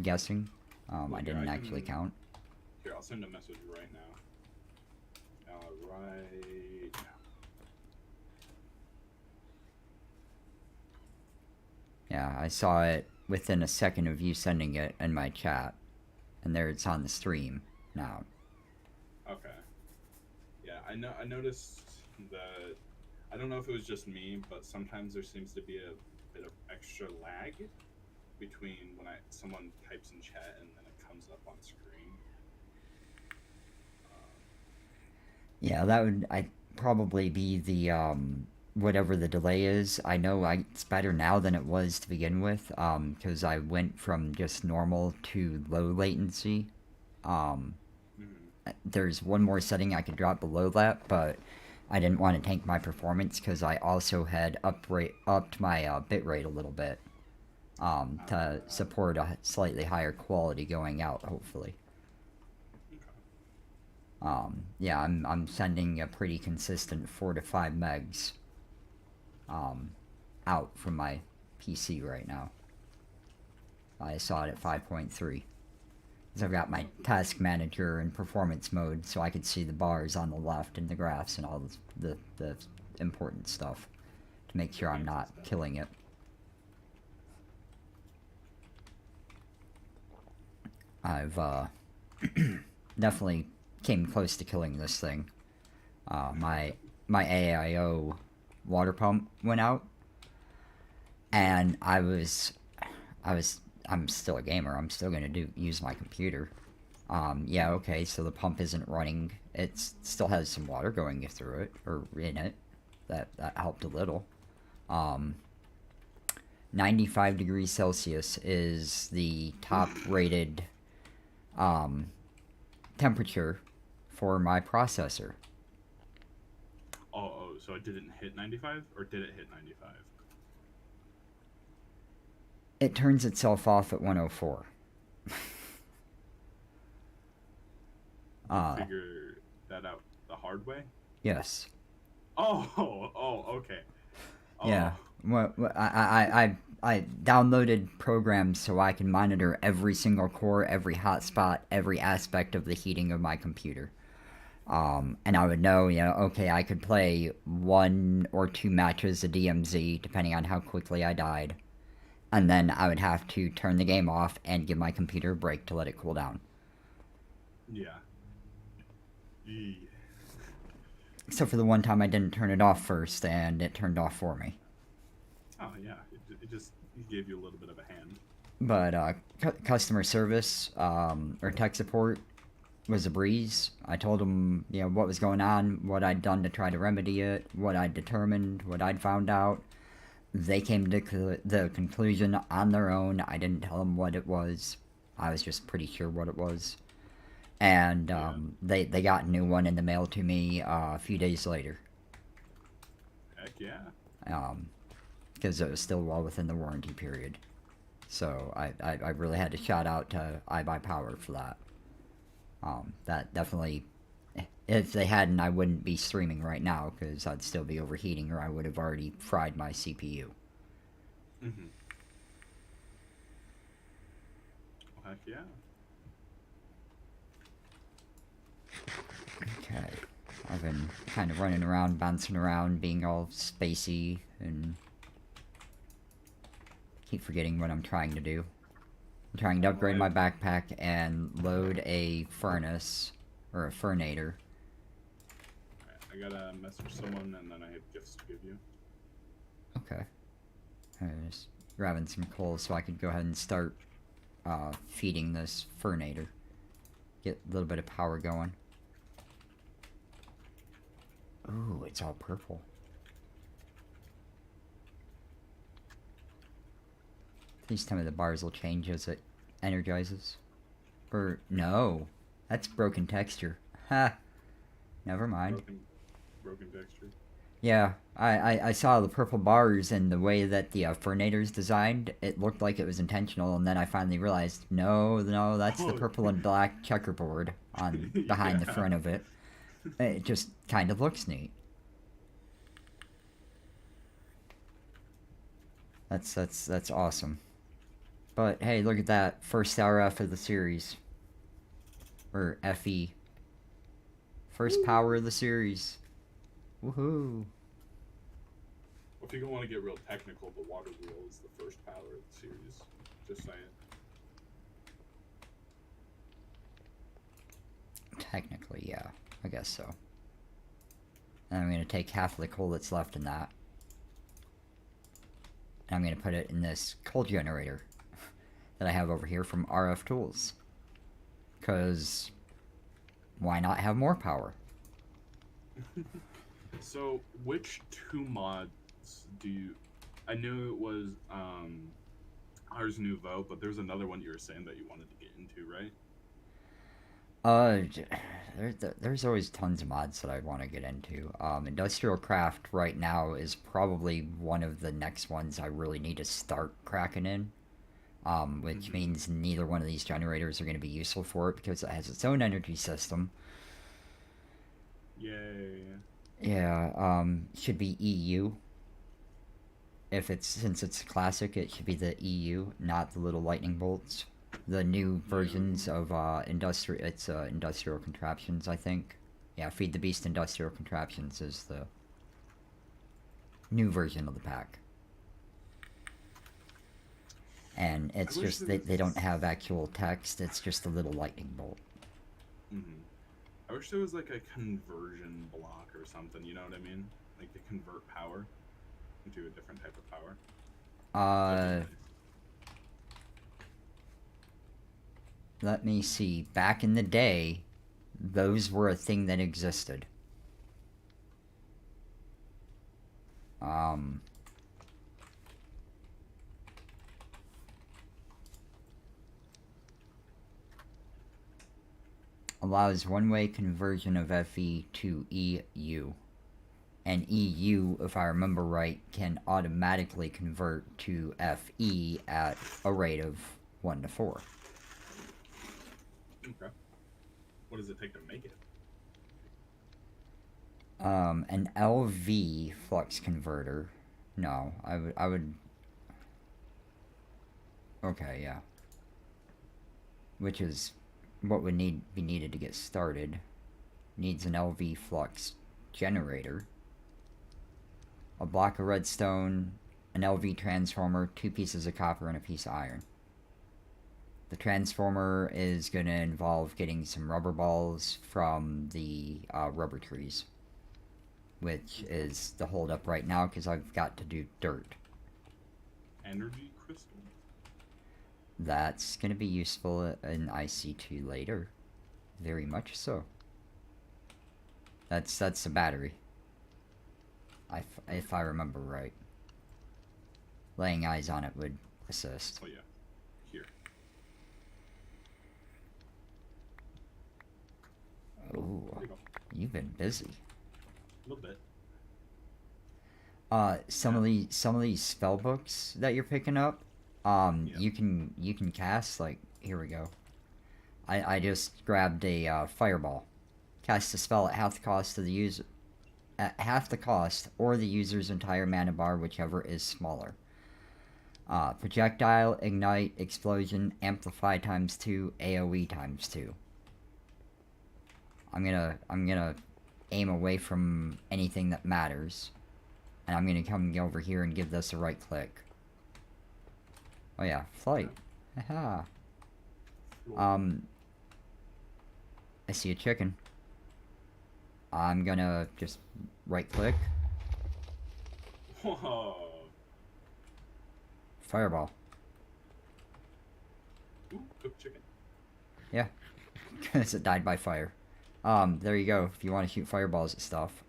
Guessing. Well, I here, didn't actually count. Here, I'll send a message right now. Right now. Yeah, I saw it within a second of you sending it in my chat, and there it's on the stream now. Okay. Yeah, I know. I noticed that. I don't know if it was just me, but sometimes there seems to be a bit of extra lag between when someone types in chat and then it comes up on screen. Yeah, that would I probably be the whatever the delay is. I know it's better now than it was to begin with, because I went from just normal to low latency. There's one more setting I could drop below that, but I didn't want to tank my performance because I also had upped my bit rate a little bit, to support a slightly higher quality going out, hopefully. Yeah, I'm sending a pretty consistent 4 to 5 megs out from my PC right now. I saw it at 5.3. I've got my task manager in performance mode, so I could see the bars on the left and the graphs and all the important stuff to make sure I'm not killing it. I've definitely came close to killing this thing. My AIO water pump went out, and I'm still a gamer. I'm still gonna use my computer. Yeah, okay. So the pump isn't running. It still has some water going through it or in it. That helped a little. 95 degrees Celsius is the top rated temperature for my processor. Oh, so it didn't hit 95, or did it hit 95? It turns itself off at 104. Figure that out the hard way? Yes. Okay. Oh. Yeah. Well, I downloaded programs so I can monitor every single core, every hotspot, every aspect of the heating of my computer. And I would know, okay, I could play 1 or 2 matches of DMZ depending on how quickly I died. And then I would have to turn the game off and give my computer a break to let it cool down. Yeah. Except for the one time I didn't turn it off first and it turned off for me. Oh, yeah. It just gave you a little bit of a hand. But customer service or tech support was a breeze. I told them, what was going on, what I'd done to try to remedy it, what I'd determined, what I'd found out. They came to the conclusion on their own. I didn't tell them what it was. I was just pretty sure what it was. And they got a new one in the mail to me a few days later. Heck yeah. Because it was still well within the warranty period. So I really had to shout out to iBuyPower for that. That definitely, if they hadn't, I wouldn't be streaming right now because I'd still be overheating or I would have already fried my CPU. Mm-hmm. Heck yeah. Okay. I've been kind of running around, bouncing around, being all spacey, and keep forgetting what I'm trying to do. I'm trying to upgrade my backpack and load a furnace, or a furnator. I I gotta message someone, and then I have gifts to give you. Okay. Just grabbing some coal so I could go ahead and start feeding this Furnator. Get a little bit of power going. Ooh, it's all purple. Please tell me the bars will change as it energizes. Or, no. That's broken texture. Ha! Never mind. Broken texture. Yeah, I saw the purple bars and the way that the Furnator's designed, it looked like it was intentional, and then I finally realized, no, that's the purple and black checkerboard on behind the front of it. It just kind of looks neat. That's awesome. But hey, look at that. First RF of the series. Or FE. First Woo. power of the series. Woohoo. Well, if you don't want to get real technical, the water wheel is the first power of the series. Just saying. Technically, yeah. I guess so. And I'm going to take half of the coal that's left in that. And I'm going to put it in this coal generator that I have over here from RF Tools. Because why not have more power? So, which two mods do you... I knew it was Ars Nouveau, but there's another one you were saying that you wanted to get into, right? There's always tons of mods that I want to get into. Industrial Craft right now is probably one of the next ones I really need to start cracking in. Which means neither one of these generators are going to be useful for it because it has its own energy system. Yay. Yeah, should be EU. Since it's classic, it should be the EU, not the little lightning bolts. The new versions of industrial contraptions, I think. Yeah, Feed the Beast Industrial Contraptions is the new version of the pack. And it's just, they don't have actual text, it's just a little lightning bolt. I wish there was like a conversion block or something, you know what I mean? Like to convert power into a different type of power. Nice. Let me see. Back in the day, those were a thing that existed. Allows one-way conversion of FE to EU. And EU, if I remember right, can automatically convert to FE at a rate of 1 to 4. Okay. What does it take to make it? An LV flux converter. No, I would. Okay, yeah. Which is what would be needed to get started. Needs an LV flux generator, a block of redstone, an LV transformer, 2 pieces of copper, and a piece of iron. The transformer is going to involve getting some rubber balls from the rubber trees, which is the holdup right now because I've got to do dirt. Energy crystal? That's going to be useful in IC2 later. Very much so. That's the battery. If I remember right. Laying eyes on it would assist. Oh yeah. Here. Ooh, you've been busy. A little bit. Some of these spell books that you're picking up, you can cast, like, here we go. I just grabbed a fireball. Cast a spell at half the cost of the user, at half the cost or the user's entire mana bar, whichever is smaller. Projectile, ignite, explosion, amplify ×2, AoE ×2. I'm gonna aim away from anything that matters, and I'm gonna come over here and give this a right click. Oh yeah, flight. Haha. I see a chicken. I'm gonna just right click, Whoa. fireball. Ooh, cooked chicken. Yeah, because it died by fire. There you go. If you want to shoot fireballs at stuff,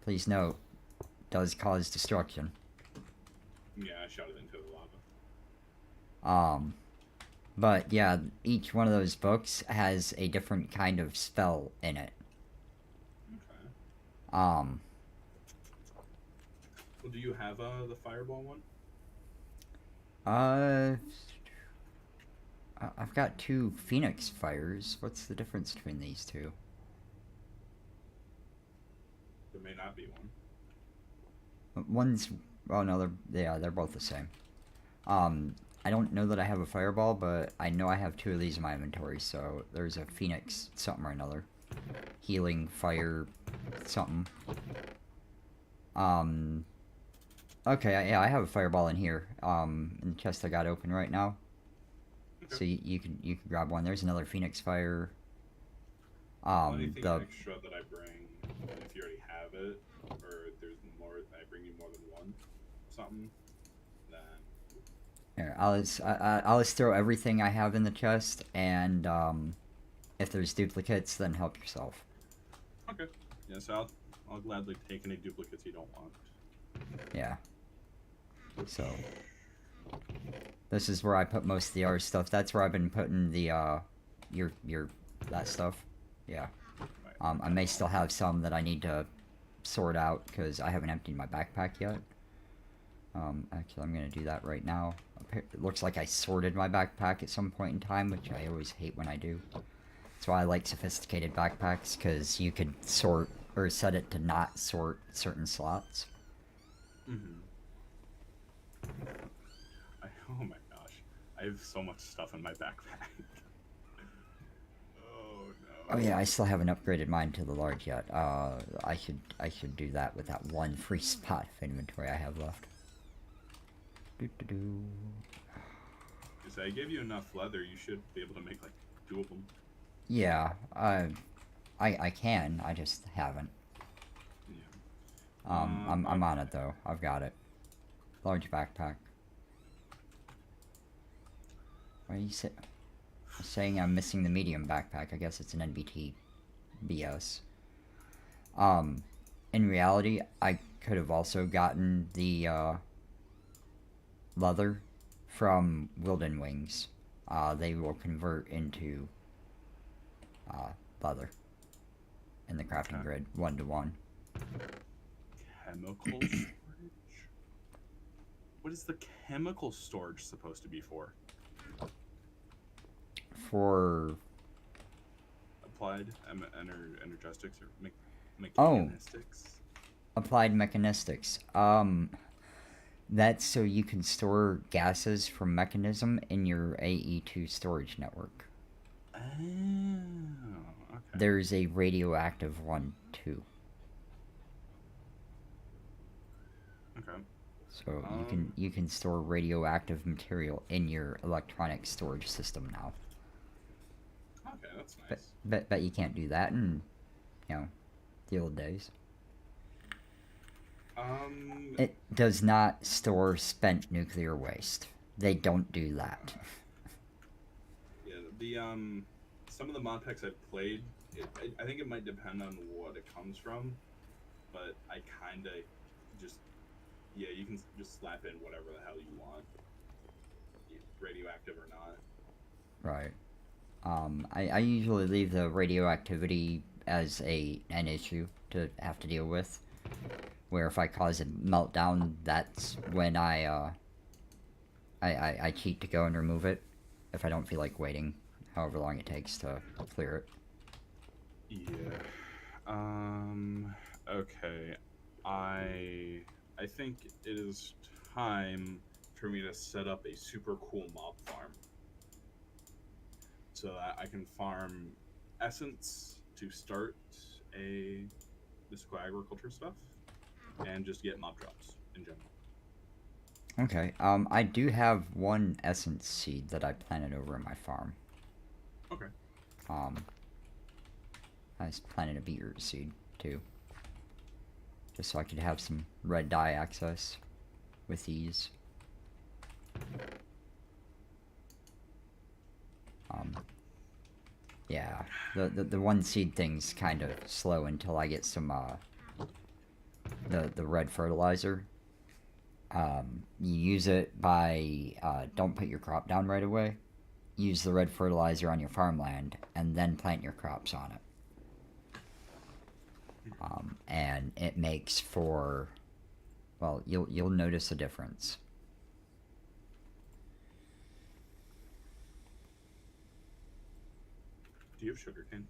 please note, does cause destruction. Yeah, I shot it into the lava. But yeah, each one of those books has a different kind of spell in it. Okay. Um, Well, do you have the fireball one? uh, I've got 2 Phoenix fires. What's the difference between these 2? There may not be one. One's, oh no, they're both the same. I don't know that I have a fireball, but I know I have 2 of these in my inventory. So there's a Phoenix something or another, healing fire something. Okay, yeah, I have a fireball in here. In the chest I got open right now. Okay. So you can grab one. There's another Phoenix fire. Anything The extra that I bring, and if you already have it, or if there's more, I bring you more than one, something, then here, I'll just throw everything I have in the chest, and if there's duplicates, then help yourself. okay. Yeah, so I'll gladly take any duplicates you don't want. Yeah. So this is where I put most of the other stuff. That's where I've been putting the your that stuff. Yeah. Right. I may still have some that I need to sort out because I haven't emptied my backpack yet. Actually, I'm gonna do that right now. It looks like I sorted my backpack at some point in time, which I always hate when I do. That's why I like sophisticated backpacks, because you could sort or set it to not sort certain slots. Mm-hmm. Oh my gosh, I have so much stuff in my backpack. Oh no. Oh yeah, I still haven't upgraded mine to the large yet. I should do that with that one free spot of inventory I have left. Doo-doo-doo. So I gave you enough leather, you should be able to make like 2 of them. Yeah, I can. I just haven't. Yeah. I'm on it though. I've got it. Large backpack. Why are you saying I'm missing the medium backpack? I guess it's an NBT BS. In reality, I could have also gotten the leather from Wilden Wings. They will convert into leather in the crafting grid 1-to-1. Chemical storage? What is the chemical storage supposed to be for? For Applied energetics or mechanistics? applied mechanistics. That's so you can store gases from mechanism in your AE2 storage network. Oh, okay. There's a radioactive one too. Okay. So you can store radioactive material in your electronic storage system now. Okay, that's nice. Bet you can't do that in, the old days. It does not store spent nuclear waste. They don't do that. Yeah, the some of the mod packs I've played, I think it might depend on what it comes from, but I kind of just, yeah, you can just slap in whatever the hell you want, radioactive or not. Right. I usually leave the radioactivity as an issue to have to deal with. Where if I cause a meltdown, that's when I cheat to go and remove it. If I don't feel like waiting however long it takes to clear it. Yeah. Okay. I think it is time for me to set up a super cool mob farm. So that I can farm essence to start this agriculture stuff, and just get mob drops in general. Okay. I do have one essence seed that I planted over in my farm. Okay. I was planting a beetroot seed, too. Just so I could have some red dye access with these. Yeah, the one seed thing's kind of slow until I get some, the red fertilizer. You use it by, don't put your crop down right away. Use the red fertilizer on your farmland, and then plant your crops on it. And it makes for, well, you'll notice a difference. Do you have sugarcane?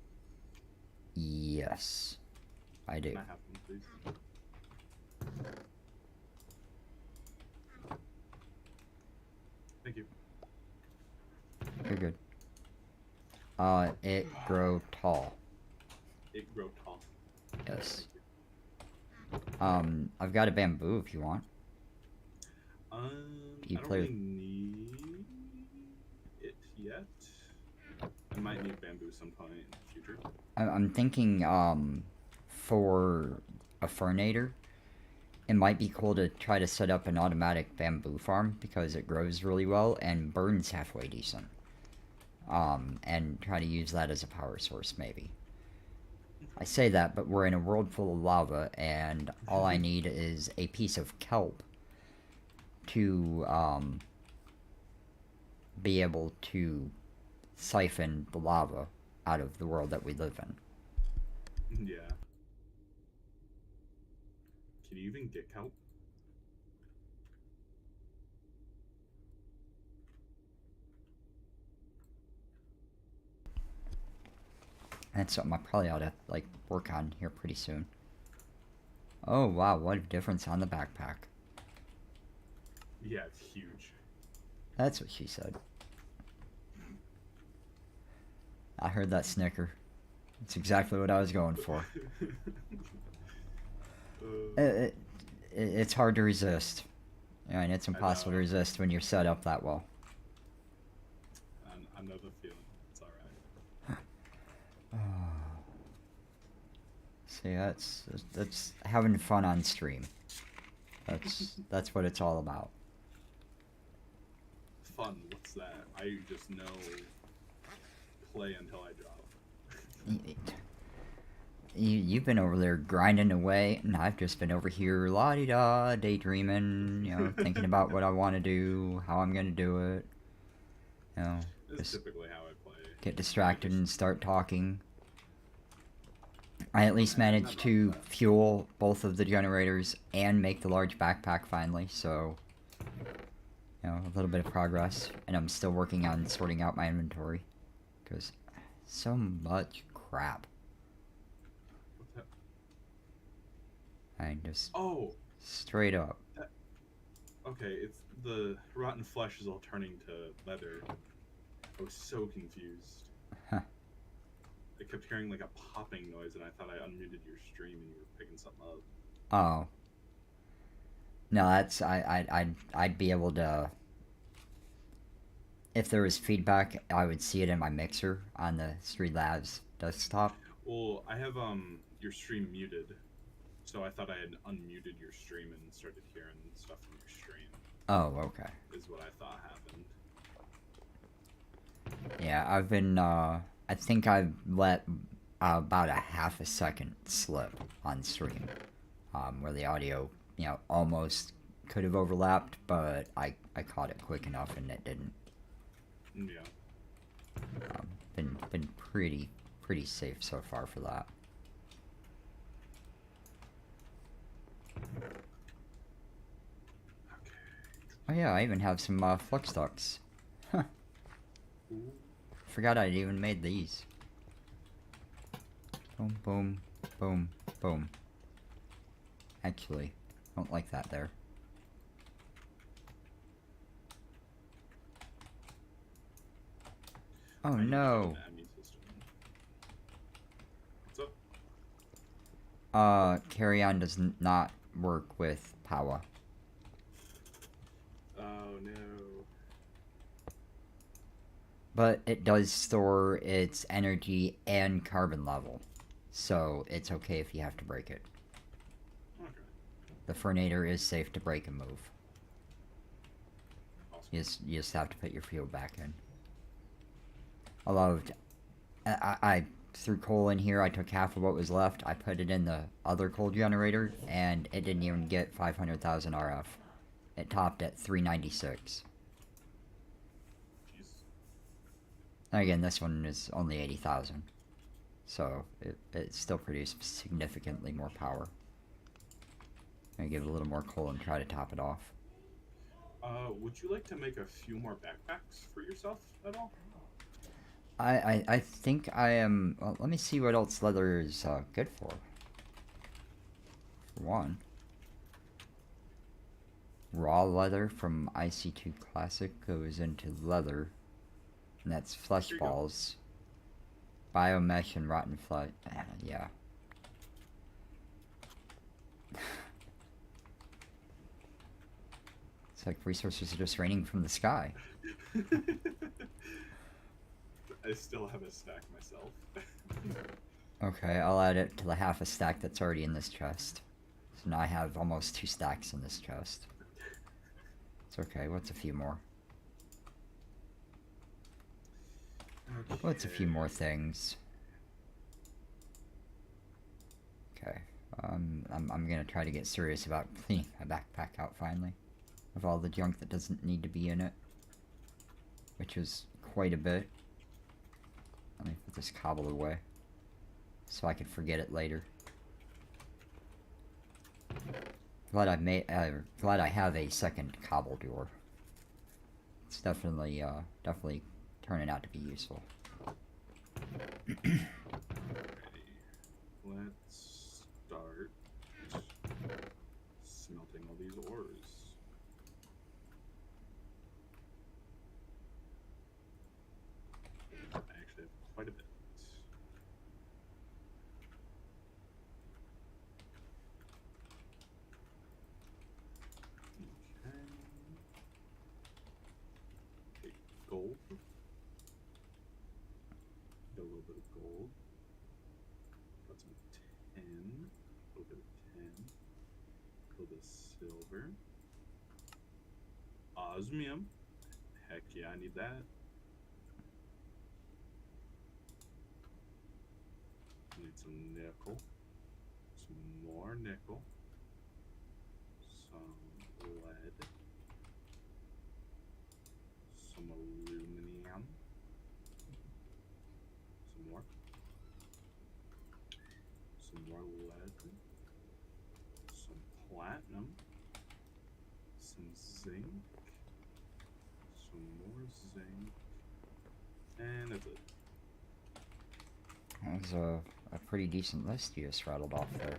Yes, I do. Can I have one, please? Thank you. You're good. It grow tall. It grow tall. Yes. I've got a bamboo if you want. Do you I don't play really with- need it yet. I might need bamboo some point in the future. I'm thinking, for a fernator, it might be cool to try to set up an automatic bamboo farm because it grows really well and burns halfway decent. And try to use that as a power source, maybe. I say that, but we're in a world full of lava, and all I need is a piece of kelp to, be able to siphon the lava out of the world that we live in. Yeah. Can you even get kelp? That's something I probably ought to, like, work on here pretty soon. Oh, wow, what a difference on the backpack. Yeah, it's huge. That's what she said. I heard that snicker. It's exactly what I was going for. It's hard to resist. And it's impossible to resist when you're set up that well. I know the feeling. It's alright. See, that's having fun on stream. That's what it's all about. Fun, what's that? I just know play until I drop. You've been over there grinding away, and I've just been over here la-di-da, daydreaming, thinking about what I want to do, how I'm going to do it. This is typically how I play. Get distracted and start talking. I at least managed to fuel both of the generators and make the large backpack finally, so, a little bit of progress. And I'm still working on sorting out my inventory, because so much crap. What's that? I just... Oh! Straight up. Okay, it's the rotten flesh is all turning to leather. I was so confused. Huh. I kept hearing like a popping noise, and I thought I unmuted your stream and you were picking something up. Oh. No, that's... I'd be able to... If there was feedback, I would see it in my mixer on the Street Labs desktop. Well, I have your stream muted, so I thought I had unmuted your stream and started hearing stuff from your stream. Oh, okay. Is what I thought happened. Yeah, I've been, I think I've let about a half a second slip on stream, where the audio, almost could have overlapped, but I caught it quick enough and it didn't. Yeah. Been pretty safe so far for that. Okay. Oh yeah, I even have some flux ducts. Huh. Ooh. Forgot I'd even made these. Boom, boom, boom, boom. Actually, don't like that there. Oh no. What's up? Carry on does not work with power. Oh no. But it does store its energy and carbon level. so it's okay if you have to break it. Okay. The Fernator is safe to break and move. Awesome. You just have to put your fuel back in. I threw coal in here. I took half of what was left. I put it in the other coal generator, and it didn't even get 500,000 RF. It topped at 396. Jeez. Again, this one is only 80,000. So it still produced significantly more power. I'm gonna give it a little more coal and try to top it off. Would you like to make a few more backpacks for yourself at all? I think I am. Well, let me see what else leather is good for. For one, raw leather from IC2 Classic goes into leather, and that's flesh Here you go. balls. Biomesh and rotten flesh. Yeah. It's like resources are just raining from the sky. I still have a stack myself. Okay, I'll add it to the half a stack that's already in this chest. So now I have almost 2 stacks in this chest. It's okay, what's a few more? Okay. What's a few more things? Okay, I'm gonna try to get serious about cleaning my backpack out finally. Of all the junk that doesn't need to be in it. Which is quite a bit. Let me put this cobble away. So I can forget it later. Glad I have a second cobble door. It's definitely turning out to be useful. Alrighty. Let's start smelting all these ores. I actually have quite a bit. Okay, gold. Get a little bit of gold. Got some tin. A little bit of tin. A little bit of silver. Osmium. Heck yeah, I need that. Need some nickel. Some more nickel. Some lead. Some aluminum. Some more. Some more lead. Some platinum. Some zinc. Some more zinc. And that's it. That was a pretty decent list you just rattled off there.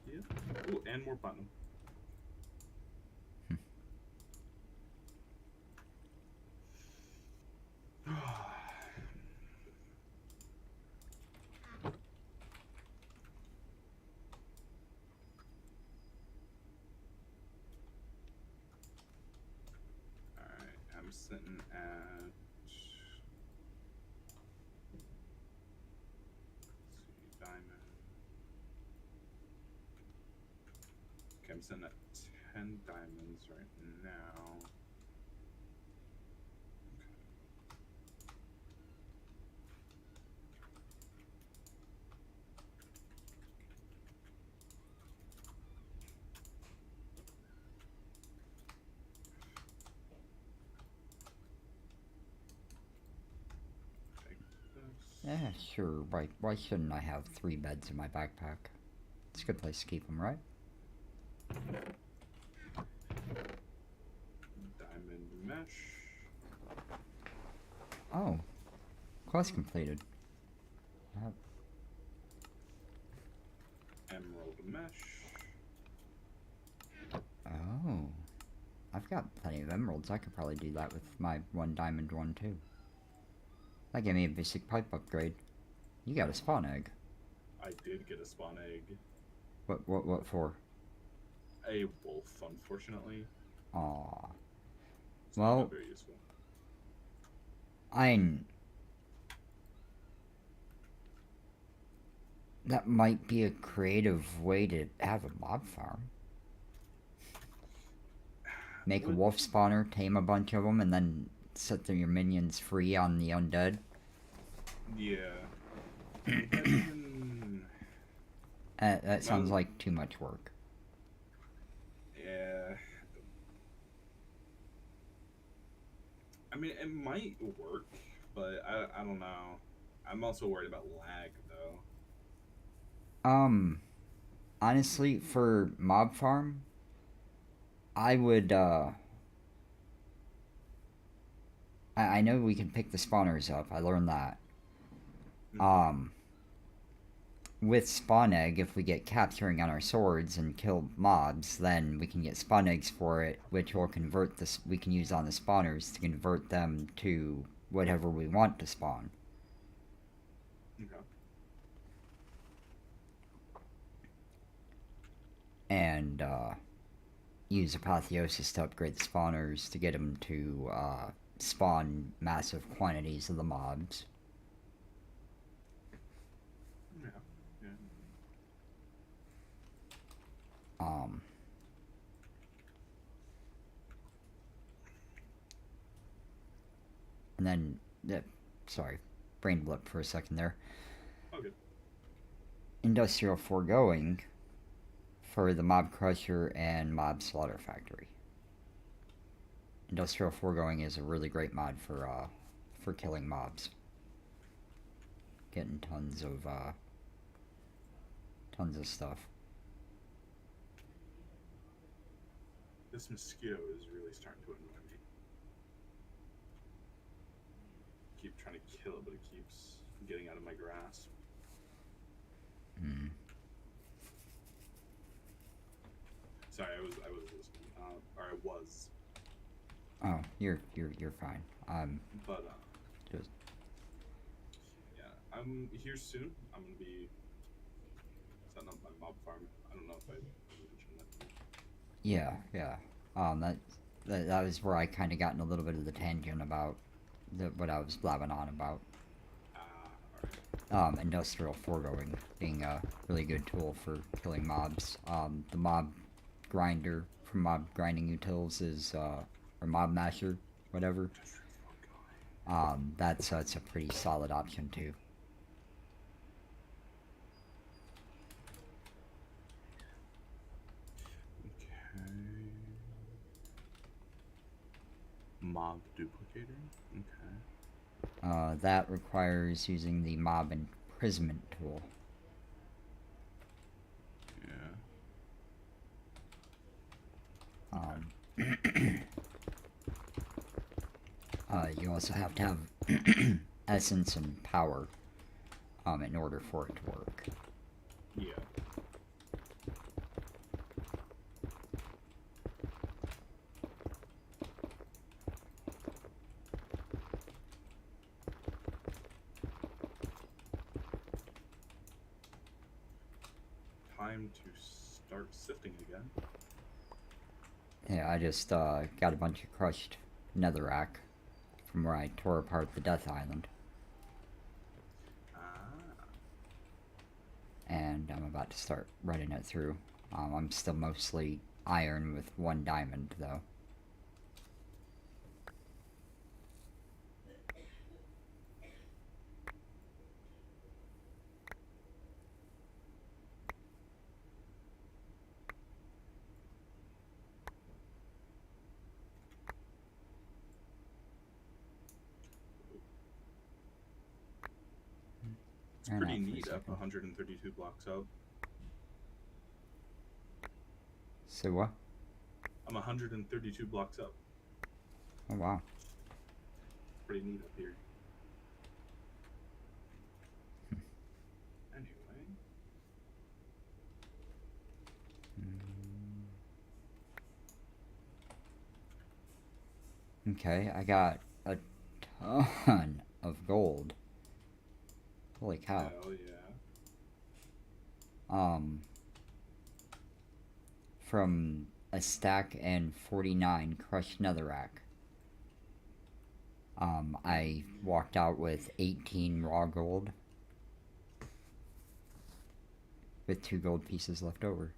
Yeah. Ooh, and more platinum. Alright, I'm sitting at. Let's see, diamond. Okay, I'm sitting at 10 diamonds right now. Take this. Yeah, sure. Why shouldn't I have 3 beds in my backpack? It's a good place to keep them, right? Diamond mesh. Oh, quest completed. Emerald mesh. Oh, I've got plenty of emeralds. I could probably do that with my 1 diamond one too. That gave me a basic pipe upgrade. You got a spawn egg. I did get a spawn egg. What for? A wolf, unfortunately. Aw. It's Well, not very useful. That might be a creative way to have a mob farm. Make a What? wolf spawner, tame a bunch of them, and then set your minions free on the undead. Yeah. Would that even? That sounds Well, like too much work. yeah. I mean, it might work, but I don't know. I'm also worried about lag though. Um, Honestly, for mob farm, I would, I know we can pick the spawners up. I learned that. Mm-hmm. Um, with spawn egg, if we get capturing on our swords and kill mobs, then we can get spawn eggs for it, which will convert this. We can use on the spawners to convert them to whatever we want to spawn. Okay. And use apotheosis to upgrade the spawners to get them to spawn massive quantities of the mobs. Yeah. Yeah. Um, and then, sorry, brain blip for a second there. Okay. Industrial foregoing for the mob crusher and mob slaughter factory. Industrial foregoing is a really great mod for killing mobs. Getting tons of stuff. This mosquito is really starting to annoy me. Keep trying to kill it, but it keeps getting out of my grasp. Mm. Sorry, I was listening. Or I was. Oh, you're fine. But Just yeah, I'm here soon. I'm gonna be setting up my mob farm. I don't know if I mentioned that. yeah. That was where I kind of got in a little bit of the tangent about what I was blabbing on about. All right. Industrial foregoing being a really good tool for killing mobs. The mob grinder from mob grinding utils is or mob masher, whatever. That's a pretty solid option too. Okay. Mob duplicator. Okay. That requires using the mob imprisonment tool. Yeah. You also have to have essence and power in order for it to work. Yeah. Time to start sifting again. Yeah, I just got a bunch of crushed netherrack from where I tore apart the Death Island. Ah. And I'm about to start running it through. I'm still mostly iron with 1 diamond, though. It's pretty neat up 132 blocks out. So what? I'm 132 blocks up. Oh wow. Pretty neat up here. Anyway. Okay, I got a ton of gold. Holy cow. Hell yeah. From a stack and 49 crushed netherrack. I walked out with 18 raw gold. with 2 gold pieces left over.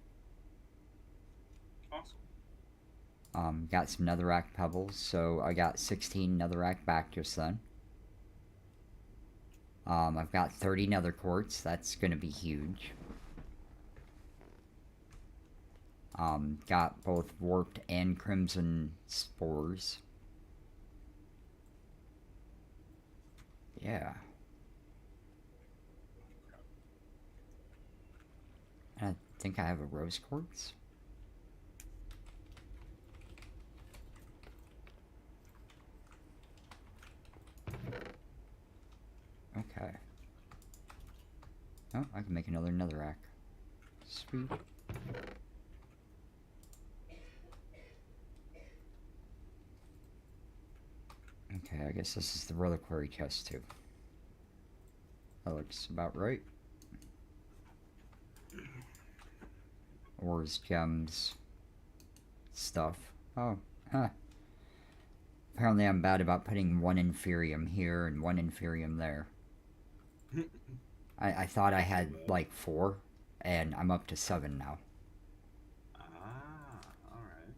Awesome. Got some netherrack pebbles, so I got 16 netherrack back just then. I've got 30 nether quartz. That's going to be huge. Got both warped and crimson spores. Yeah. I think I have a rose quartz. Okay. Oh, I can make another netherrack. Sweet. Okay, I guess this is the reliquary chest too. That looks about right. Ores, gems, stuff. Oh, huh. Apparently I'm bad about putting 1 inferium here and 1 inferium there. I thought I had like 4, and I'm up to 7 now. Ah, alright.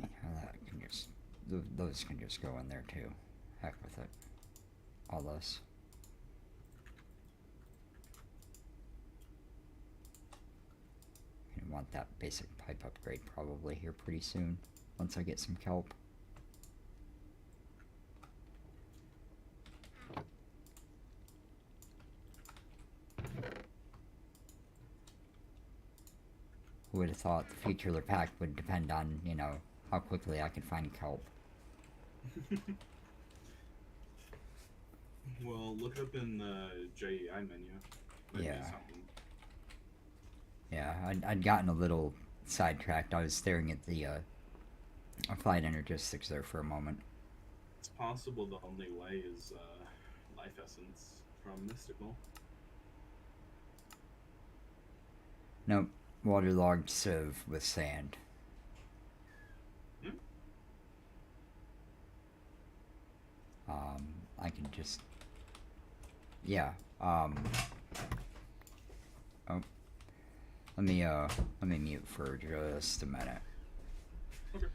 Yeah, that can just, those can just go in there too. Heck with it. All this. I want that basic pipe upgrade probably here pretty soon, once I get some kelp. Who would have thought the future of the pack would depend on, you know, how quickly I can find kelp. Well, look up in the JEI menu. Might Yeah. be something. Yeah, I'd gotten a little sidetracked. I was staring at the applied energistics there for a moment. It's possible the only way is life essence from Mystical. Nope, waterlogged sieve with sand. Hmm? I can just, yeah. Oh, let me mute for just a minute. Okay.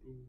Ooh.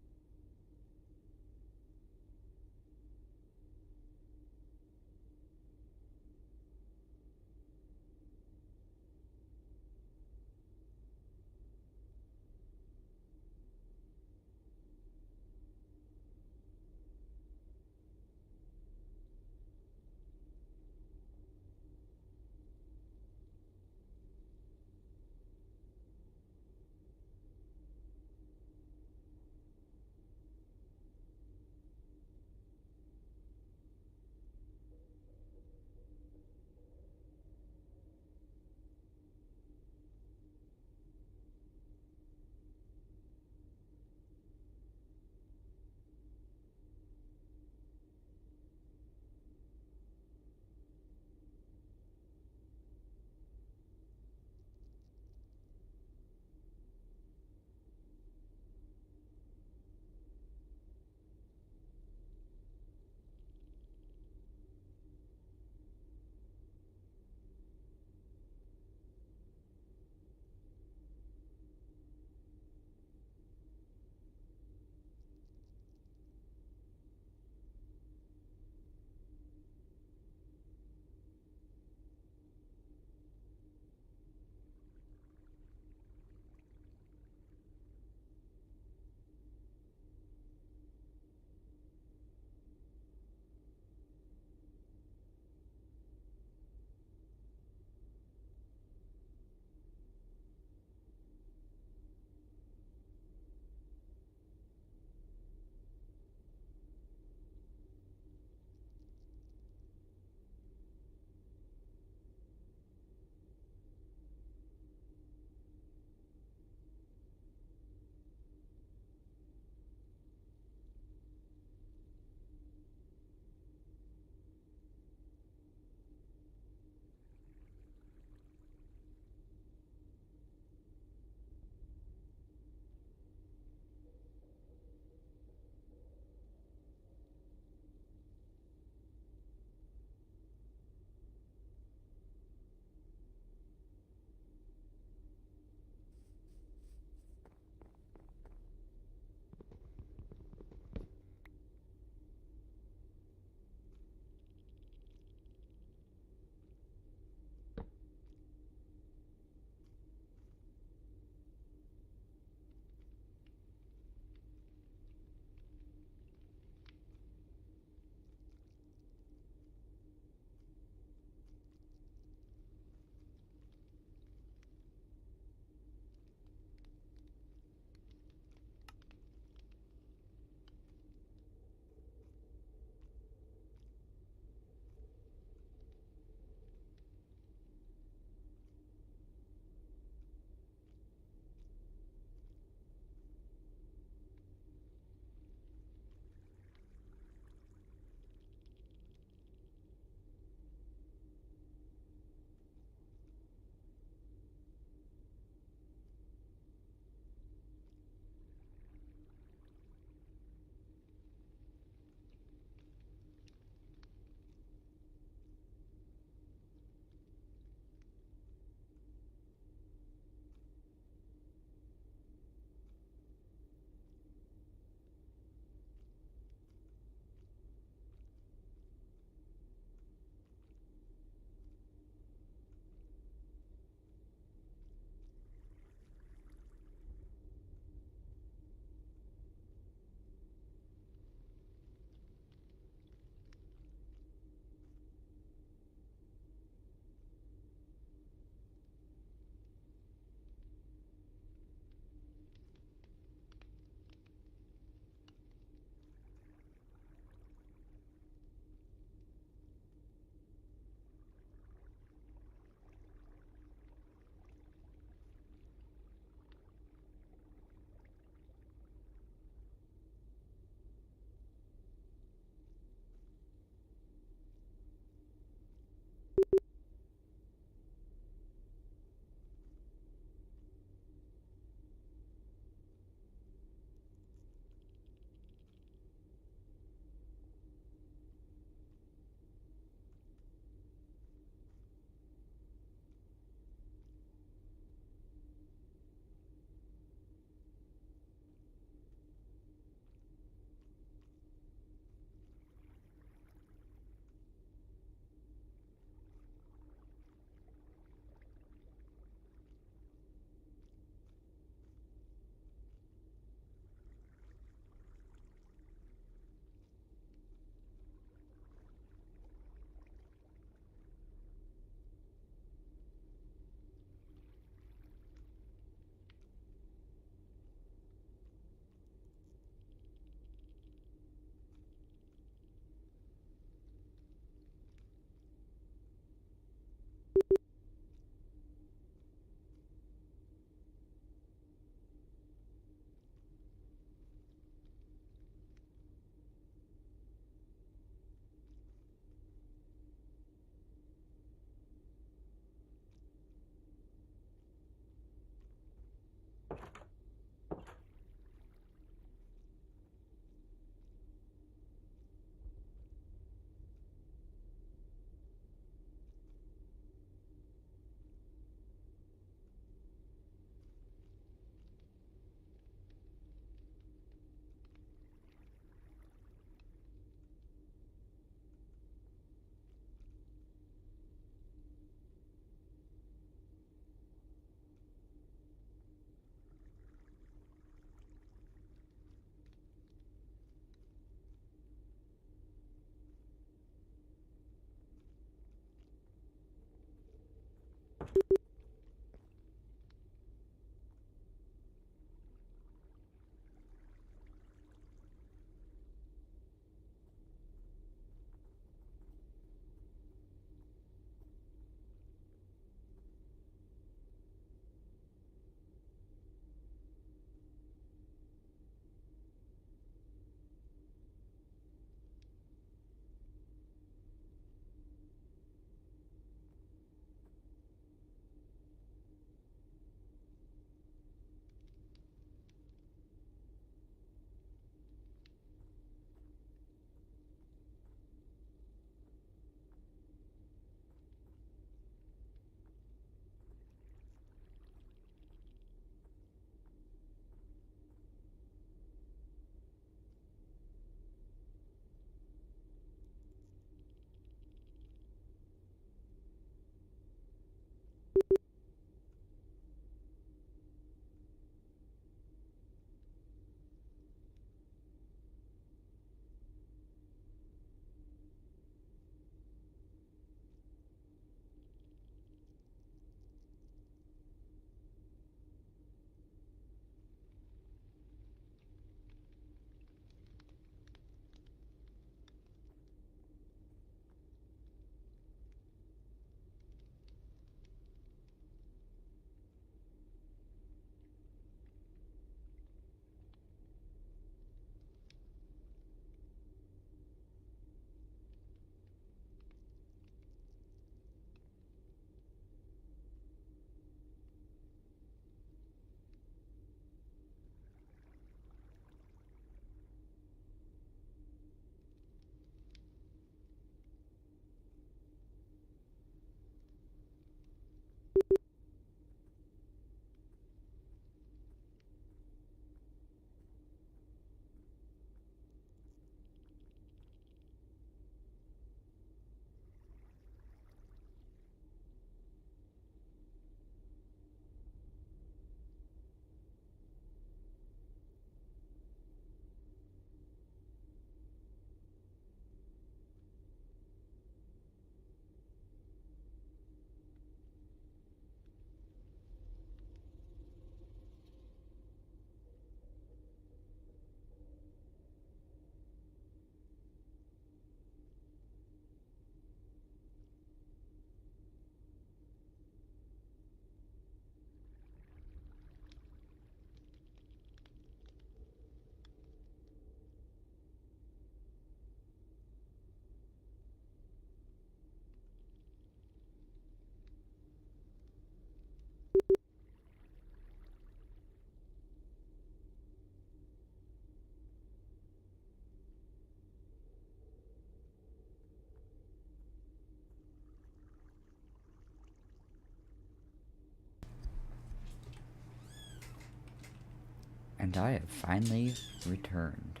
And I have finally returned.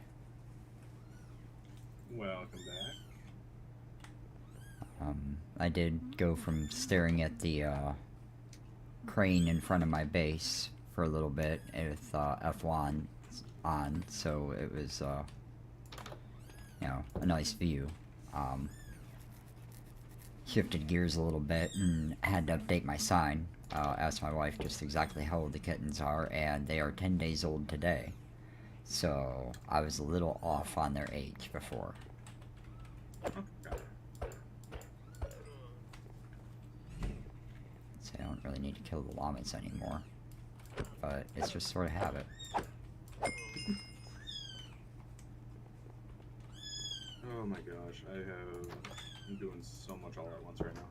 Welcome back. I did go from staring at the crane in front of my base for a little bit with F1 on, so it was, a nice view. Shifted gears a little bit and had to update my sign. Asked my wife just exactly how old the kittens are, and they are 10 days old today. So I was a little off on their age before. Okay. So I don't really need to kill the llamas anymore. But it's just sort of habit. Oh my gosh, I'm doing so much all at once right now.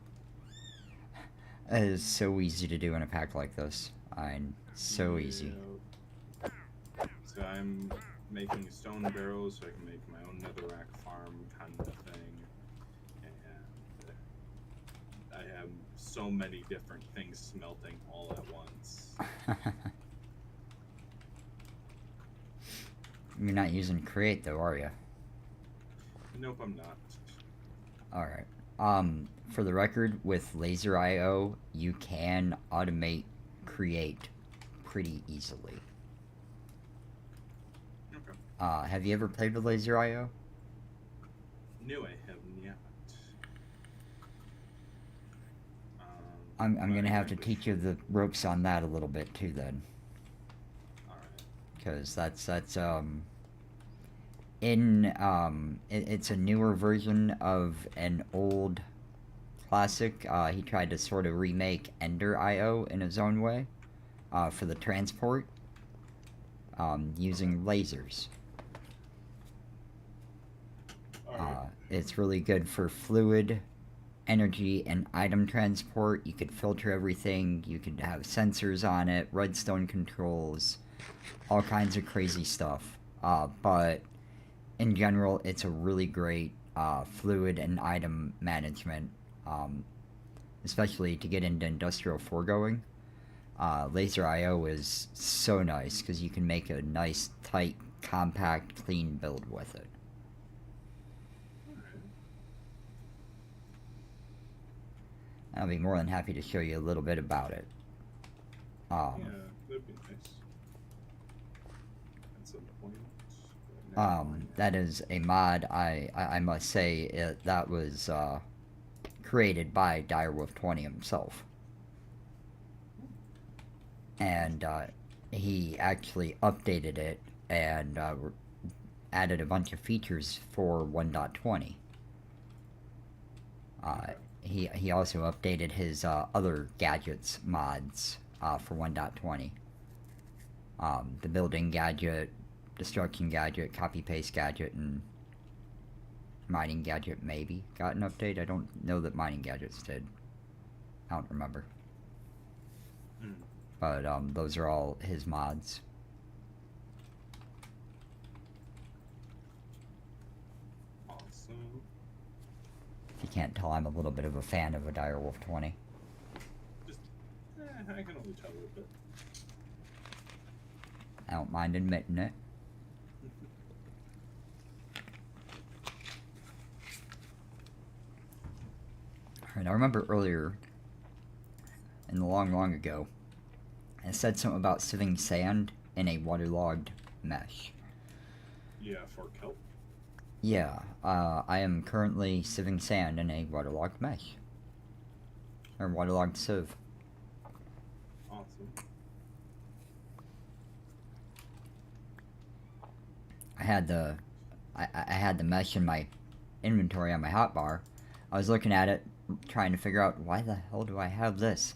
It is so easy to do in a pack like this. So easy. So I'm making stone barrels so I can make my own netherrack farm kind of thing. And I have so many different things smelting all at once. You're not using Create though, are you? Nope, I'm not. Alright. For the record, with Laser IO, you can automate Create pretty easily. Okay. Have you ever played with Laser IO? No, I haven't yet. I'm gonna have to teach you the ropes on that a little bit too then. Alright. Because it's a newer version of an old classic. He tried to sort of remake Ender IO in his own way, for the transport, using lasers. It's really good for fluid, energy, and item transport. You could filter everything. You could have sensors on it, redstone controls, all kinds of crazy stuff. But in general, it's a really great fluid and item management, especially to get into industrial foregoing. Laser IO is so nice because you can make a nice, tight, compact, clean build with it. I'll be more than happy to show you a little bit about it. Yeah, that'd be nice. At some point. That is a mod, I must say, that was created by Direwolf20 himself. And he actually updated it and added a bunch of features for 1.20. He also updated his other gadgets mods for 1.20. The building gadget, destruction gadget, copy paste gadget, and mining gadget maybe got an update. I don't know that mining gadgets did. I don't remember. But those are all his mods. Awesome. If you can't tell, I'm a little bit of a fan of a Direwolf20. Just, I can only tell a little bit. I don't mind admitting it. Alright, I remember earlier, in the long ago, I said something about sieving sand in a waterlogged mesh. Yeah, for kelp. Yeah, I am currently sieving sand in a waterlogged mesh. Or waterlogged sieve. Awesome. I had the mesh in my inventory on my hotbar. I was looking at it, trying to figure out, why the hell do I have this?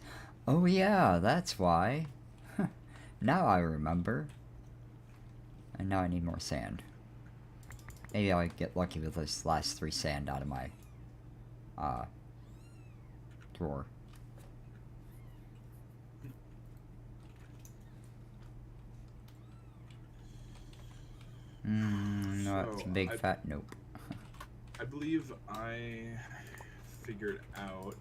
Oh yeah, that's why. Now I remember. And now I need more sand. Maybe I'll get lucky with this last 3 sand out of my drawer. No, it's a big fat nope. I believe I figured out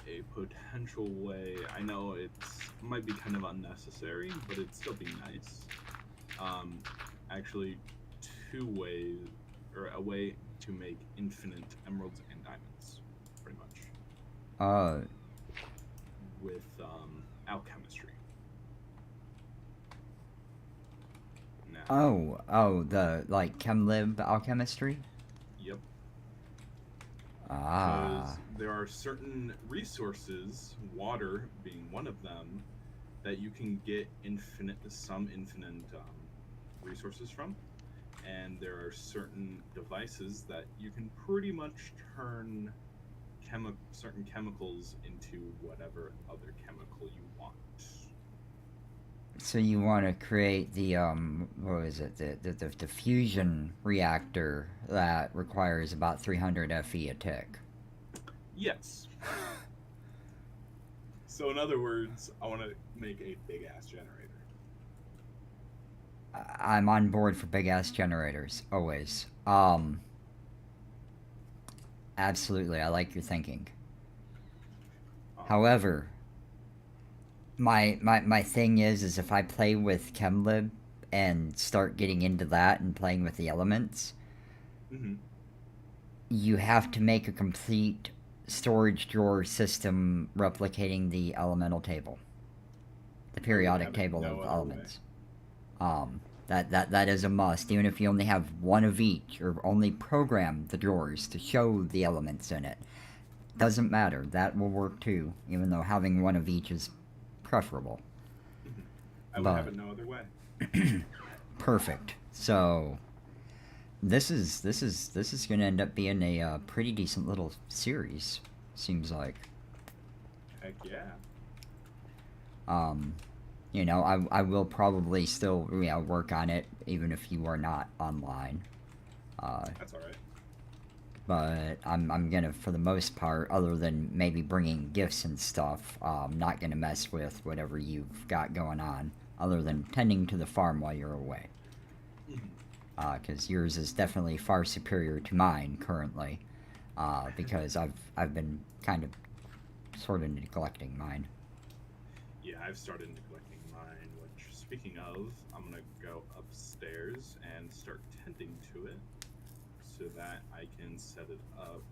a potential way. I know it might be kind of unnecessary, but it'd still be nice. Actually, 2 ways, or a way to make infinite emeralds and diamonds, pretty much. With alchemistry. Now, the like ChemLib alchemistry? Yep. Ah. Because there are certain resources, water being one of them, that you can get some infinite resources from, and there are certain devices that you can pretty much turn certain chemicals into whatever other chemical you want. So you want to create the what is it? The fusion reactor that requires about 300 Fe a tick. Yes. So in other words, I want to make a big ass generator. I'm on board for big ass generators always. Absolutely, I like your thinking. Um, However, my thing is if I play with ChemLib and start getting into that and playing with the elements, hmm you have to make a complete storage drawer system replicating the elemental table, the I would periodic have it table no of other way. elements. That is a must. Even if you only have one of each, or only program the drawers to show the elements in it, doesn't matter. That will work too. Even though having one of each is preferable. Mhm. I would have But it no other way. perfect. So this is going to end up being a pretty decent little series. Seems like. Heck yeah. Um, I will probably still work on it even if you are not online. Uh, That's all right. but I'm gonna, for the most part, other than maybe bringing gifts and stuff, not gonna mess with whatever you've got going on, other than tending to the farm while you're away. Mhm. Because yours is definitely far superior to mine currently. Because I've been kind of sort of neglecting mine. Yeah, I've started neglecting mine, which, speaking of, I'm gonna go upstairs and start tending to it so that I can set it up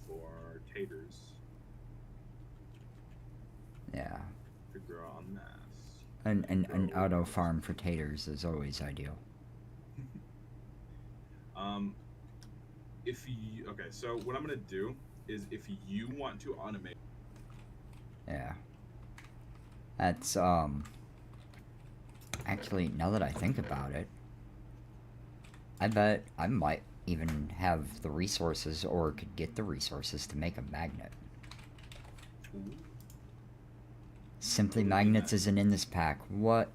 for taters Yeah, to grow on mass. an Grow auto rows. farm for taters is always ideal. um, if you okay, so what I'm gonna do is if you want to automate, Yeah, that's actually, now that I think about it, I bet I might even have the resources or could get the resources to make a magnet. ooh, Simply what would be a Magnets magnet? isn't in this pack. What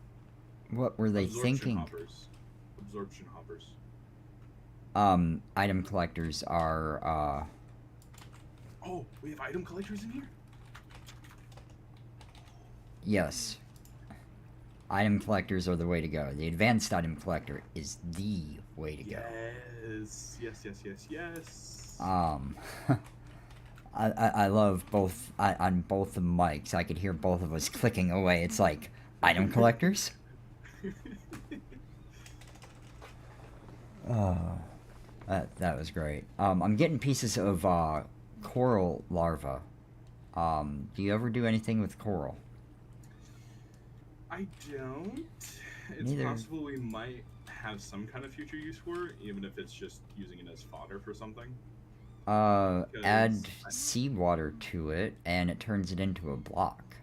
were they Absorption thinking? hoppers. Absorption hoppers. Item collectors are Oh, we have item collectors in here. yes. Item collectors are the way to go. The advanced item collector is the way to go. Yes, yes, yes, yes, yes. Um, I love both on both the mics. I could hear both of us clicking away. It's like item collectors. Oh, that was great. I'm getting pieces of coral larva. Do you ever do anything with coral? I don't. It's Neither. possible we might have some kind of future use for it, even if it's just using it as fodder for something. Add Because I, seawater to it, and it turns it into a block.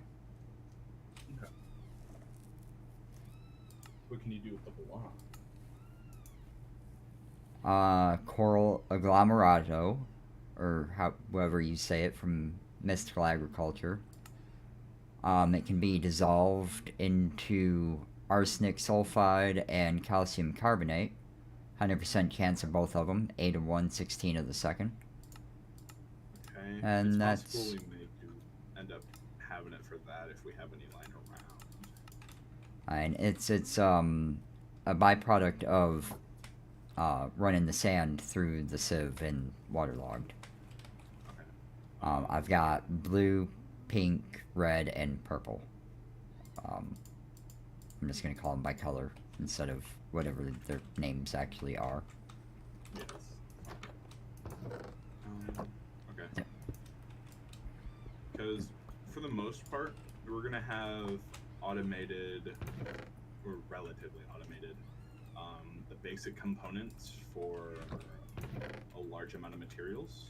okay. What can you do with the block? Coral agglomerato, or however you say it from mystical agriculture. It can be dissolved into arsenic sulfide and calcium carbonate. 100% chance of both of them. 8 of 1, 16 of the second. Okay. It's And possible that's. we may do end up having it for that if we have any lying around. And it's a byproduct of running the sand through the sieve and waterlogged. Okay. I've got blue, pink, red, and purple. Um, I'm just gonna call them by color instead of whatever their names actually are. Yes. Okay. Yep. Because for the most part, we're gonna have automated, or relatively automated, the basic components for a large amount of materials.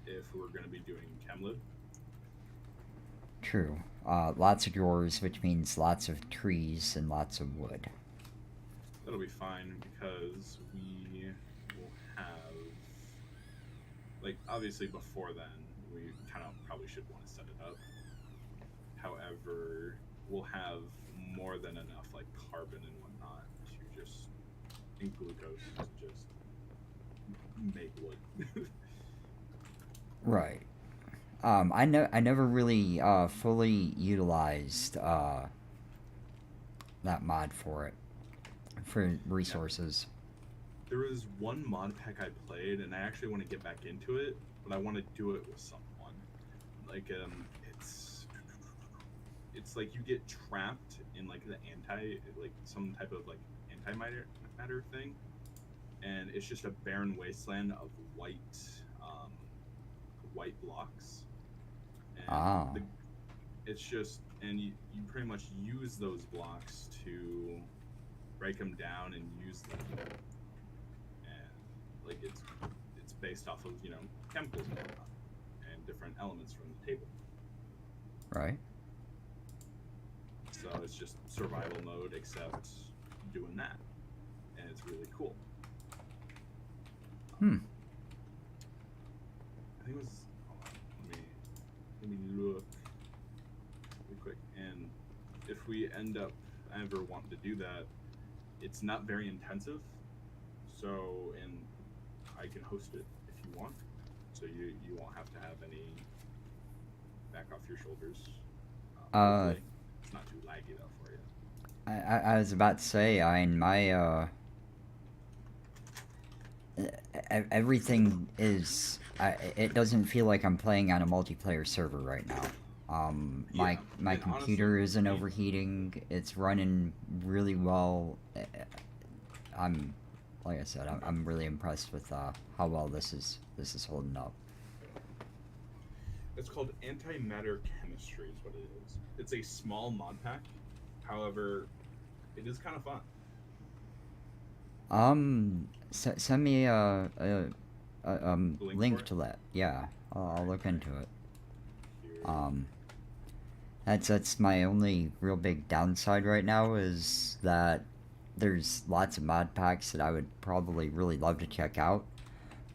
If we're gonna be doing ChemLib, True. Lots of drawers, which means lots of trees and lots of wood. that'll be fine because we will have, like, obviously before then, we kind of probably should want to set it up. However, we'll have more than enough like carbon and whatnot to just and glucose to just make wood. Right. I never really fully utilized that mod for it. for resources. There was one mod pack I played, and I actually want to get back into it, but I want to do it with someone. Like, it's like you get trapped in like the like some type of like antimatter thing, and it's just a barren wasteland of um, white blocks, and Ah, it's just, and you pretty much use those blocks to break them down and use them, and like it's based off of chemicals and whatnot, and different elements from the table. right. So it's just survival mode, except doing that, and it's really cool. Hmm. I think it was. Hold on, let me look really quick. And if we end up ever wanting to do that, it's not very intensive. So, and I can host it if you want. So you won't have to have any back off your shoulders. Uh, Hopefully, it's not too laggy though for you. I was about to say, I mean, my everything is. It doesn't feel like I'm playing on a multiplayer server right now. Yeah, My and honestly, computer isn't me, overheating. It's running really well. I'm, like I said, I'm really impressed with how well this is holding up. it's called antimatter chemistry, is what it is. It's a small mod pack. However, it is kind of fun. Send me a The link for link it to that. Yeah, I'll look into it. here. Um, that's my only real big downside right now is that there's lots of mod packs that I would probably really love to check out,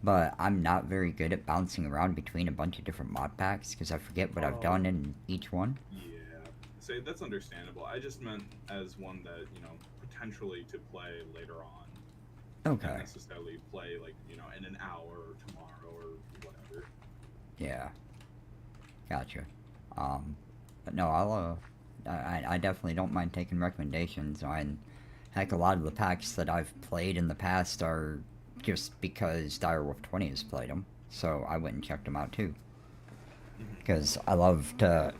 but I'm not very good at bouncing around between a bunch of different mod packs because I forget what I've done Oh, in each one. yeah. So that's understandable. I just meant as one that, potentially to play later on. Not Okay. necessarily play like, in an hour or tomorrow or whatever. Yeah. Gotcha. Um, but no, I definitely don't mind taking recommendations. Heck, a lot of the packs that I've played in the past are just because Direwolf 20 has played them, so I went and checked them out too. Hmm. Because I love to,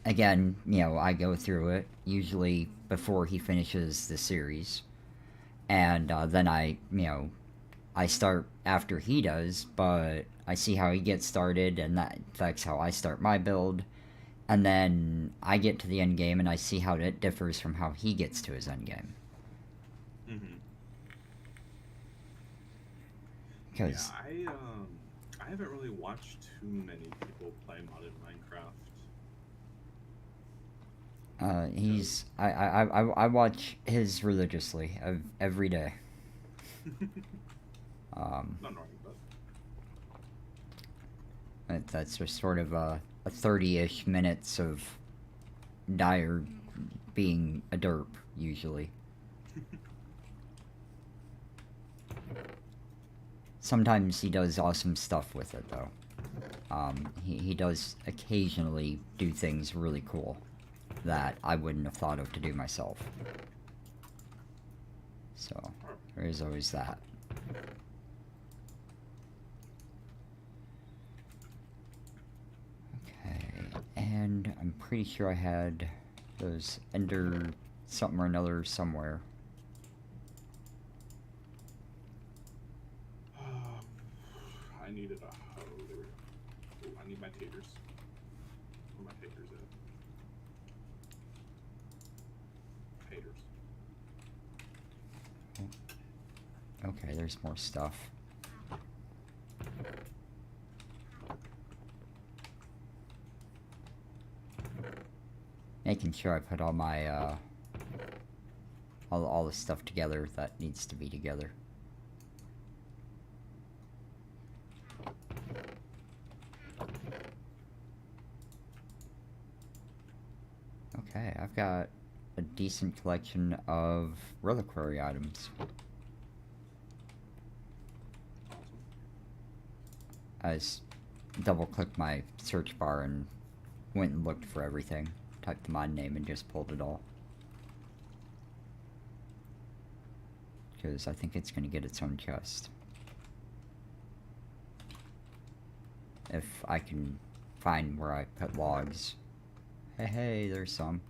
again, I go through it usually before he finishes the series, and then I start after he does, but I see how he gets started, and that affects how I start my build. And then I get to the end game, and I see how it differs from how he gets to his end game. Hmm. Yeah, Because I haven't really watched too many people play modded Minecraft. he's Because I watch his religiously every day. Um, not knowing, but that's just sort of a 30-ish minutes of Dyer being a derp usually. Sometimes he does awesome stuff with it though. He does occasionally do things really cool that I wouldn't have thought of to do myself. So there is always that. Okay, and I'm pretty sure I had those ender something or another somewhere. I needed a hoe. There we go. Ooh, I need my taters. Where my taters at? Taters. Okay, there's more stuff. Making sure I put all my all the stuff together that needs to be together. Okay, I've got a decent collection of reliquary items. Awesome. I just double clicked my search bar and went and looked for everything. Typed the mod name and just pulled it all. because I think it's going to get its own chest. If I can find where I put logs. Hey, there's some.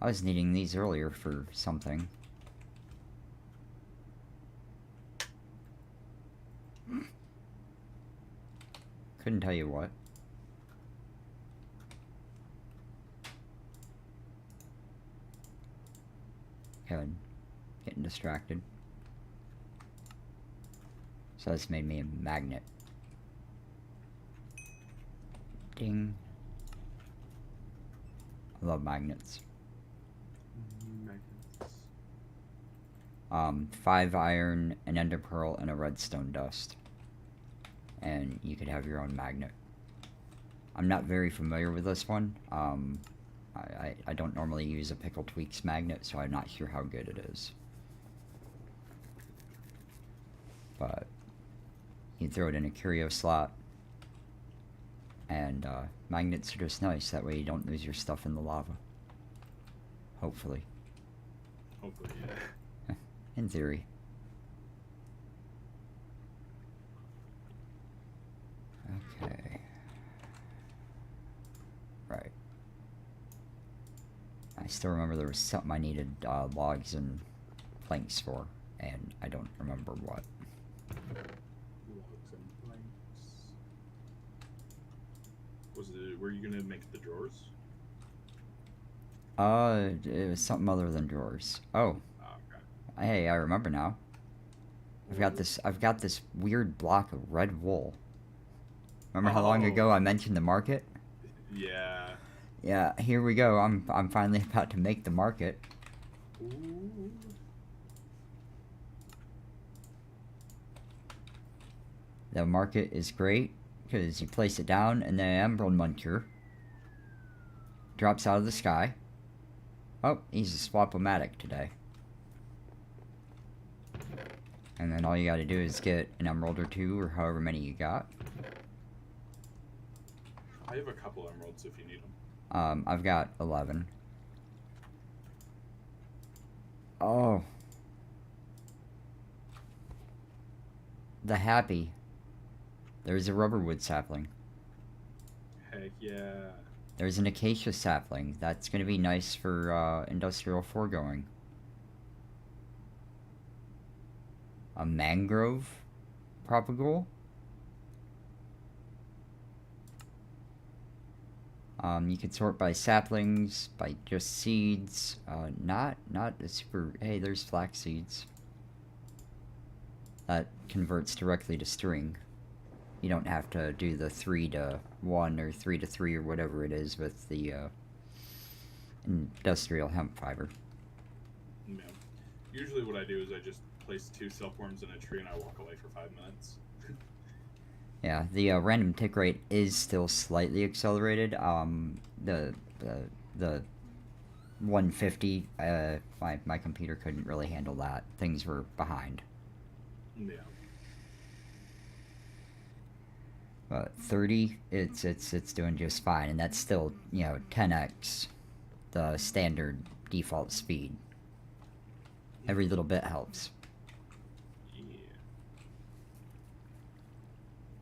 I was needing these earlier for something. Couldn't tell you what. Good. Getting distracted. So this made me a magnet. Ding. I love magnets. Magnets. 5 iron, an ender pearl, and a redstone dust. And you could have your own magnet. I'm not very familiar with this one. I don't normally use a Pickle Tweaks magnet, so I'm not sure how good it is. But you throw it in a curio slot. And magnets are just nice. That way you don't lose your stuff in the lava. Hopefully. Hopefully, yeah. In theory. Okay. Right. I still remember there was something I needed logs and planks for, and I don't remember what. Logs and planks. Were you gonna make the drawers? It was something other than drawers. Oh. Okay. Hey, I remember now. I've got this weird block of red wool. Remember how long ago I mentioned the market? Yeah. Yeah, here we go. I'm finally about to make the market. Ooh. The market is great because you place it down and the emerald muncher drops out of the sky. Oh, he's a swap-o-matic today. And then all you gotta do is get an emerald or two, or however many you got. I have a couple emeralds if you need them. I've got 11. Oh. The happy. There's a rubberwood sapling. Heck yeah. There's an acacia sapling. That's gonna be nice for industrial foregoing. A mangrove propagule. You can sort by saplings, by just seeds. Not the super. Hey, there's flax seeds. That converts directly to string. You don't have to do the 3 to 1 or 3 to 3 or whatever it is with the industrial hemp fiber. Yeah. Usually what I do is I just place 2 silkworms in a tree and I walk away for 5 minutes. Yeah, the random tick rate is still slightly accelerated. The 150, my computer couldn't really handle that. Things were behind. Yeah. But 30, it's doing just fine, and that's still 10x the standard default speed. Every little bit helps.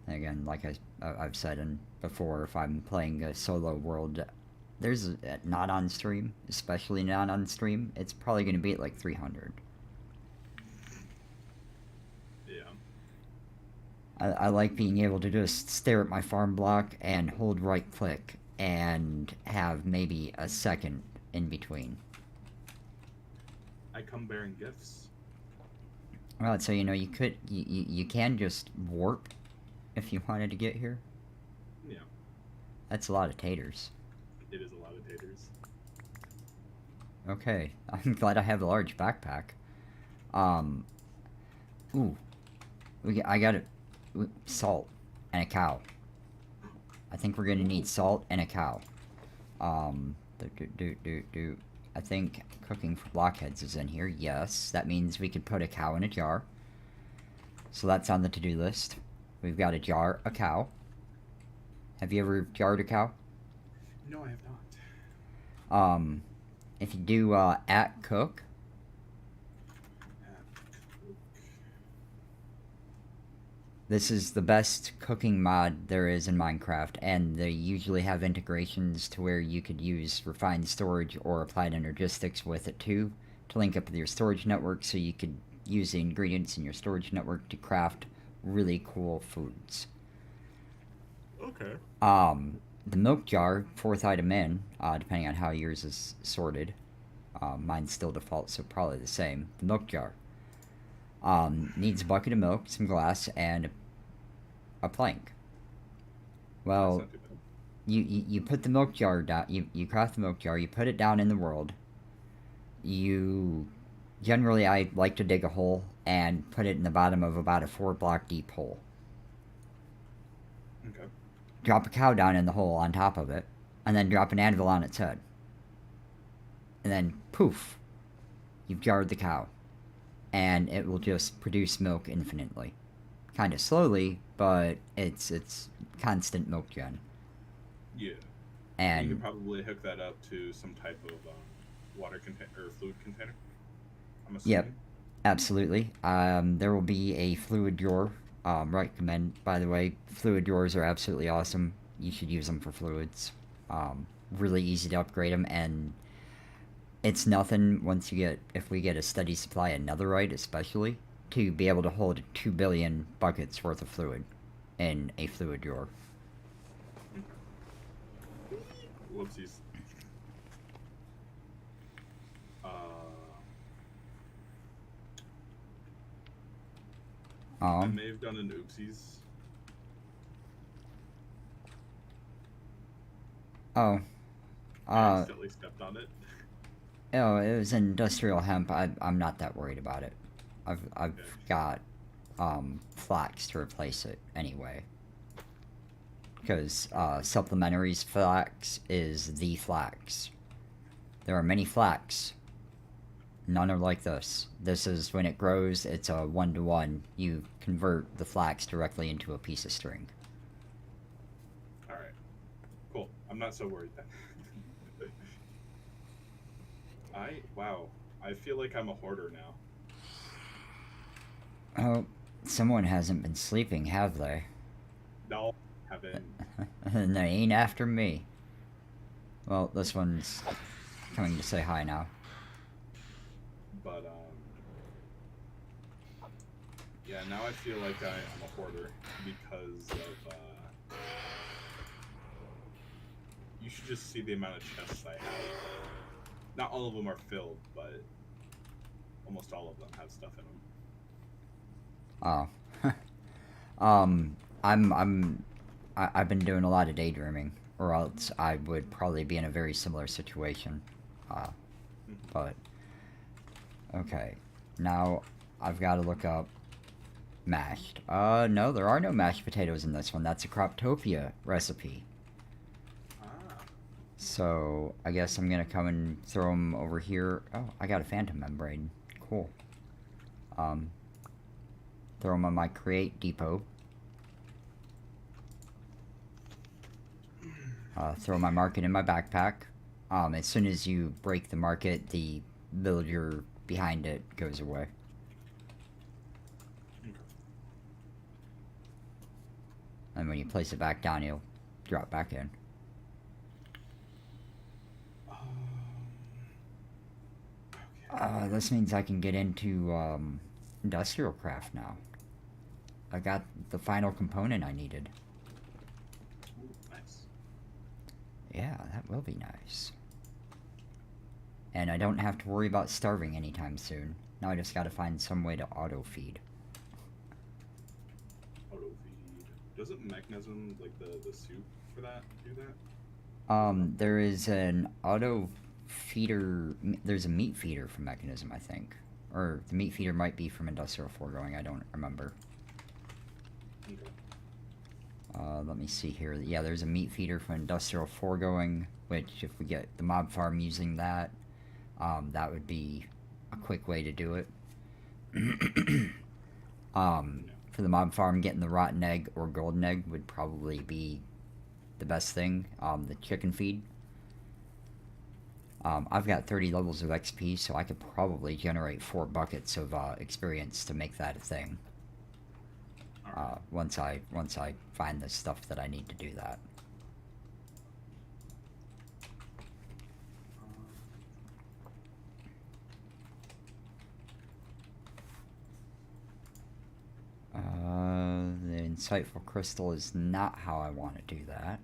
Again, like I've said before, if I'm playing a solo world, there's not on stream, especially not on stream, it's probably going to be at like 300. Yeah. I like being able to just stare at my farm block and hold right click and have maybe a second in between. I come bearing gifts. Well, so you can just warp if you wanted to get here. Yeah. That's a lot of taters. It is a lot of taters. Okay, I'm glad I have a large backpack. Ooh, I got salt and a cow. I think we're gonna need salt and a cow. I think cooking for blockheads is in here. Yes, that means we could put a cow in a jar. So that's on the to-do list. We've got a jar, a cow. Have you ever jarred a cow? No, I have not. If you do at cook, This is the best cooking mod there is in Minecraft, and they usually have integrations to where you could use refined storage or applied energistics with it too, to link up with your storage network so you could use the ingredients in your storage network to craft really cool foods. Okay. The milk jar, fourth item in, depending on how yours is sorted. Mine's still default, so probably the same. The milk jar. Needs a bucket of milk, some glass, and a plank. That's Well, not too bad. you put the milk jar down, you craft the milk jar, you put it down in the world. You generally, I like to dig a hole and put it in the bottom of about a 4 block deep hole. Okay. Drop a cow down in the hole on top of it, and then drop an anvil on its head. And then poof, you've jarred the cow. And it will just produce milk infinitely. Kind of slowly, but it's constant milk gen. Yeah. You could And probably hook that up to some type of water container or fluid container. I'm yep, assuming. absolutely. There will be a fluid drawer. Recommend, by the way, fluid drawers are absolutely awesome. You should use them for fluids. Really easy to upgrade them, and it's nothing once you get, if we get a steady supply of netherite, especially, to be able to hold 2 billion buckets worth of fluid in a fluid drawer. Whoopsies. Uh, I Um, may have done an oopsies. oh, I uh, accidentally stepped on it. oh, it was industrial hemp. I'm not that worried about it. I've Okay. got, flax to replace it anyway. Because, supplementaries flax is the flax. There are many flax. None are like this. This is when it grows, it's a 1-to-1. You convert the flax directly into a piece of string. All right. Cool. I'm not so worried then. Wow. I feel like I'm a hoarder now. Oh, someone hasn't been sleeping, have they? No, haven't. And they ain't after me. Well, this one's coming to say hi now. But yeah. Now I feel like I'm a hoarder because of. You should just see the amount of chests I have. Not all of them are filled, but almost all of them have stuff in them. Oh. I've been doing a lot of daydreaming, or else I would probably be in a very similar situation. Uh, but, okay. Now, I've got to look up mashed. No, there are no mashed potatoes in this one. That's a Croptopia recipe. Ah. So, I guess I'm gonna come and throw them over here. Oh, I got a phantom membrane. Cool. Throw them on my create depot. Throw my market in my backpack. As soon as you break the market, the villager behind it goes away. Okay. And when you place it back down, you'll drop back in. Okay. This means I can get into industrial craft now. I got the final component I needed. Ooh, nice. Yeah, that will be nice. And I don't have to worry about starving anytime soon. Now I just gotta find some way to auto-feed. Auto feed. Doesn't mechanism like the soup for that do that? There is an auto feeder. There's a meat feeder from Mechanism, I think. Or the meat feeder might be from Industrial Foregoing, I don't remember. Okay. Let me see here. Yeah, there's a meat feeder from Industrial Foregoing, which if we get the mob farm using that, that would be a quick way to do it. For the mob farm, getting the rotten egg or golden egg would probably be the best thing. The chicken feed. I've got 30 levels of XP, so I could probably generate 4 buckets of experience to make that a thing. All right. once I find the stuff that I need to do that. The insightful crystal is not how I want to do that.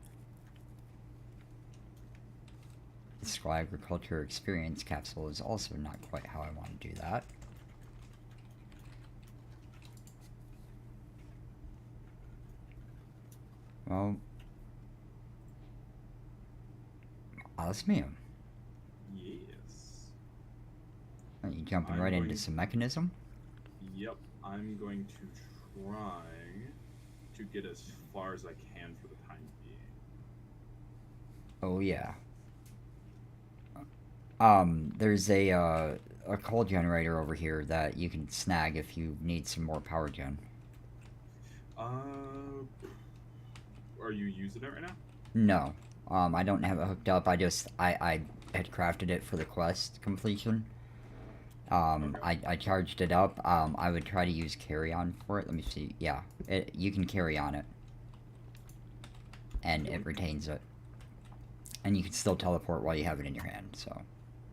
The school agriculture experience capsule is also not quite how I want to do that. Well, osmium. Yes. Are you jumping I'm right into going- some mechanism? Yep. I'm going to try to get as far as I can for the time being. Oh yeah. There's a coal generator over here that you can snag if you need some more power gen. Are you using it right now? No. I don't have it hooked up. I had crafted it for the quest completion. Okay. I charged it up. I would try to use carry on for it. Let me see. Yeah, you can carry on it, and it retains it, and you can still teleport while you have it in your hand. So,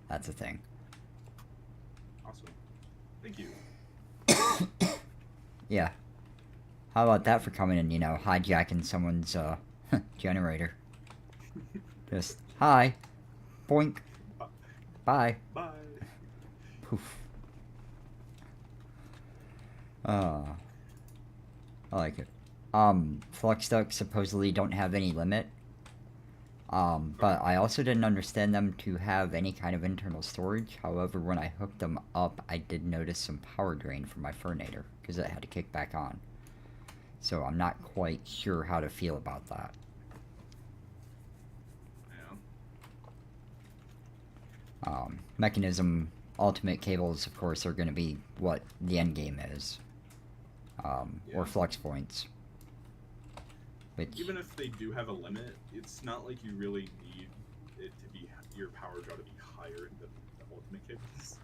that's a thing. Awesome. Thank you. Yeah. How about that for coming and hijacking someone's generator? Just hi, boink, bye. Bye. Poof. I like it. Flux ducts supposedly don't have any limit. But I also didn't understand them to have any kind of internal storage. However, when I hooked them up, I did notice some power drain from my Furnator, because it had to kick back on. So I'm not quite sure how to feel about that. Yeah. Mechanism ultimate cables, of course, are going to be what the end game is. Or flux points. Which, Even if they do have a limit, it's not like you really need it to be your power draw to be higher than the ultimate cables.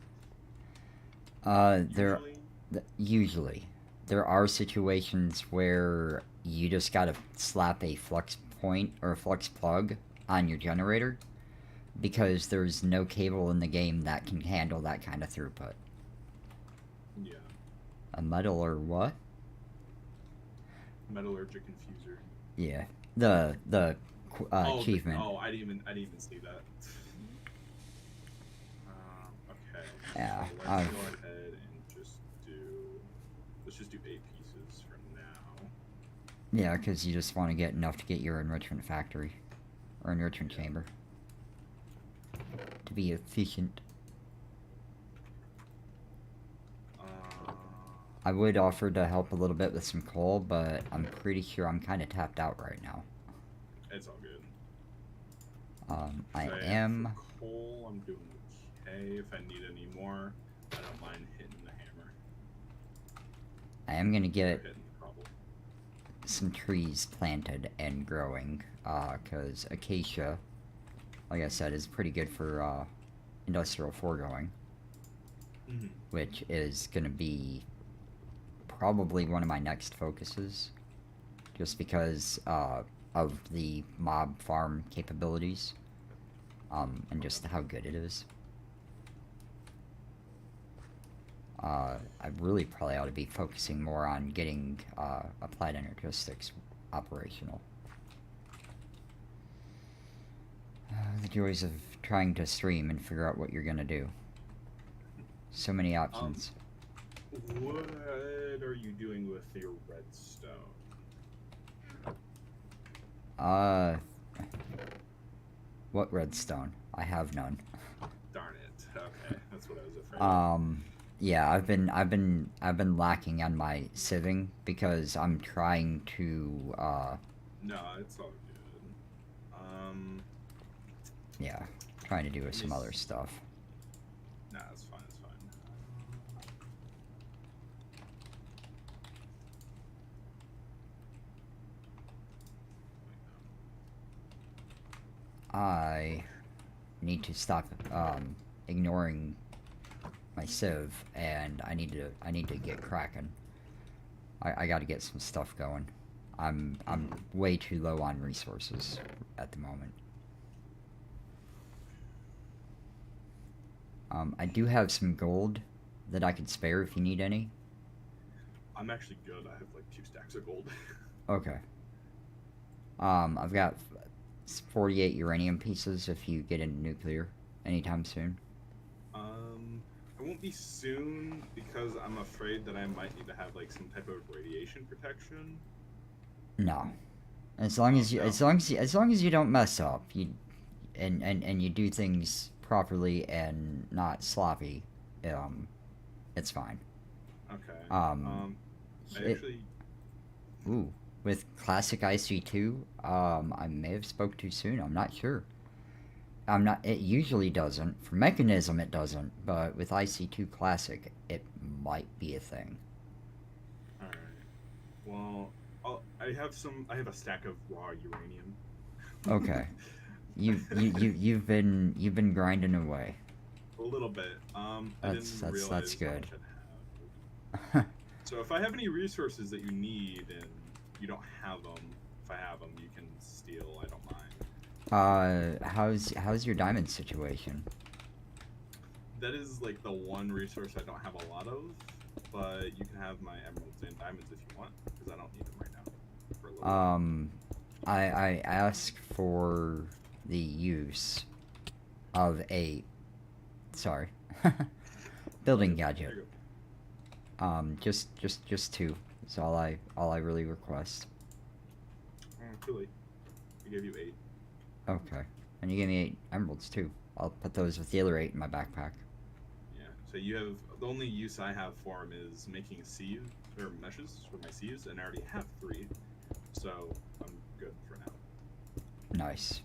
usually there are situations where you just gotta slap a flux point or a flux plug on your generator, because there's no cable in the game that can handle that kind of throughput. Yeah. A metal or what? Metallurgic infuser. Yeah. The achievement. I didn't even see that. Okay. Yeah, So let's go ahead and let's just do 8 pieces for now. Yeah, because you just want to get enough to get your enrichment factory or enrichment chamber to be efficient. I would offer to help a little bit with some coal, but I'm pretty sure I'm kind of tapped out right now. It's all good. I am. For coal, I'm doing okay. If I need any more, I don't mind hitting the hammer. I am gonna get Hitting the cobble. some trees planted and growing, because acacia, like I said, is pretty good for industrial foregoing, which is gonna be probably one of my next focuses, just because of the mob farm capabilities, and just how good it is. I really probably ought to be focusing more on getting applied energistics operational. The joys of trying to stream and figure out what you're gonna do. So many options. What are you doing with your redstone? What redstone? I have none. Darn it. Okay, that's what I was afraid of. Yeah, I've been lacking on my sieving because I'm trying to No, it's all good. Yeah, trying to do some other stuff. Nah, it's fine, it's fine. I need to stop ignoring my sieve, and I need to get cracking. I got to get some stuff going. I'm way too low on resources at the moment. I do have some gold that I could spare if you need any. I'm actually good. I have like 2 stacks of gold. Okay. I've got 48 uranium pieces if you get into nuclear anytime soon. I won't be soon because I'm afraid that I might need to have like some type of radiation protection. No. As long as you, No? as long as you don't mess up, and you do things properly and not sloppy, it's fine. Okay. Um, I it, actually. ooh, with classic IC2, I may have spoke too soon. I'm not sure. I'm not. It usually doesn't. For mechanism, it doesn't. But with IC2 Classic, it might be a thing. All right. Well, I have some. I have a stack of raw uranium. Okay. You've been grinding away. A little bit. I didn't That's realize how good. much I'd have. So if I have any resources that you need and you don't have them, if I have them, you can steal. I don't mind. How's your diamond situation? That is like the one resource I don't have a lot of, but you can have my emeralds and diamonds if you want, because I don't need them right now. For a little I ask for the use of a building There gadget. you go. Just two. That's all I really request. Too late. I gave you 8. Okay. And you gave me 8 emeralds too. I'll put those with the other 8 in my backpack. Yeah. So you have the only use I have for them is making sieve or meshes for my sieves, and I already have 3, so I'm good for now. Nice.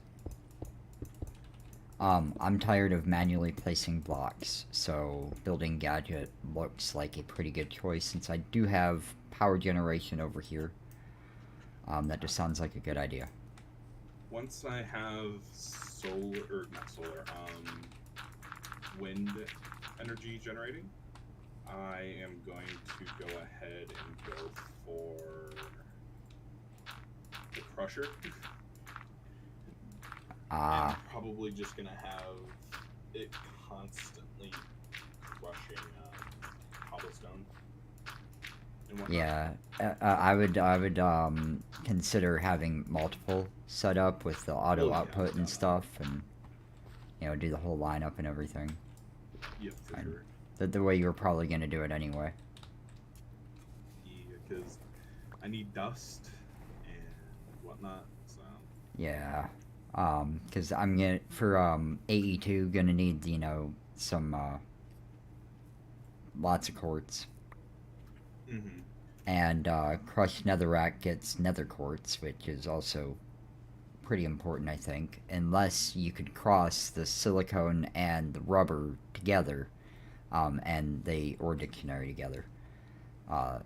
I'm tired of manually placing blocks, so building gadget looks like a pretty good choice since I do have power generation over here. That just sounds like a good idea. Once I have solar or not solar, wind energy generating, I am going to go ahead and go for the crusher. I'm probably just gonna have it constantly crushing cobblestone and whatnot. Yeah, I would consider having multiple set up with the auto Oh, yeah, output and no. stuff, and do the whole lineup and everything. Yeah, for And sure. the way you were probably gonna do it anyway. Yeah, because I need dust and whatnot. So Yeah, because I'm gonna for AE2 gonna need some lots of quartz. mm-hmm. And crushed netherrack gets nether quartz, which is also pretty important, I think. Unless you could cross the silicone and the rubber together, and the ore dictionary together. The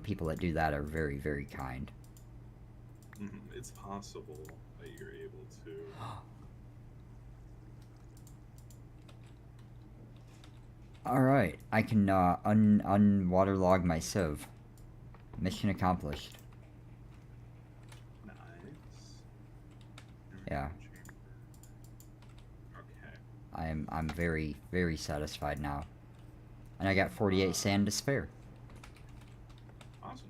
people that do that are very, very kind. It's possible that you're able to. All right, I can unwaterlog my sieve. Mission accomplished. Nice. Yeah. Okay. I'm very, very satisfied now. And I got 48 sand to spare. Awesome.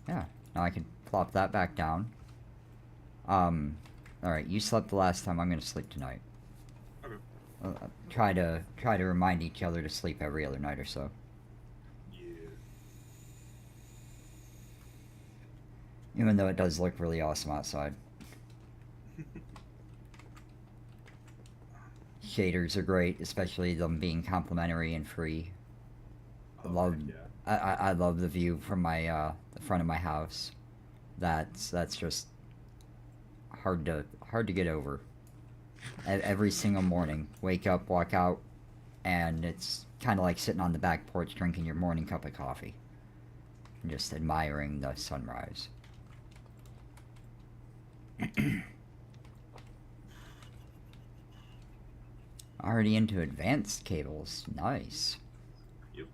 Yeah. Now I can plop that back down. Alright, you slept the last time, I'm gonna sleep tonight. Okay. Try to remind each other to sleep every other night or so. Yeah. Even though it does look really awesome outside. Shaders are great, especially them being complimentary and free. Oh, heck yeah. I love the view from my the front of my house. That's just hard to get over. Every single morning, wake up, walk out, and it's kind of like sitting on the back porch drinking your morning cup of coffee and just admiring the sunrise. Already into advanced cables. Nice. Yep.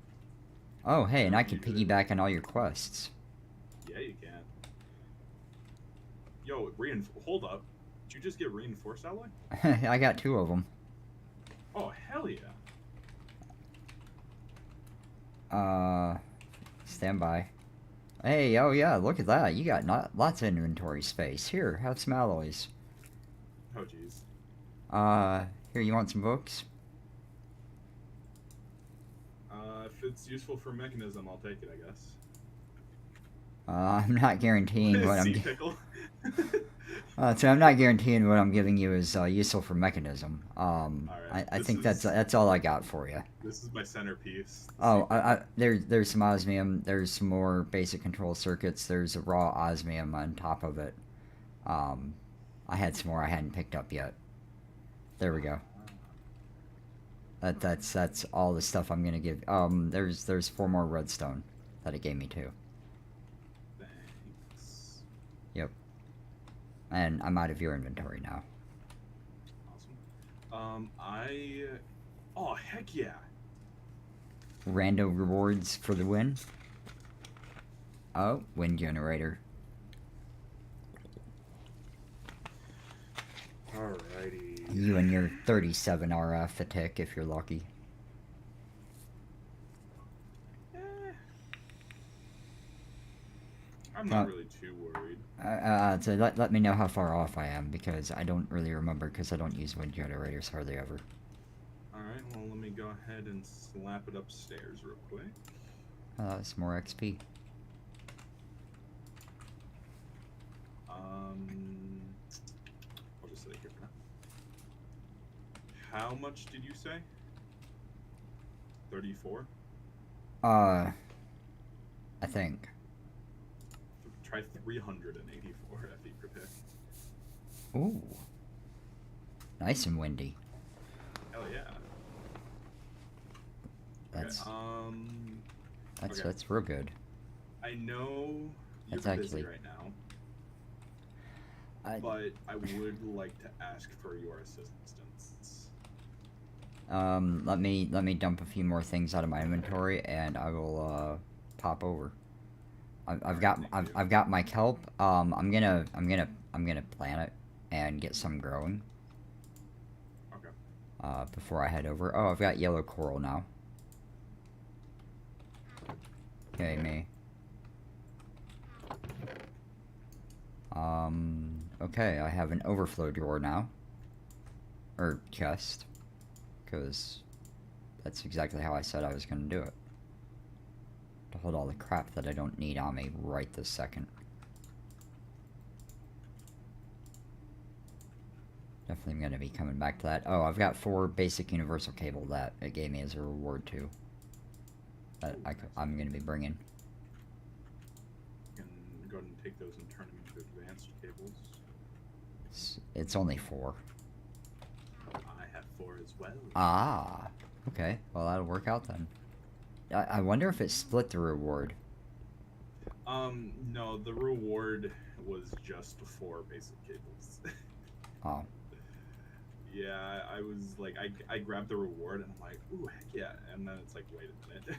Oh, hey, and I You can do it. piggyback on all your quests. Yeah, you can. Yo, hold up. Did you just get reinforced alloy? I got 2 of them. Oh, hell yeah. Stand by. Hey, oh yeah, look at that. You got lots of inventory space. Here, have some alloys. Oh, jeez. Here, you want some books? If it's useful for mechanism, I'll take it, I guess. I'm not guaranteeing what I'm... Sea pickle. So I'm not guaranteeing what I'm giving you is useful for mechanism. All right. I think that's all I got for you. This is my centerpiece. Oh, there's some osmium. There's some more basic control circuits. There's a raw osmium on top of it. I had some more I hadn't picked up yet. There we go. That's all the stuff I'm gonna give. There's 4 more redstone that it gave me too. Thanks. Yep. And I'm out of your inventory now. Awesome. Oh, heck yeah. Rando rewards for the win. Oh, wind generator. Alrighty. You and your 37 RF a tick if you're lucky. I'm not really too worried. So let me know how far off I am, because I don't really remember, because I don't use wind generators hardly ever. Alright, well, let me go ahead and slap it upstairs real quick. It's more XP. I'll just set it here for now. How much did you say? 34? I think. Try 384 FE per tick. Ooh. Nice and windy. Hell yeah. That's okay. that's real good. I know you're That's busy actually right now, but I would like to ask for your assistance. Let me dump a few more things out of my inventory, and I will pop over. I've got my kelp. I'm gonna plant it and get some growing. Okay. Before I head over. Oh, I've got yellow coral now. Okay, me. Okay, I have an overflow drawer now. Or chest. Because that's exactly how I said I was gonna do it. To hold all the crap that I don't need on me right this second. Definitely going to be coming back to that. Oh, I've got 4 basic universal cable that it gave me as a reward too. That I'm going to be bringing. You can go ahead and take those and turn them into advanced cables. It's only 4. I have 4 as well. Ah, okay. Well, that'll work out then. I wonder if it split the reward. No, the reward was just 4 basic cables. Oh. Yeah, I was like, I grabbed the reward and I'm like, ooh, heck yeah. And then it's like, wait a minute.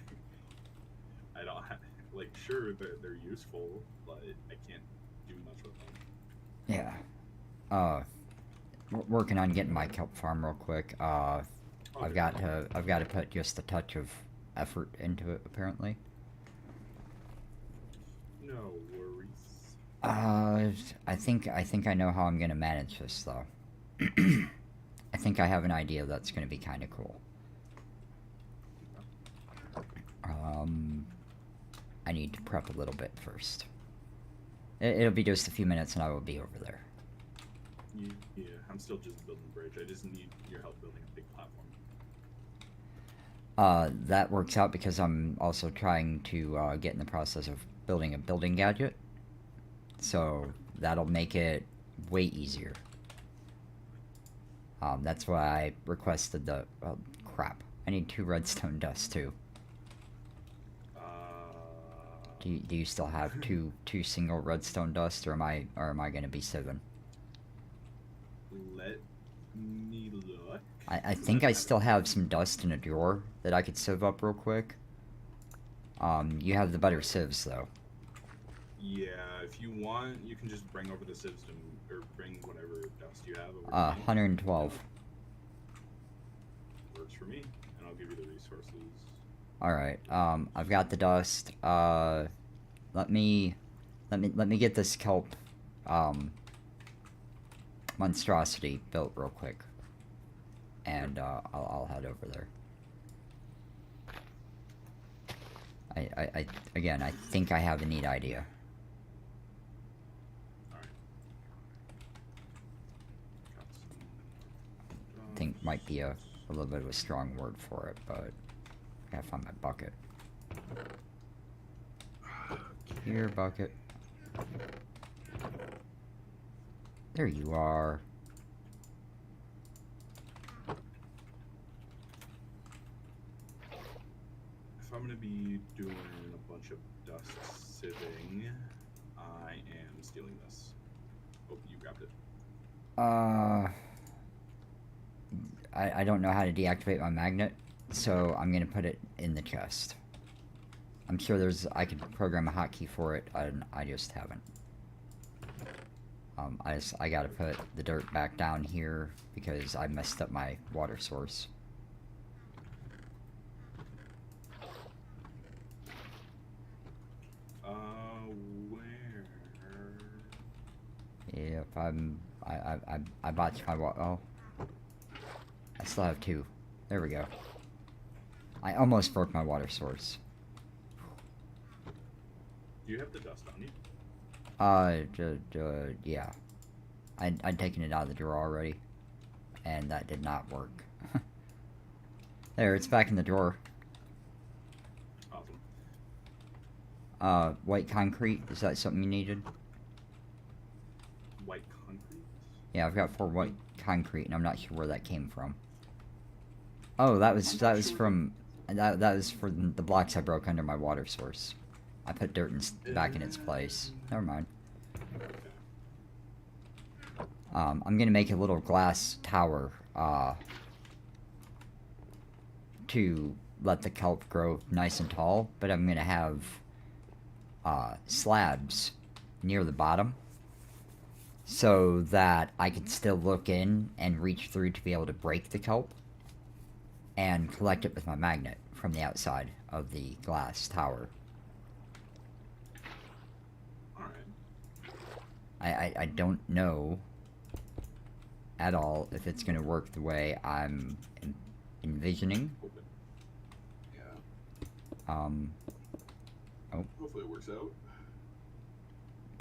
I don't have, like, sure, they're useful, but I can't do much with them. Yeah. Working on getting my kelp farm real quick. I've got to put just a touch of effort into it, apparently. No worries. I think I know how I'm gonna manage this though. I think I have an idea that's gonna be kind of cool. I need to prep a little bit first. It'll be just a few minutes and I will be over there. Yeah, I'm still just building a bridge. I just need your help building a big platform. That works out because I'm also trying to get in the process of building a building gadget. So that'll make it way easier. That's why I requested the... crap. I need 2 redstone dust too. Do you still have two single redstone dust, or am I gonna be sieving? Let me look. I think I still have some dust in a drawer that I could sieve up real quick. You have the better sieves, though. Yeah, if you want, you can just bring over the sieves to, or bring whatever dust you have over to me. 112. Works for me, and I'll give you the resources. Alright, I've got the dust. Let me get this kelp, monstrosity built real quick. And, I'll head over there. Again, I think I have a neat idea. I think might be a little bit of a strong word for it, but I gotta find my bucket. Here, bucket. There you are. If I'm gonna be doing a bunch of dust sieving, I am stealing this. Oh, you grabbed it. I don't know how to deactivate my magnet, so I'm gonna put it in the chest. I'm sure I could program a hotkey for it, and I just haven't. I gotta put the dirt back down here because I messed up my water source. Where? Yep, I botched my water. Oh. I still have 2. There we go. I almost broke my water source. Do you have the dust on you? Yeah. I'd taken it out of the drawer already. And that did not work. There, it's back in the drawer. Awesome. White concrete, is that something you needed? White concrete? Yeah, I've got 4 white concrete, and I'm not sure where that came from. Oh, that was from the blocks I broke under my water source. I put dirt back in its place. Never mind. I'm gonna make a little glass tower, to let the kelp grow nice and tall, but I'm gonna have, slabs near the bottom, so that I can still look in and reach through to be able to break the kelp, and collect it with my magnet from the outside of the glass tower. I don't know at all if it's going to work the way I'm envisioning. Yeah. Oh. Hopefully it works out.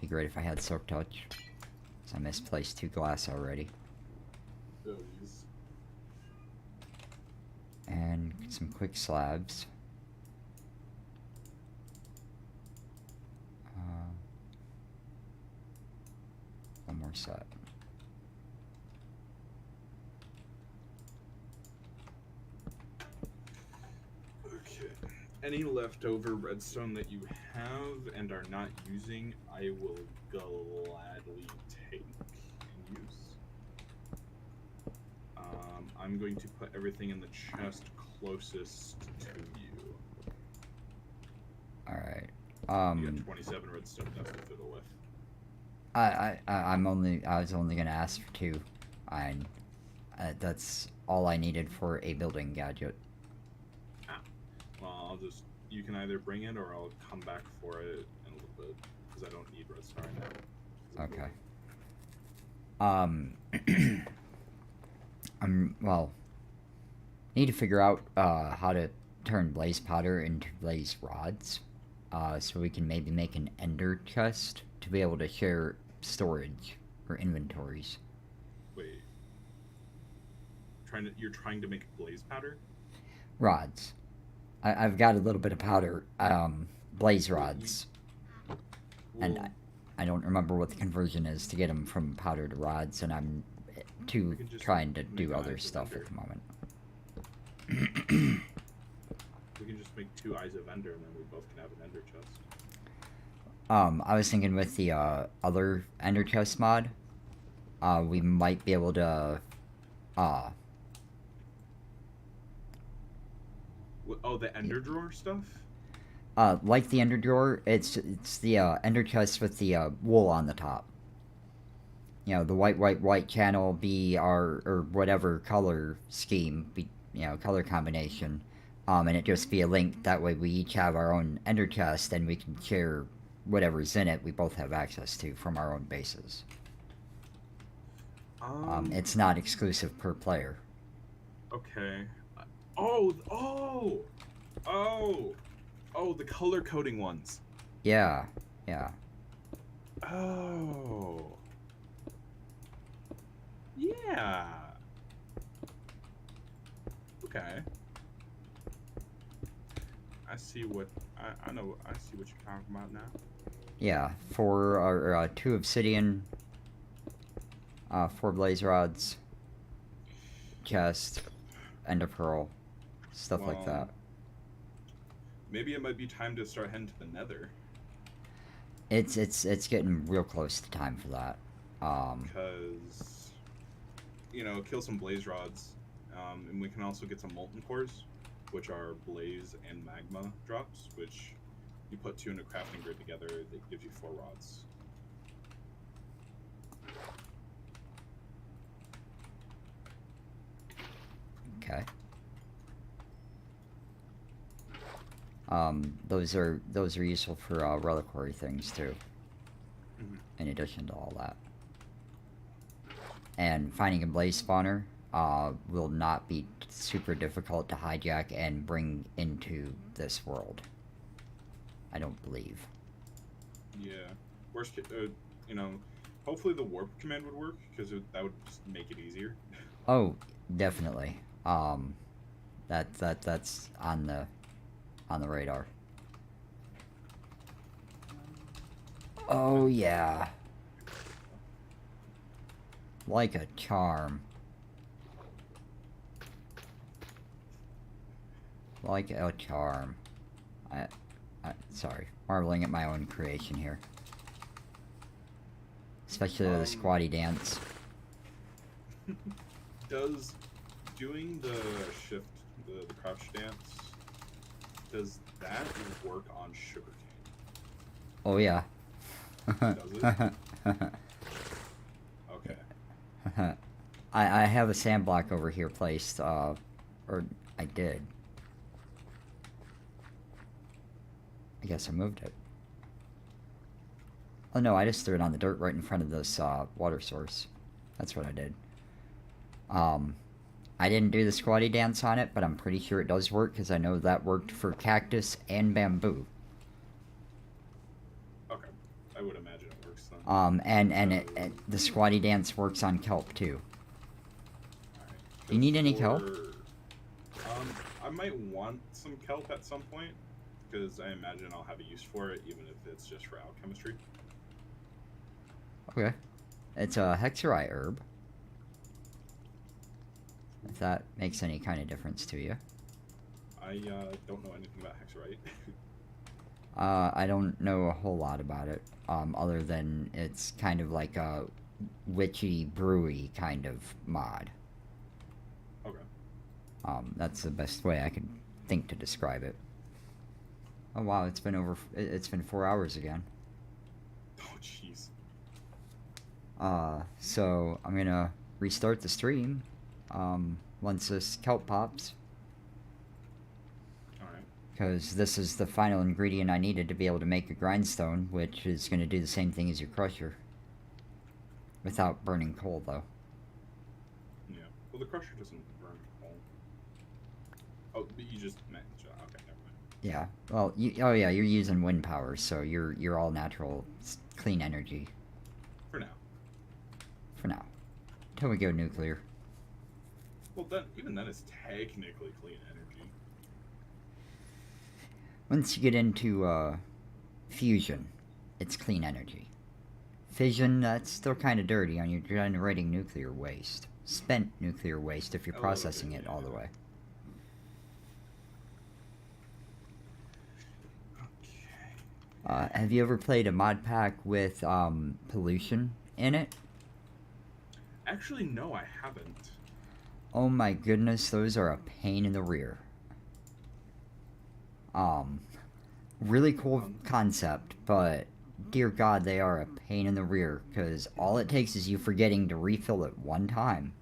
Be great if I had Silk Touch. So I misplaced 2 glass already. Oh, geez. And some quick slabs. One more set. Okay. Any leftover redstone that you have and are not using, I will gladly take and use. I'm going to put everything in the chest closest to you. Alright. You got 27 redstone dust to fiddle with. I was only gonna ask for 2. That's all I needed for a building gadget. Ah. Well, you can either bring it or I'll come back for it in a little bit, because I don't need redstone right now. Okay. Well, need to figure out, how to turn blaze powder into blaze rods, so we can maybe make an ender chest to be able to share storage or inventories. Wait. You're trying to make blaze powder? Rods. I've got a little bit of powder, blaze rods. And I don't remember what the conversion is to get them from powder to rods, and I'm trying to do other stuff at the moment. We can just make 2 eyes of ender, and then we both can have an ender chest. I was thinking with the other ender chest mod, we might be able to Oh, the ender drawer stuff? Like the ender drawer, it's the ender chest with the wool on the top. You know, the white channel be our or whatever color scheme be, you know, color combination, and it just be a link. That way, we each have our own ender chest, and we can share whatever's in it. We both have access to from our own bases. It's not exclusive per player. Okay. Oh, oh, oh, oh, the color coding ones. Yeah, yeah. Oh. Yeah. Okay. I know I see what you're talking about now. Yeah, four or two obsidian, four blaze rods, chest, ender pearl, stuff like that. Maybe it might be time to start heading to the nether. It's getting real close to time for that. Because kill some blaze rods, and we can also get some molten cores, which are blaze and magma drops, which you put two in a crafting grid together, they give you 4 rods. Okay. Those are useful for reliquary things too. Mm-hmm. In addition to all that, and finding a blaze spawner will not be super difficult to hijack and bring into this world. I don't believe. Yeah. Worst, hopefully the warp command would work because that would just make it easier. Oh, definitely. That's on the radar. Oh yeah. Like a charm. Like a charm. Sorry, marveling at my own creation here. Especially the squatty dance. Does doing the shift, the crouch dance, does that work on sugarcane? Oh yeah. Does it? Okay. I have a sand block over here placed, or I did. I guess I moved it. Oh no, I just threw it on the dirt right in front of this water source. That's what I did. I didn't do the squatty dance on it, but I'm pretty sure it does work because I know that worked for cactus and bamboo. Okay, I would imagine it works then. And the squatty dance works on kelp too. Alright, Do you need any kelp? I might want some kelp at some point because I imagine I'll have a use for it, even if it's just for alchemistry. Okay. It's a hexerite herb. If that makes any kind of difference to you. I don't know anything about hexerite. I don't know a whole lot about it, other than it's kind of like a witchy, brewy kind of mod. Okay. That's the best way I could think to describe it. Oh wow, it's been 4 hours again. Oh jeez. So I'm gonna restart the stream, once this kelp pops. Alright. Because this is the final ingredient I needed to be able to make a grindstone, which is going to do the same thing as your crusher. Without burning coal, though. Yeah. Well, the crusher doesn't burn coal. Oh, but you just meant... Okay, never mind. Yeah. Well, oh yeah, you're using wind power, so you're all natural, clean energy. For now. For now. Until we go nuclear. Well, even then it's technically clean energy. Once you get into fusion, it's clean energy. Fission, that's still kind of dirty on you're generating nuclear waste. Spent nuclear waste if you're processing it all the way. Okay. Have you ever played a mod pack with pollution in it? Actually, no, I haven't. Oh my goodness, those are a pain in the rear. Really cool Um, concept, but dear God, they are a pain in the rear because all it takes is you forgetting to refill it one time,